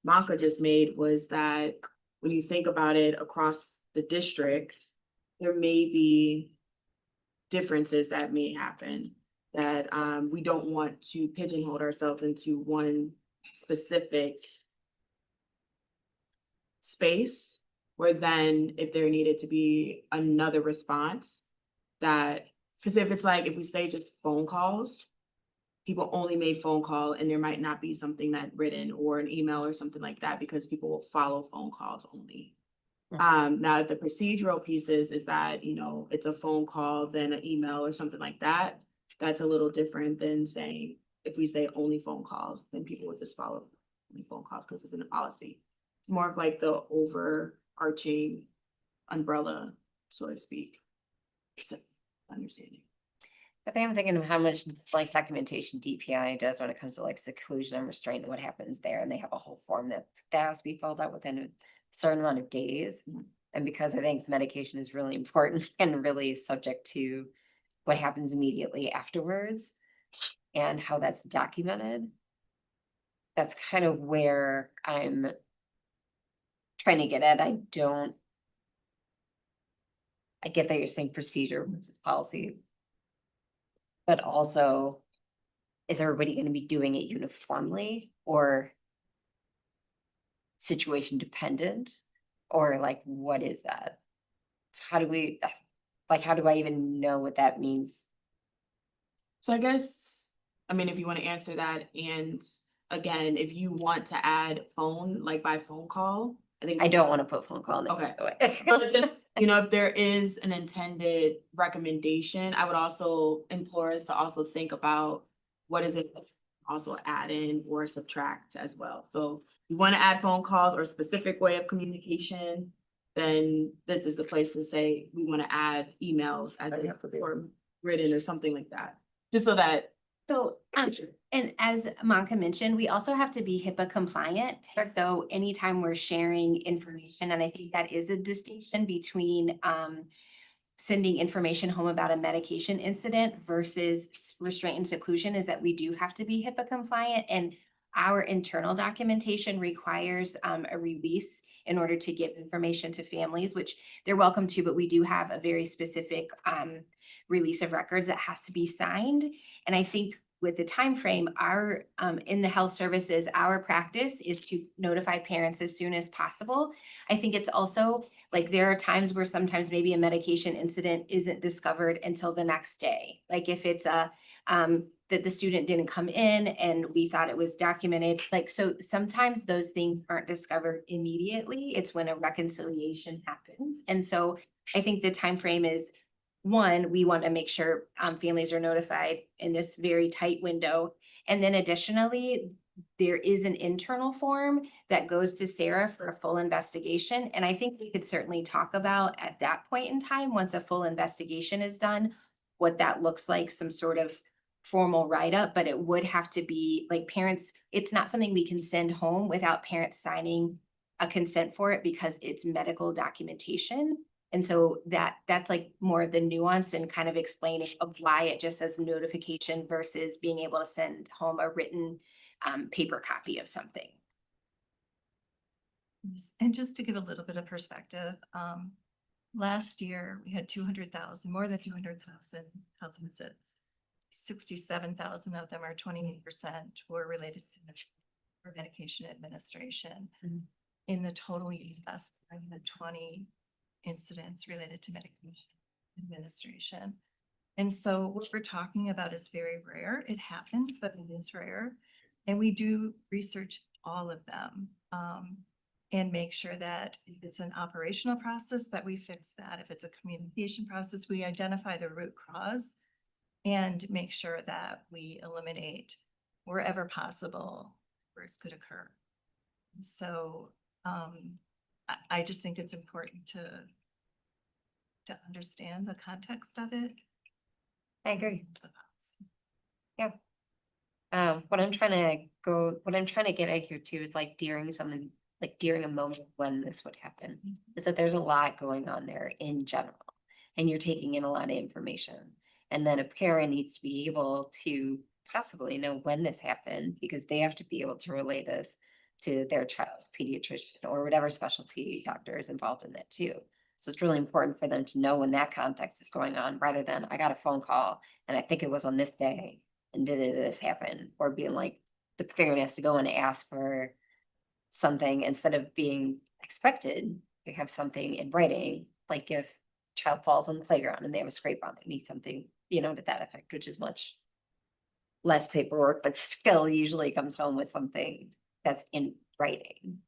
Maka just made was that when you think about it across the district, there may be differences that may happen that we don't want to pigeonhole ourselves into one specific space, where then if there needed to be another response that, because if it's like, if we say just phone calls, people only made phone call and there might not be something that written or an email or something like that because people will follow phone calls only. Now the procedural pieces is that, you know, it's a phone call, then an email or something like that. That's a little different than saying, if we say only phone calls, then people would just follow only phone calls because it's in the policy. It's more of like the overarching umbrella, so to speak. It's an understanding. I think I'm thinking of how much like documentation DPI does when it comes to like seclusion and restraint and what happens there. And they have a whole form that has to be filled out within a certain amount of days. And because I think medication is really important and really subject to what happens immediately afterwards and how that's documented, that's kind of where I'm trying to get at. I get that you're saying procedure versus policy, but also, is everybody going to be doing it uniformly or situation dependent? Or like, what is that? So how do we, like, how do I even know what that means? So I guess, I mean, if you want to answer that, and again, if you want to add phone, like by phone call, I think. I don't want to put phone call in Okay. there. So just, you know, if there is an intended recommendation, I would also implore us to also think about what is it also add in or subtract as well. So you want to add phone calls or a specific way of communication, then this is the place to say, we want to add emails as or written or something like that. Just so that. So, and as Monica mentioned, we also have to be HIPAA compliant. So anytime we're sharing information, and I think that is a distinction between sending information home about a medication incident versus restraint and seclusion, is that we do have to be HIPAA compliant, and our internal documentation requires a release in order to give information to families, which they're welcome to, but we do have a very specific release of records that has to be signed. And I think with the time frame, our in the health services, our practice is to notify parents as soon as possible. I think it's also like there are times where sometimes maybe a medication incident isn't discovered until the next day. Like if it's a that the student didn't come in and we thought it was documented, like, so sometimes those things aren't discovered immediately. It's when a reconciliation happens. And so I think the time frame is, one, we want to make sure families are notified in this very tight window. And then additionally, there is an internal form that goes to Sarah for a full investigation. And I think we could certainly talk about at that point in time, once a full investigation is done, what that looks like, some sort of formal write-up, but it would have to be like parents, it's not something we can send home without parents signing a consent for it because it's medical documentation. And so that's like more of the nuance and kind of explaining of why it just says notification versus being able to send home a written paper copy of something. And just to give a little bit of perspective, last year we had 200,000, more than 200,000 health visits. 67,000 of them, or 28%, were related to medication administration. In the total US, I had 20 incidents related to medication administration. And so what we're talking about is very rare. It happens, but it is rare. And we do research all of them. and make sure that if it's an operational process, that we fix that. If it's a communication process, we identify the root cause and make sure that we eliminate wherever possible where it could occur. So I just think it's important to understand the context of it. I agree. The policy. Yeah. What I'm trying to get at here too is like during something, like during a moment when this would happen, is that there's a lot going on there in general. And you're taking in a lot of information. And then a parent needs to be able to possibly know when this happened, because they have to be able to relay this to their child's pediatrician or whatever specialty doctor is involved in that too. So it's really important for them to know when that context is going on, rather than I got a phone call and I think it was on this day and did this happen, or being like the parent has to go and ask for something instead of being expected to have something in writing. Like if child falls on the playground and they have a scrape on, they need something, you know, to that effect, which is much less paperwork, but still usually comes home with something that's in writing.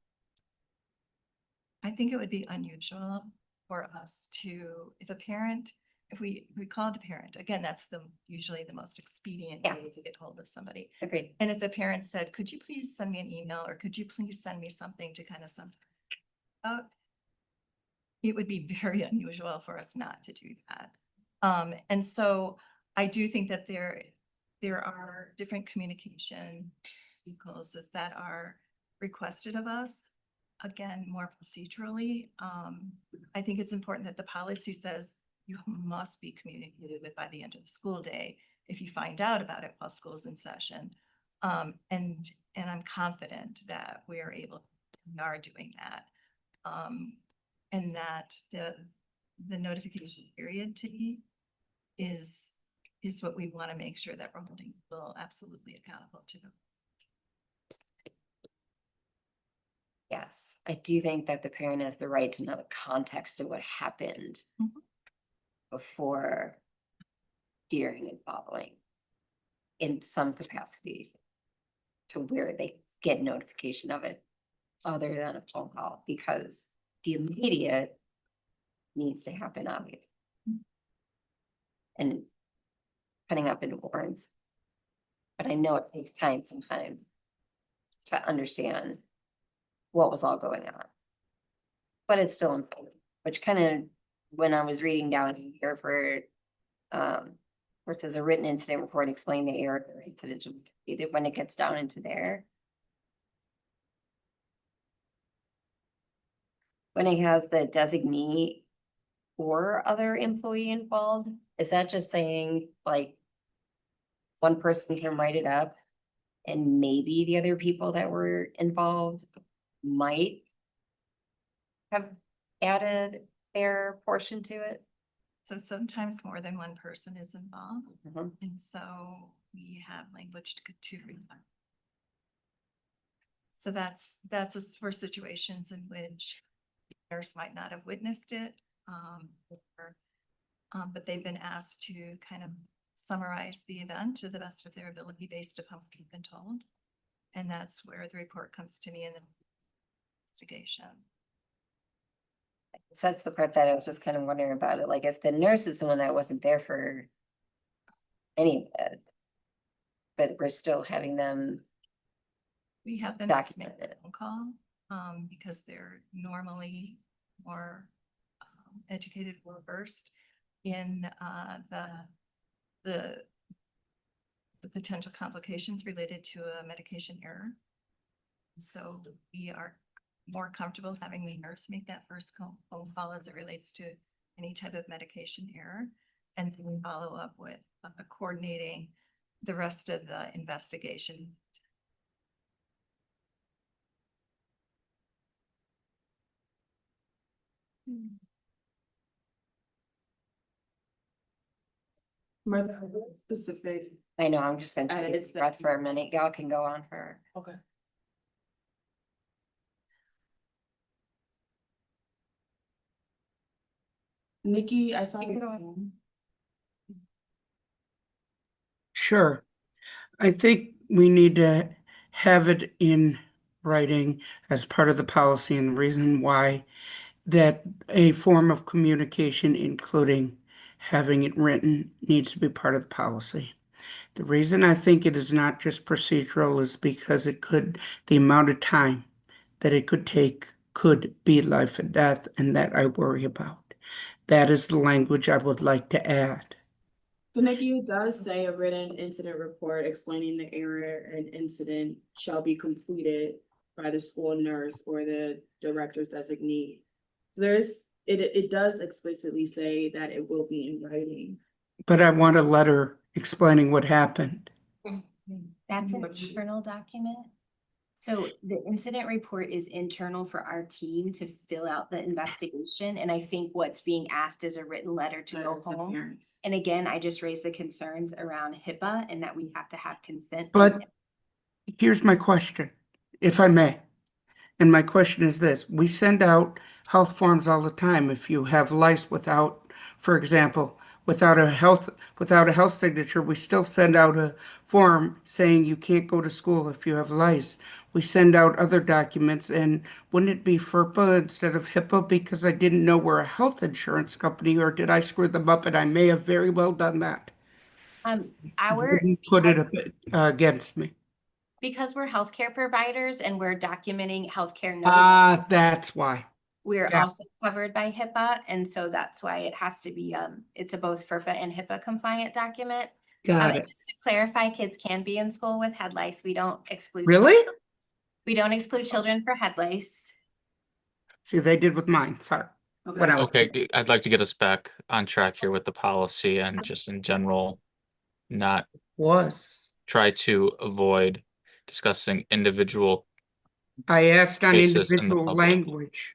I think it would be unusual for us to, if we called a parent, again, that's usually the most expedient way to get hold of somebody. Agreed. And if the parent said, could you please send me an email, or could you please send me something to kind of sum out? It would be very unusual for us not to do that. And so I do think that there are different communication vehicles that are requested of us. Again, more procedurally, I think it's important that the policy says you must be communicated with by the end of the school day if you find out about it while school's in session. And I'm confident that we are doing that. And that the notification period to me is what we want to make sure that we're holding people absolutely accountable to. Yes, I do think that the parent has the right to know the context of what happened before, during, and following in some capacity, to where they get notification of it other than a phone call, because the immediate needs to happen, obviously. And putting up in words. But I know it takes time sometimes to understand what was all going on. But it's still important, which kind of, when I was reading down here for, where it says a written incident report explaining the error or incident completed, when it gets down into there. When it has the designee or other employee involved, is that just saying like one person can write it up and maybe the other people that were involved might have added their portion to it? So sometimes more than one person is involved. And so we have language to reflect. So that's for situations in which nurse might not have witnessed it, but they've been asked to kind of summarize the event to the best of their ability based upon what they've been told. And that's where the report comes to me in the investigation. So that's the part that I was just kind of wondering about it. Like if the nurse is the one that wasn't there for any of it, but we're still having them. We have them make a phone call, because they're normally more educated or versed in the potential complications related to a medication error. So we are more comfortable having the nurse make that first phone call as it relates to any type of medication error. And then we follow up with coordinating the rest of the investigation. Specific. I know, I'm just gonna take It's a breath for a minute. Y'all can go on for. Okay. Nikki, I saw you. Sure. I think we need to have it in writing as part of the policy, and the reason why that a form of communication, including having it written, needs to be part of the policy. The reason I think it is not just procedural is because the amount of time that it could take could be life and death, and that I worry about. That is the language I would like to add. So Nikki, it does say a written incident report explaining the error and incident shall be completed by the school nurse or the director's designee. So it does explicitly say that it will be in writing. But I want a letter explaining what happened. That's an internal document. So the incident report is internal for our team to fill out the investigation, and I think what's being asked is a written letter to go home. Parents. And again, I just raised the concerns around HIPAA and that we have to have consent. But here's my question, if I may. And my question is this: we send out health forms all the time. If you have lice without, for example, without a health signature, we still send out a form saying you can't go to school if you have lice. We send out other documents, and wouldn't it be FERPA instead of HIPAA? Because I didn't know we're a health insurance company, or did I screw them up? And I may have very well done that. Put it against me. Because we're healthcare providers and we're documenting healthcare notes, That's why. we're yeah. also covered by HIPAA, and so that's why it has to be, it's a both FERPA and HIPAA compliant document. Got And it. just to clarify, kids can be in school with head lice. We don't exclude. Really? We don't exclude children for head lice. See, they did with mine. Sorry. What else? Okay, I'd like to get us back on track here with the policy and just in general, not try to avoid discussing individual I asked on cases in the individual public. language,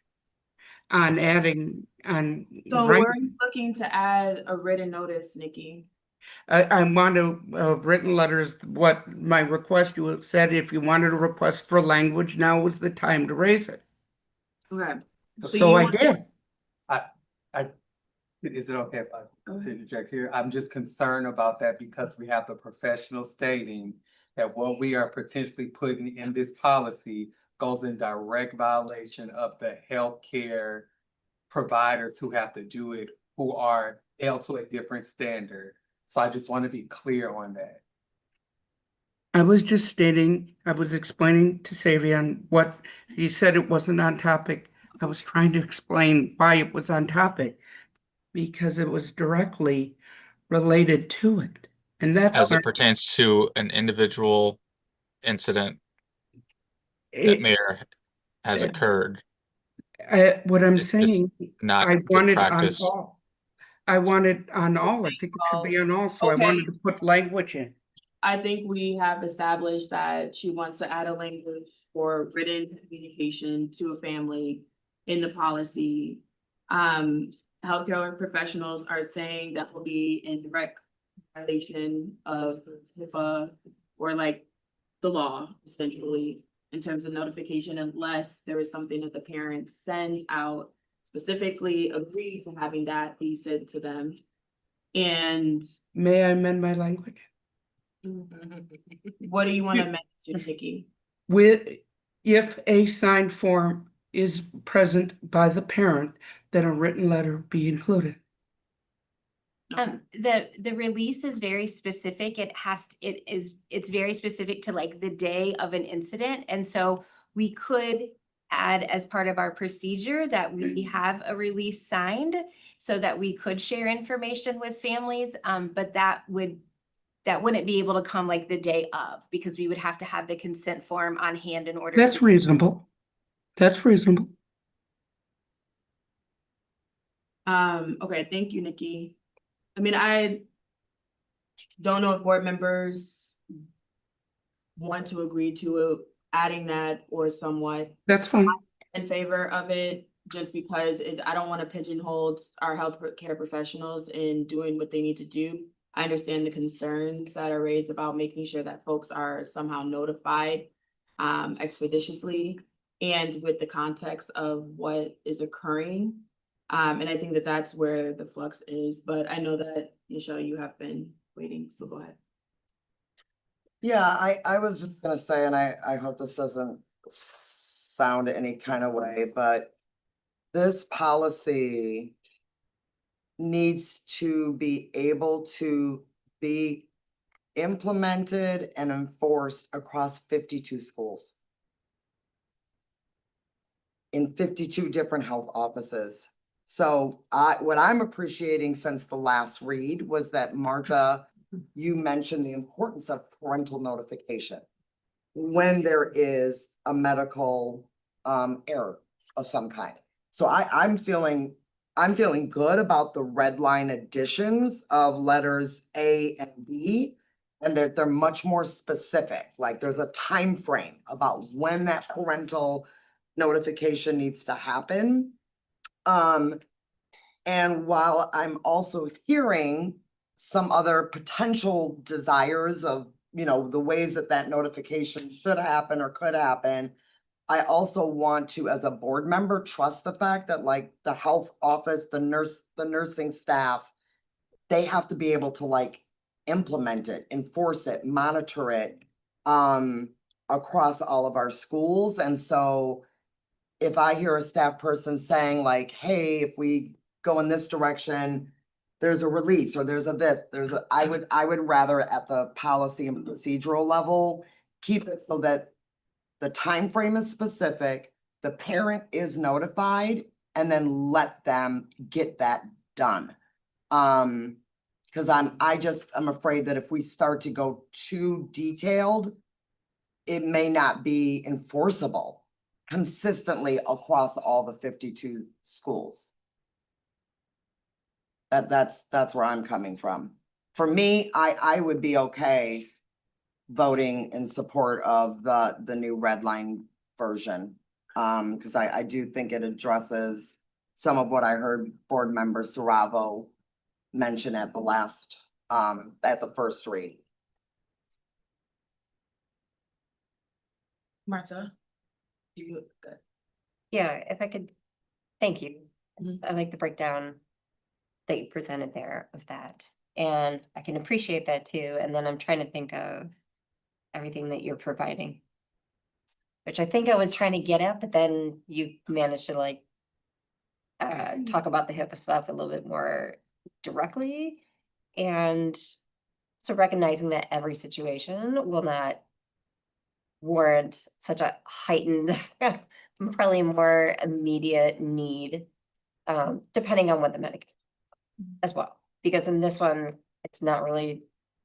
on adding, on. So writing. we're looking to add a written notice, Nikki. I want a written letters, what my request, you have said, if you wanted a request for language, now was the time to raise it. Okay. So I did. Is it okay if I interject here? I'm just concerned about that because we have the professional stating that what we are potentially putting in this policy goes in direct violation of the healthcare providers who have to do it, who are held to a different standard. So I just want to be clear on that. I was explaining to Savion what he said. It wasn't on topic. I was trying to explain why it was on topic, because it was directly related to it. And that's as where it pertains to an individual incident that may or has occurred. what I'm It's just saying, not I good wanted on practice. all. I wanted on all. I think it should be on all, so I Okay. wanted to put language in. I think we have established that she wants to add a language for written communication to a family in the policy. Healthcare professionals are saying that will be in direct violation of HIPAA or like the law essentially in terms of notification, unless there is something that the parents send out specifically agree to having that be sent to them. And May I amend my language? what do you want to amend to, Nikki? If a signed form is present by the parent, then a written letter be included. The release is very specific. It's very specific to like the day of an incident. And so we could add as part of our procedure that we have a release signed so that we could share information with families. But that wouldn't be able to come like the day of, because we would have to have the consent form on hand in order. That's reasonable. That's reasonable. Okay, thank you, Nikki. I mean, I don't know if board members want to agree to adding that or somewhat. That's fine. In favor of it, just because I don't want to pigeonhole our healthcare professionals in doing what they need to do. I understand the concerns that are raised about making sure that folks are somehow notified expeditiously and with the context of what is occurring. And I think that that's where the flux is, but I know that, Michelle, you have been waiting, so go ahead. Yeah, I was just gonna say, and I hope this doesn't sound any kind of way, but this policy needs to be able to be implemented and enforced across 52 schools. In 52 different health offices. So what I'm appreciating since the last read was that Martha, you mentioned the importance of parental notification when there is a medical error of some kind. So I'm feeling good about the red line additions of letters A and B, and that they're much more specific. Like there's a time frame about when that parental notification needs to happen. And while I'm also hearing some other potential desires of, you know, the ways that that notification should happen or could happen, I also want to, as a board member, trust the fact that like the health office, the nursing staff, they have to be able to like implement it, enforce it, monitor it, across all of our schools. And so if I hear a staff person saying like, hey, if we go in this direction, there's a release or there's a this, I would rather at the policy and procedural level, keep it so that the time frame is specific, the parent is notified, and then let them get that done. Cause I'm afraid that if we start to go too detailed, it may not be enforceable consistently across all the 52 schools. That's where I'm coming from. For me, I would be okay voting in support of the new red line version. Cause I do think it addresses some of what I heard board member Saravo mention at the last, at the first read. Martha? You good? Yeah, if I could, thank you. I like the breakdown that you presented there of that. And I can appreciate that too. And then I'm trying to think of everything that you're providing, which I think I was trying to get at, but then you managed to like talk about the HIPAA stuff a little bit more directly. And so recognizing that every situation will not warrant such a heightened, probably more immediate need, depending on what the medication as well. Because in this one, it's not really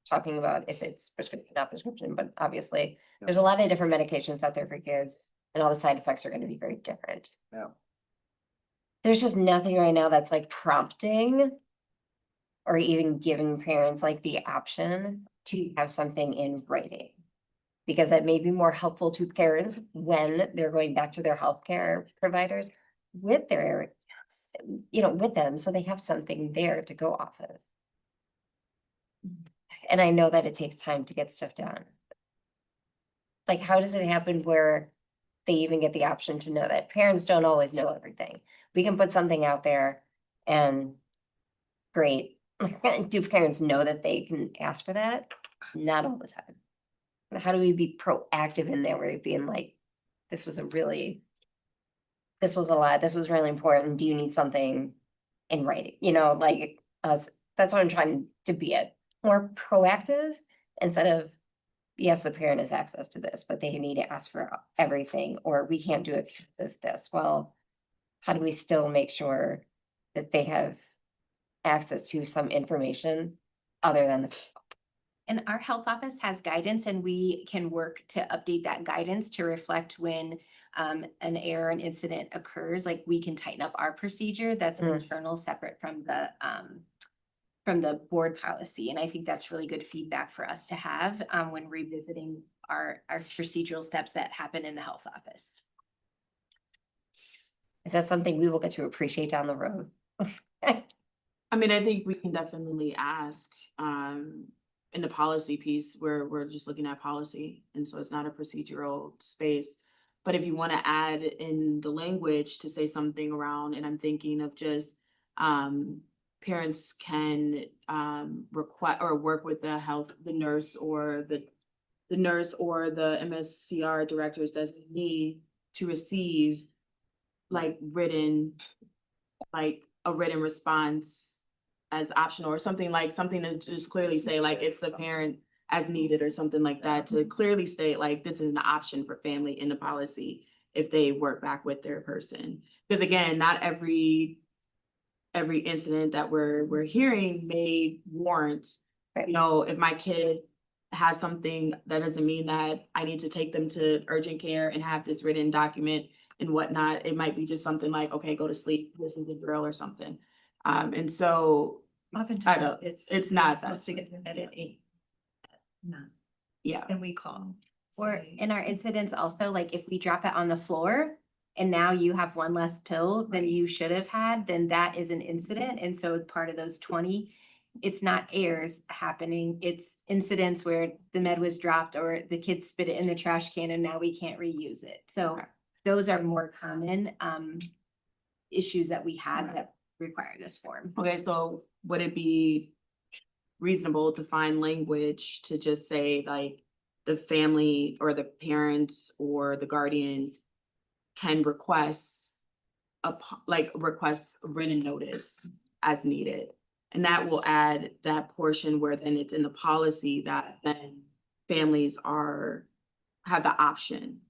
talking about if it's prescription, not prescription, but obviously there's a lot of different medications out there for kids and all the side effects are going to be very different. Yeah. There's just nothing right now that's like prompting or even giving parents like the option to have something in writing. Because that may be more helpful to parents when they're going back to their healthcare providers with their, with them, so they have something there to go off of. And I know that it takes time to get stuff done. Like, how does it happen where they even get the option to know that? Parents don't always know everything. We can put something out there and great. Do parents know that they can ask for that? Not all the time. How do we be proactive in there where we're being like, this was a lot, this was really important. Do you need something in writing? Like us, that's what I'm trying to be at. More proactive instead of, yes, the parent has access to this, but they need to ask for everything, or we can't do it with this. Well, how do we still make sure that they have access to some information other than the And our health office has guidance and we can work to update that guidance to reflect when an error, an incident occurs, like we can tighten up our procedure. That's an internal separate from the board policy. And I think that's really good feedback for us to have when revisiting our procedural steps that happen in the health office. Is that something we will get to appreciate down the road? I mean, I think we can definitely ask, in the policy piece where we're just looking at policy. And so it's not a procedural space. But if you want to add in the language to say something around, and I'm thinking of just, parents can, require or work with the nurse or the the nurse or the MSCR director's designee to receive like a written response as optional or something to just clearly say like it's the parent as needed or something like that, to clearly state like this is an option for family in the policy if they work back with their person. Because again, not every incident that we're hearing may warrant, you know, if my kid has something, that doesn't mean that I need to take them to urgent care and have this written document and whatnot. It might be just something like, okay, go to sleep, listen to the drill or something. And so Oftentimes it's not supposed to that. get that at 8. No, Yeah. and we call. Or say, in our incidents also, like if we drop it on the floor and now you have one less pill than you should have had, then that is an incident. And so part of those 20, it's not errors happening, it's incidents where the med was dropped or the kids spit it in the trash can and now we can't reuse it. So Okay. those are more common issues that we had that require this form. Okay, so would it be reasonable to find language to just say like the family or the parents or the guardian can request request a written notice as needed? And that will add that portion where then it's in the policy that then families have the option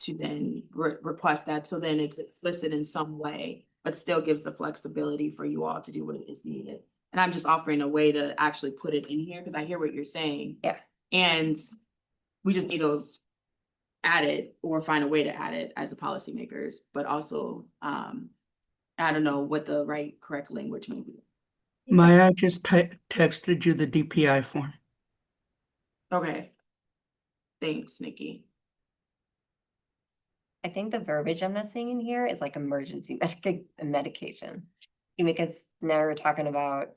to then request that. So then it's explicit in some way, but still gives the flexibility for you all to do what is needed. And I'm just offering a way to actually put it in here because I hear what you're saying. Yeah. And we just need to add it or find a way to add it as the policymakers, but also, I don't know what the correct language may be. Maya, I just texted you the DPI form. Okay. Thanks, Nikki. I think the verbiage I'm not seeing in here is like emergency medication. Because now we're talking about.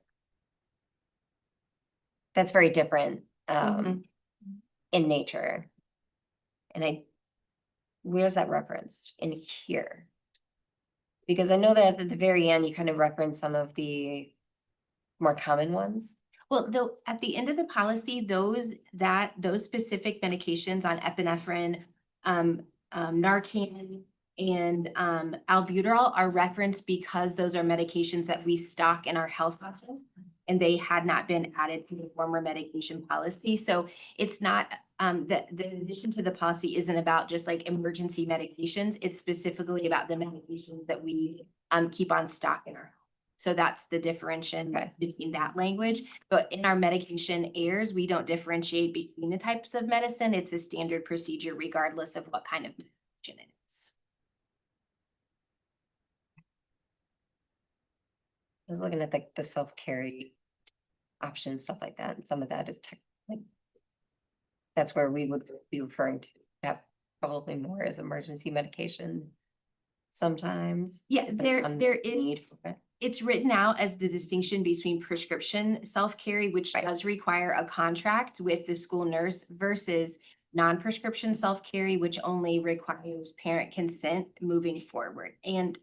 That's very different in nature. And where's that referenced in here? Because I know that at the very end, you kind of reference some of the more common ones. Well, though, at the end of the policy, those specific medications on epinephrine, Narcan, and albuterol are referenced because those are medications that we stock in our health office, and they had not been added to the former medication policy. So it's not, the addition to the policy isn't about just like emergency medications. It's specifically about the medications that we keep on stock in our health. So that's the differentiation between that language. But in our medication errors, we don't differentiate between the types of medicine. It's a standard procedure regardless of what kind of medication it is. I was looking at the self-carry options, stuff like that. And some of that is that's where we would be referring to that probably more as emergency medication sometimes. Yeah, depending on there the is. need for it. It's written out as the distinction between prescription self-carry, which does require a contract with the school nurse, versus non-prescription self-carry, which only requires parent consent moving forward. And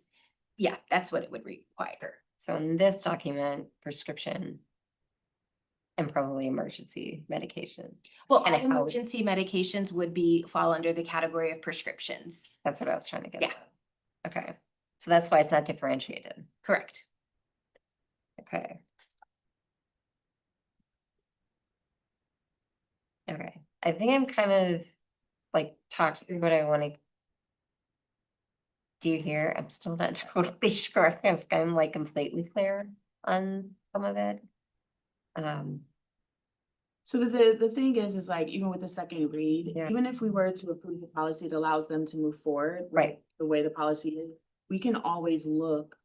yeah, that's what it would require. So in this document, prescription and probably emergency medication. Well, And all how it's- emergency medications would fall under the category of prescriptions. That's what I was trying to get Yeah. at. Okay, so that's why it's not differentiated. Correct. Okay. Okay, I think I'm kind of like talked through what I want to do here. I'm still not totally sure if I'm like completely clear on some of it. So the thing is like, even with the second read, Yeah. even if we were to approve the policy that allows them to move forward. with Right. The way the policy is, we can always look,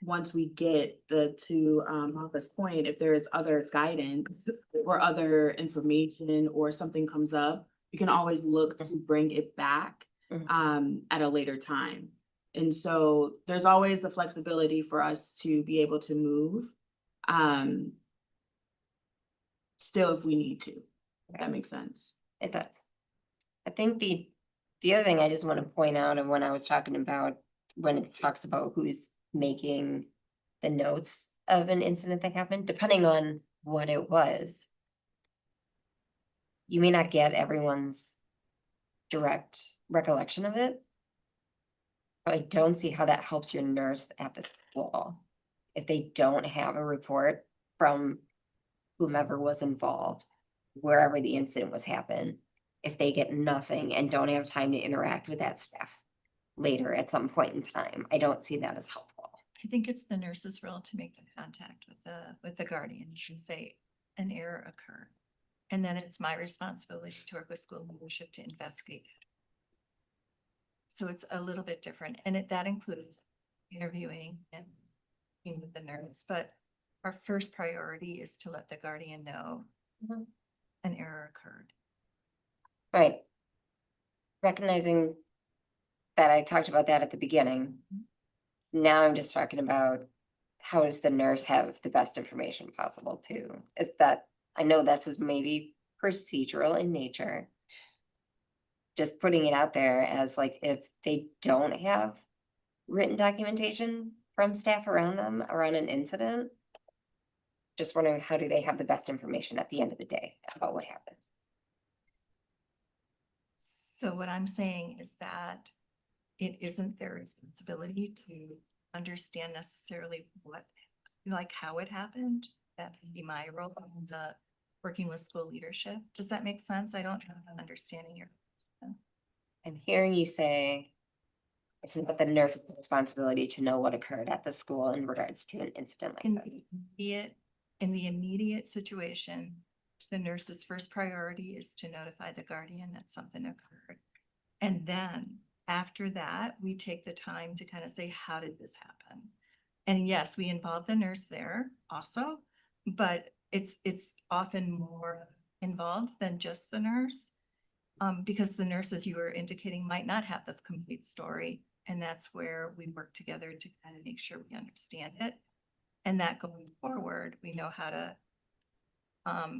once we get to Martha's point, if there is other guidance or other information or something comes up, we can always look to bring it back at a later time. And so there's always the flexibility for us to be able to move. Still, if we need to, if that makes sense. It does. I think the other thing I just want to point out, and when I was talking about, when it talks about who's making the notes of an incident that happened, depending on what it was. You may not get everyone's direct recollection of it. But I don't see how that helps your nurse at the school. If they don't have a report from whomever was involved, wherever the incident was happened, if they get nothing and don't have time to interact with that staff later at some point in time, I don't see that as helpful. I think it's the nurse's role to make the contact with the guardian and say an error occurred. And then it's my responsibility to work with school leadership to investigate. So it's a little bit different, and that includes interviewing and being with the nurse, but our first priority is to let the guardian know an error occurred. Right. Recognizing that I talked about that at the beginning. Now I'm just talking about how does the nurse have the best information possible too? Is that, I know this is maybe procedural in nature. Just putting it out there as like, if they don't have written documentation from staff around them around an incident, just wondering how do they have the best information at the end of the day about what happened? So what I'm saying is that it isn't their responsibility to understand necessarily what, like how it happened. That would be my role in the working with school leadership. Does that make sense? I don't have an understanding your. I'm hearing you say it's not the nurse's responsibility to know what occurred at the school in regards to an incident like that. In the immediate situation, the nurse's first priority is to notify the guardian that something occurred. And then after that, we take the time to kind of say, how did this happen? And yes, we involve the nurse there also, but it's often more involved than just the nurse. Because the nurse, as you were indicating, might not have the complete story. And that's where we work together to kind of make sure we understand it. And that going forward, we know how to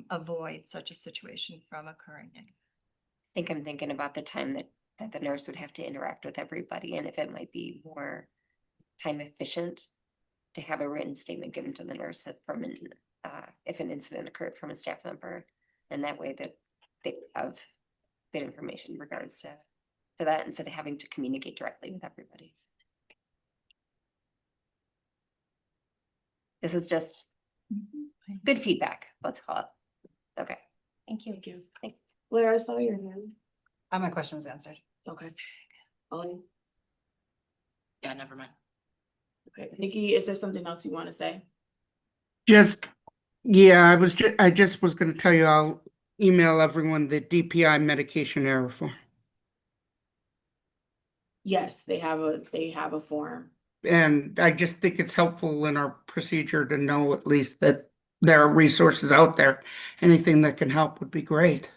avoid such a situation from occurring. I think I'm thinking about the time that the nurse would have to interact with everybody, and if it might be more time efficient to have a written statement given to the nurse from an if an incident occurred from a staff member, and that way that they have good information in regards to that instead of having to communicate directly with everybody. This is just good feedback, let's call it. Okay. Thank you. Blair, I saw your hand. My question was answered. Okay. Ollie? Yeah, never mind. Okay, Nikki, is there something else you want to say? Yeah, I just was gonna tell you, I'll email everyone the DPI medication error form. Yes, they have a form. And I just think it's helpful in our procedure to know at least that there are resources out there. Anything that can help would be great.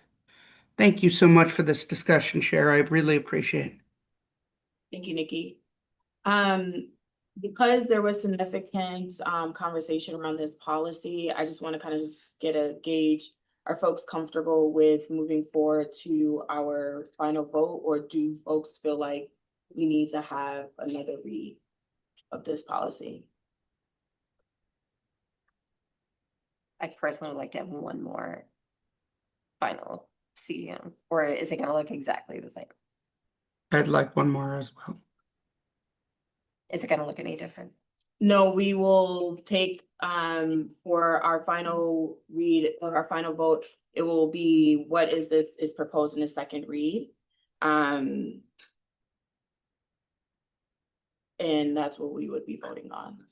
Thank you so much for this discussion, Cher. I really appreciate it. Thank you, Nikki. Because there was significant conversation around this policy, I just want to kind of just get a gauge. Are folks comfortable with moving forward to our final vote, or do folks feel like we need to have another read of this policy? I personally would like to have one more final CDM, or is it gonna look exactly the same? I'd like one more as well. Is it gonna look any different? No, we will take for our final read or our final vote, it will be what is proposed in a second read. And that's what we would be voting on.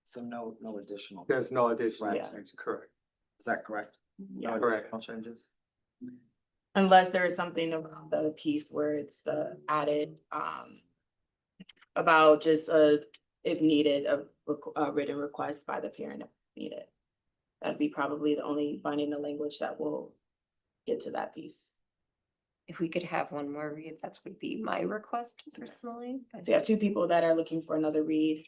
So no additional. There's no additional Yeah. change, correct? Is that correct? Yeah. Correct. No changes? Unless there is something around the piece where it's the added about just if needed, a written request by the parent if needed. That'd be probably the only finding the language that will get to that piece. If we could have one more read, that would be my request personally. but- So you have two people that are looking for another read.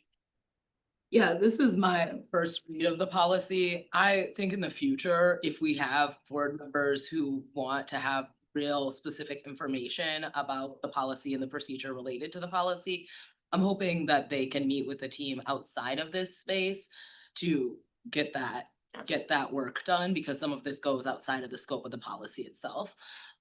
Yeah, this is my first read of the policy. I think in the future, if we have board members who want to have real specific information about the policy and the procedure related to the policy, I'm hoping that they can meet with the team outside of this space to get that get that work done, because some of this goes outside of the scope of the policy itself.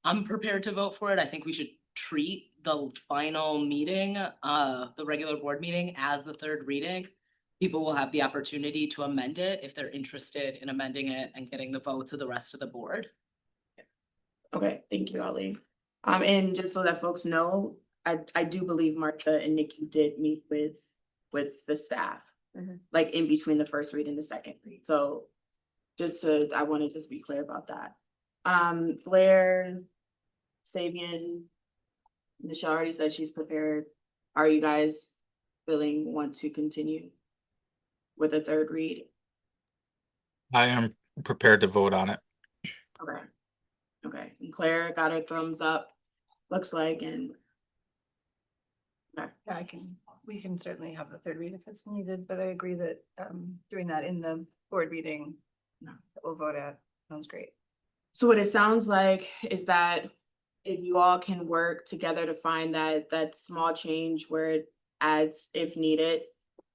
I'm prepared to vote for it. I think we should treat the final meeting, the regular board meeting, as the third reading. People will have the opportunity to amend it if they're interested in amending it and getting the votes of the rest of the board. Okay, thank you, Ali. And just so that folks know, I do believe Martha and Nikki did meet with the staff, like in between the first read and the second read. So I want to just be clear about that. Blair, Sabian, Michelle already said she's prepared. Are you guys want to continue with a third read? I am prepared to vote on it. Okay. Okay, and Claire got her thumbs up, looks like, and. Okay. Yeah, we can certainly have the third read if it's needed, but I agree that doing that in the board meeting, that we'll vote at, sounds great. So what it sounds like is that if you all can work together to find that small change where it adds if needed,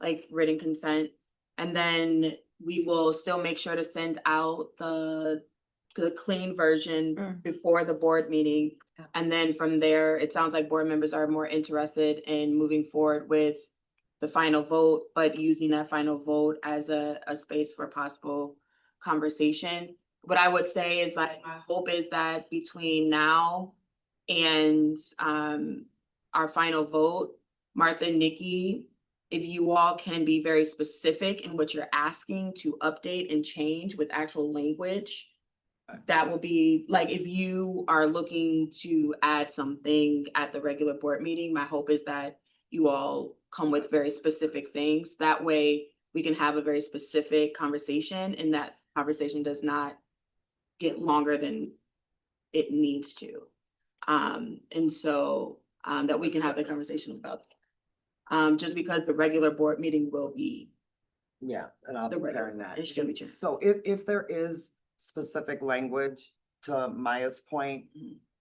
like written consent, and then we will still make sure to send out the clean version before the board meeting. And then from there, it sounds like board members are more interested in moving forward with the final vote, but using that final vote as a space for possible conversation. What I would say is like, my hope is that between now and our final vote, Martha and Nikki, if you all can be very specific in what you're asking to update and change with actual language, that will be like, if you are looking to add something at the regular board meeting, my hope is that you all come with very specific things. That way we can have a very specific conversation, and that conversation does not get longer than it needs to. And so that we can have the conversation about just because the regular board meeting will be. Yeah, and I'll be preparing that. It's gonna be changed. So if there is specific language, to Maya's point,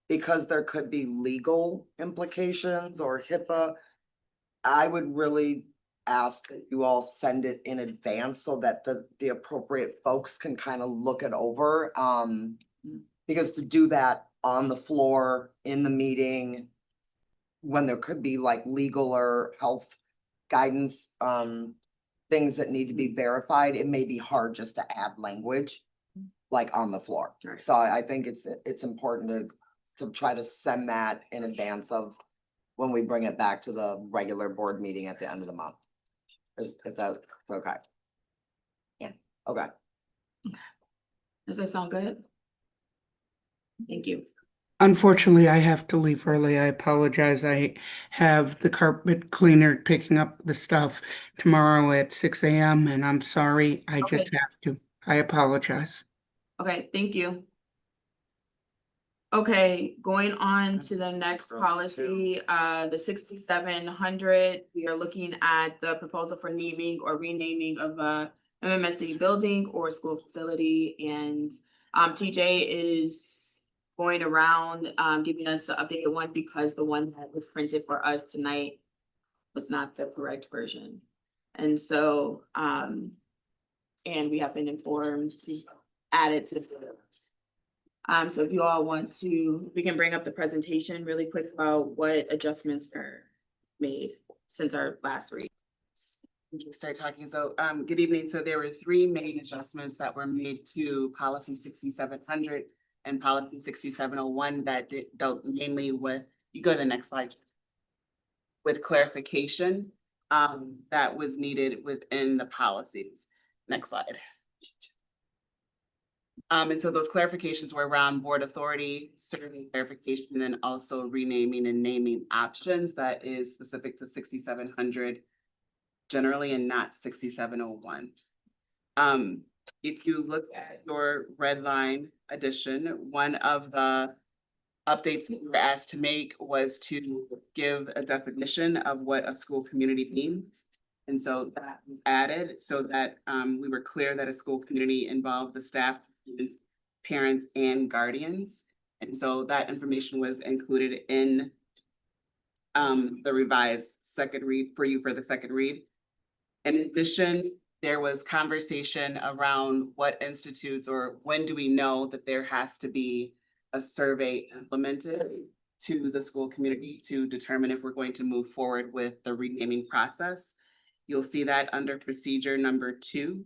because there could be legal implications or HIPAA, I would really ask that you all send it in advance so that the appropriate folks can kind of look it over. Because to do that on the floor in the meeting, when there could be like legal or health guidance, things that need to be verified, it may be hard just to add language like on the floor. So I think it's important to try to send that in advance of when we bring it back to the regular board meeting at the end of the month. If that's okay. Yeah. Okay. Does that sound good? Thank you. Unfortunately, I have to leave early. I apologize. I have the carpet cleaner picking up the stuff tomorrow at 6 a.m. and I'm sorry. I just have to. I apologize. Okay, thank you. Okay, going on to the next policy, the 6700, we are looking at the proposal for naming or renaming of a MMSD building or school facility, and TJ is going around giving us the updated one because the one that was printed for us tonight was not the correct version. And so and we have been informed to add it to this. So if you all want to, we can bring up the presentation really quick about what adjustments are made since our last read. We can start talking. So, good evening. So there were 3 main adjustments that were made to policy 6700 and policy 6701 that dealt mainly with, you go to the next slide, with clarification that was needed within the policies. Next slide. And so those clarifications were around board authority, serving clarification, and then also renaming and naming options that is specific to 6700 generally and not 6701. If you look at your red line addition, one of the updates we were asked to make was to give a definition of what a school community means. And so that was added so that we were clear that a school community involved the staff, students, parents, and guardians. And so that information was included in the revised second read for you for the second read. In addition, there was conversation around what institutes or when do we know that there has to be a survey implemented to the school community to determine if we're going to move forward with the renaming process. You'll see that under procedure number 2,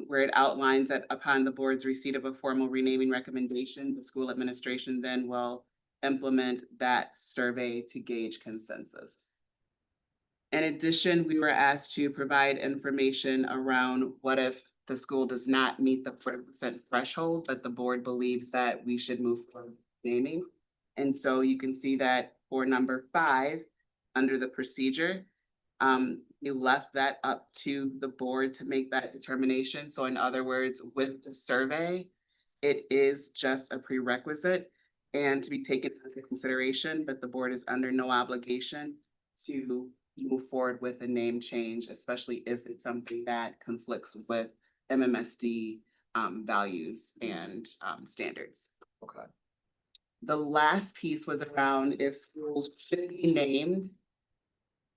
where it outlines that upon the board's receipt of a formal renaming recommendation, the school administration then will implement that survey to gauge consensus. In addition, we were asked to provide information around what if the school does not meet the 40% threshold, but the board believes that we should move forward with naming. And so you can see that for number 5, under the procedure, we left that up to the board to make that determination. So in other words, with the survey, it is just a prerequisite and to be taken into consideration, but the board is under no obligation to move forward with a name change, especially if it's something that conflicts with MMSD values and standards. Okay. The last piece was around if schools should be named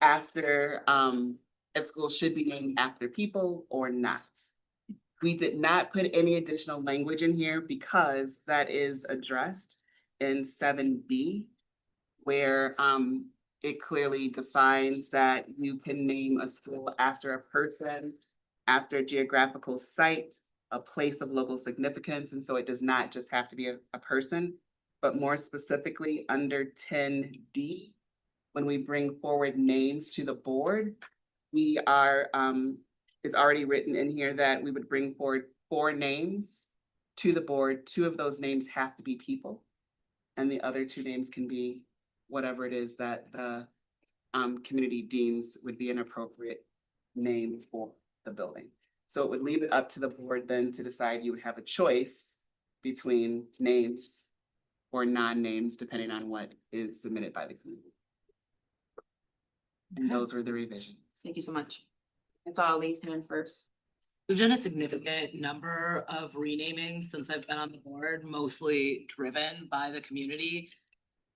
after, if schools should be named after people or not. We did not put any additional language in here because that is addressed in 7B, where it clearly defines that you can name a school after a person, after a geographical site, a place of local significance. And so it does not just have to be a person, but more specifically under 10D, when we bring forward names to the board, we are, it's already written in here that we would bring forward 4 names to the board. 2 of those names have to be people, and the other 2 names can be whatever it is that the community deems would be an appropriate name for the building. So it would leave it up to the board then to decide. You would have a choice between names or non-names, depending on what is submitted by the community. And those were the revisions. Thank you so much. It's all Lee's hand first. We've done a significant number of renamings since I've been on the board, mostly driven by the community.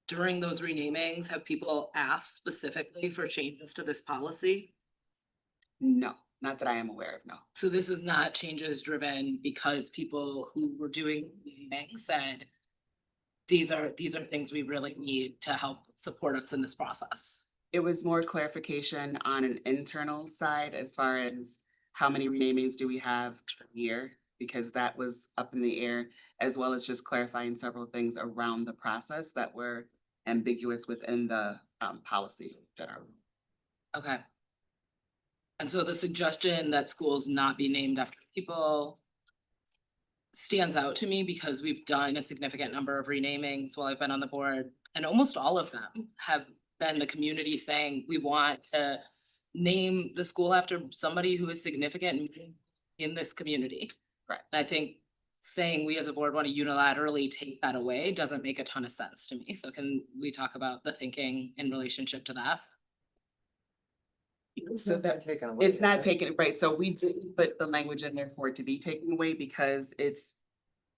During those renamings, have people asked specifically for changes to this policy? No, not that I am aware of, no. So this is not changes driven because people who were doing renaming said, these are things we really need to help support us in this process. It was more clarification on an internal side as far as how many renamings do we have per year, because that was up in the air, as well as just clarifying several things around the process that were ambiguous within the policy generally. Okay. And so the suggestion that schools not be named after people stands out to me because we've done a significant number of renamings while I've been on the board, and almost all of them have been the community saying we want to name the school after somebody who is significant in this community. Right. And I think saying we as a board want to unilaterally take that away doesn't make a ton of sense to me. So can we talk about the thinking in relationship to that? So that taken away. it's not taken, right, so we didn't put the language in there for it to be taken away because it's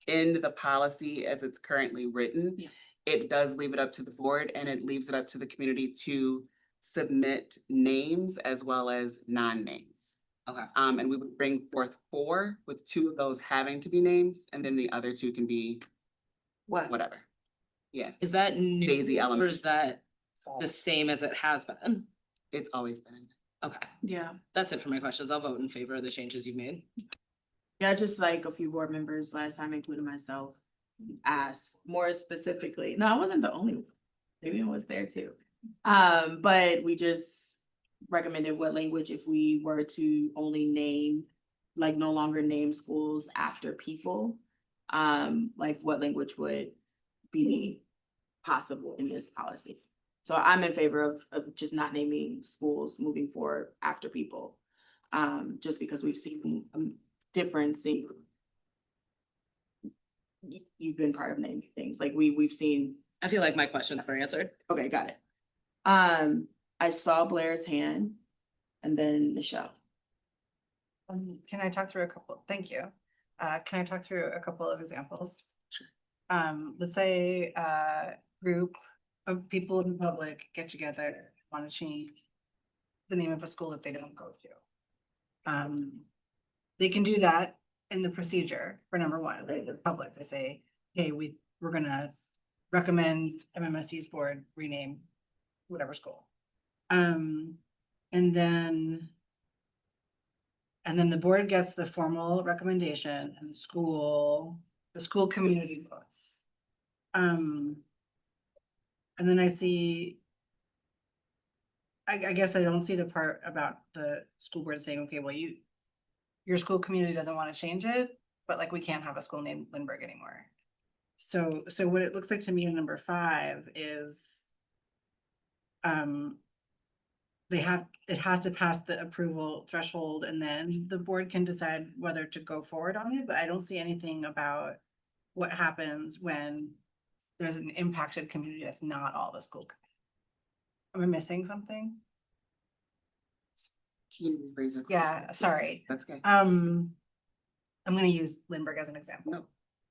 in the policy as it's currently written. Yeah. It does leave it up to the board and it leaves it up to the community to submit names as well as non-names. Okay. And we would bring forth 4 with 2 of those having to be names, and then the other 2 can be whatever. Yeah, Is that new Daisy or element. is that the same as it has been? It's always been. Okay. Yeah. That's it for my questions. I'll vote in favor of the changes you've made. Yeah, just like a few board members last time, including myself, asked more specifically. No, I wasn't the only one. Vivian was there too. But we just recommended what language if we were to only name, like no longer name schools after people. Like what language would be possible in this policy. So I'm in favor of just not naming schools moving forward after people. Just because we've seen a difference in, you've been part of naming things, like we've seen. I feel like my questions were answered. Okay, got it. I saw Blair's hand and then Michelle. Can I talk through a couple? Thank you. Can I talk through a couple of examples? Sure. Let's say a group of people in the public get together, want to change the name of a school that they don't go to. They can do that in the procedure for number one, right, the public, they say, hey, we're gonna recommend MMSD's board rename whatever school. And then the board gets the formal recommendation and the school community votes. And then I see, I guess I don't see the part about the school board saying, okay, well, your school community doesn't want to change it, but like, we can't have a school named Lindbergh anymore. So what it looks like to me in number 5 is, it has to pass the approval threshold and then the board can decide whether to go forward on it, but I don't see anything about what happens when there's an impacted community that's not all the school. Am I missing something? Yeah, sorry. That's good. I'm gonna use Lindbergh as an example.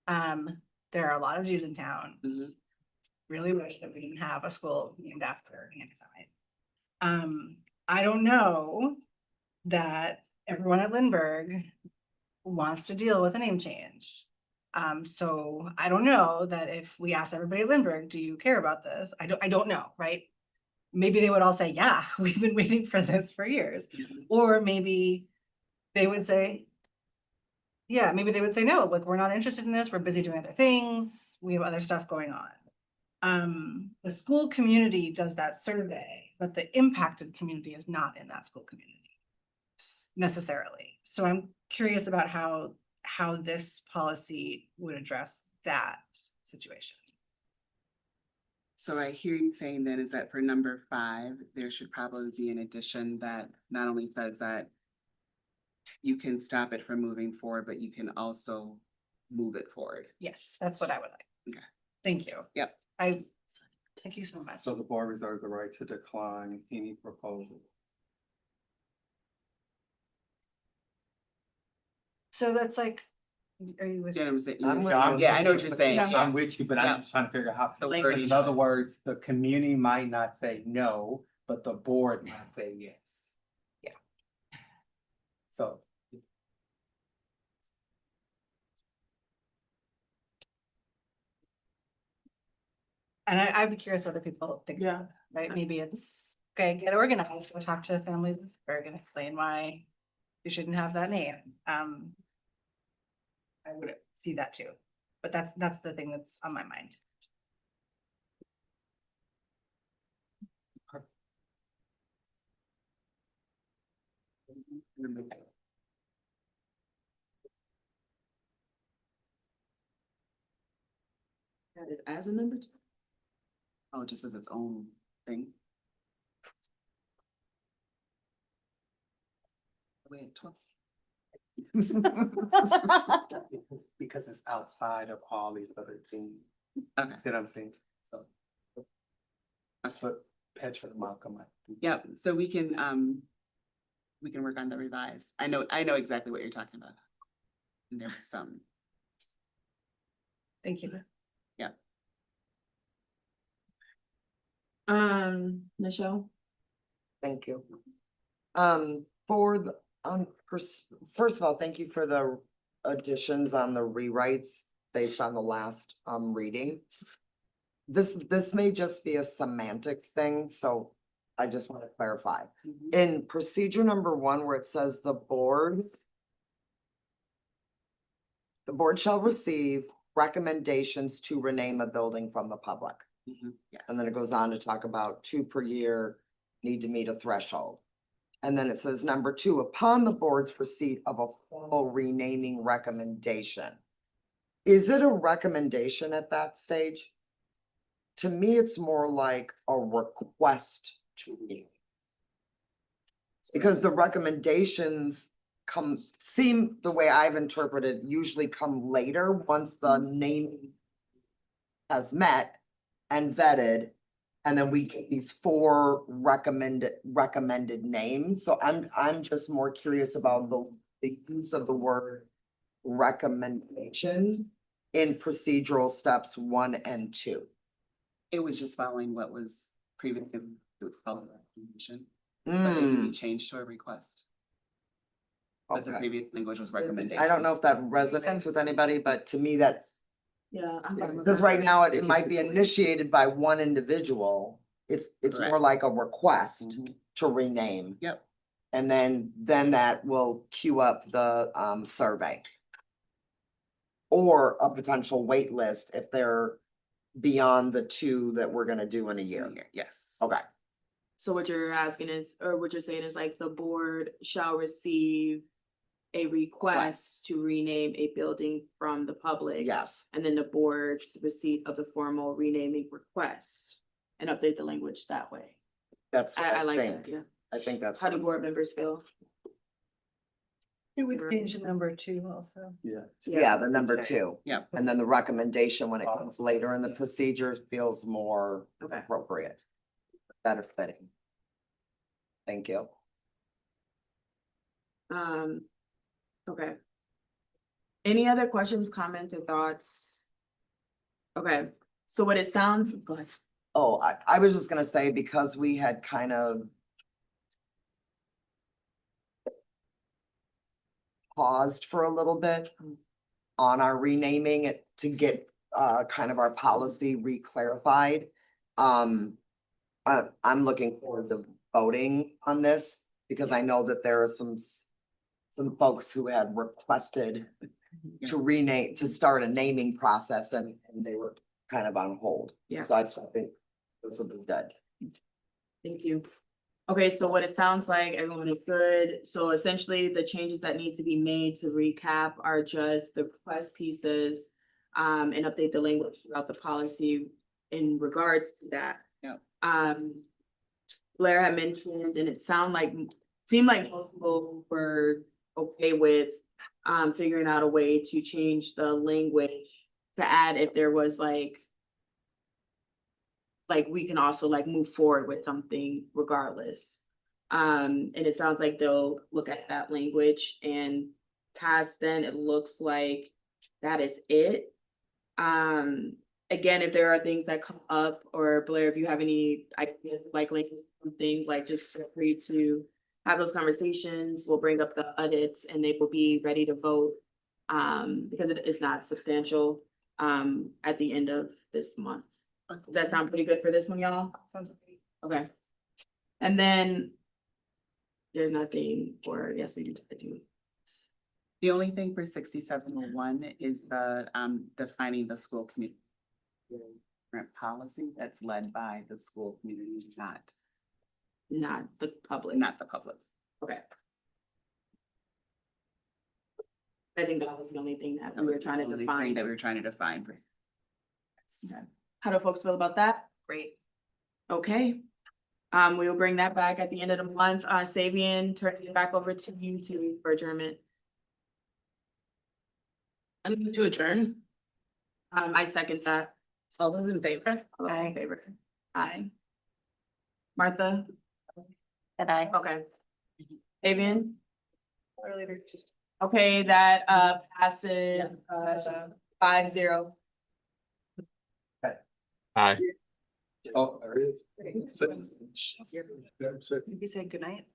There are a lot of Jews in town. Really wish that we didn't have a school named after an anti-Semite. I don't know that everyone at Lindbergh wants to deal with a name change. So I don't know that if we ask everybody at Lindbergh, do you care about this? I don't know, right? Maybe they would all say, yeah, we've been waiting for this for years. Or maybe they would say, yeah, maybe they would say, no, like, we're not interested in this. We're busy doing other things. We have other stuff going on. The school community does that survey, but the impacted community is not in that school community necessarily. So I'm curious about how this policy would address that situation. So I hear you saying then is that for number 5, there should probably be an addition that not only says that you can stop it from moving forward, but you can also move it forward. Yes, that's what I would like. Okay. Thank you. Yep. Thank you so much. So the board reserves the right to decline any proposal. So that's like, are you with? You know what I'm saying? I'm with you. Yeah, I know what you're saying. I'm with you, but I'm Yeah. just trying to figure out how. The Because wording. in other words, the community might not say no, but the board might say yes. Yeah. So. And I'd be curious what other people think. Yeah. Right, maybe it's, okay, get organized, go talk to families in Pittsburgh and explain why you shouldn't have that name. I would see that too, but that's the thing that's on my mind. Add it as a number 2? Oh, it just as its own thing. Wait, 12. Because it's outside of all these other things. Okay. See what I'm saying? So. But Petra and Malcolm. Yep, so we can work on the revise. I know exactly what you're talking about. And there was some. Thank you. Yeah. Michelle? Thank you. For the, first of all, thank you for the additions on the rewrites based on the last, reading. This may just be a semantic thing, so I just want to clarify. In procedure number 1, where it says the board shall receive recommendations to rename a building from the public. Yes. And then it goes on to talk about 2 per year need to meet a threshold. And then it says number 2, upon the board's receipt of a formal renaming recommendation. Is it a recommendation at that stage? To me, it's more like a request to rename. Because the recommendations seem the way I've interpreted, usually come later once the name has met and vetted. And then we get these 4 recommended names. So I'm just more curious about the use of the word recommendation in procedural steps 1 and 2. It was just following what was previously, it was following the recommendation. But it can be changed to a request. But the Okay. previous language was recommended. I don't know if that resonates with anybody, but to me that, Yeah. because right now it might be initiated by one individual. It's more Correct. like a request to rename. Yep. And then that will queue up the survey. Or a potential wait list if they're beyond the 2 that we're gonna do in a year. Yes. Okay, So what you're asking is, or what you're saying is like the board shall receive a request to rename a building from the public. yes, And then the board's receipt of the formal renaming request and update the language that way. that's what I I like that, think. yeah. I think that's. How do what board members feel? It would change the number 2 also. Yeah, the number 2. Yep. And then the recommendation when it comes later in the procedure feels more Okay. appropriate. Better fitting. Thank you. Okay. Any other questions, comments, or thoughts? Okay, so what it sounds, go ahead. Oh, I was just gonna say, because we had kind of paused for a little bit on our renaming it to get kind of our policy re-clarified. I'm looking forward to voting on this because I know that there are some folks who had requested to rename, to start a naming process and they were kind of on hold. Yeah. So I think this will be good. Thank you. Okay, so what it sounds like, everyone is good. So essentially, the changes that need to be made to recap are just the request pieces. And update the language throughout the policy in regards to that. Yep. Blair had mentioned, and it seemed like most people were okay with figuring out a way to change the language to add if there was like we can also like move forward with something regardless. And it sounds like they'll look at that language and past then it looks like that is it. Again, if there are things that come up or Blair, if you have any ideas like things, like just feel free to have those conversations. We'll bring up the audits and they will be ready to vote. Because it is not substantial at the end of this month. Does that sound pretty good for this one, y'all? Sounds great. Okay. And then there's nothing for, yes, we do. The only thing for 6701 is the defining the school community policy that's led by the school community, not the public. Not the public. Okay. I think that was the only thing that we were trying to Only define. thing that we were trying to define. Okay. How do folks feel about that? Great. Okay. We will bring that back at the end of the month. Savian, turning it back over to you for adjournment. I'm going to adjourn. I second that. All those in favor? All those in favor? Aye. Martha? Aye. Okay. Savian? Okay, that passes 5-0. Aye. Oh, there it is. You said goodnight.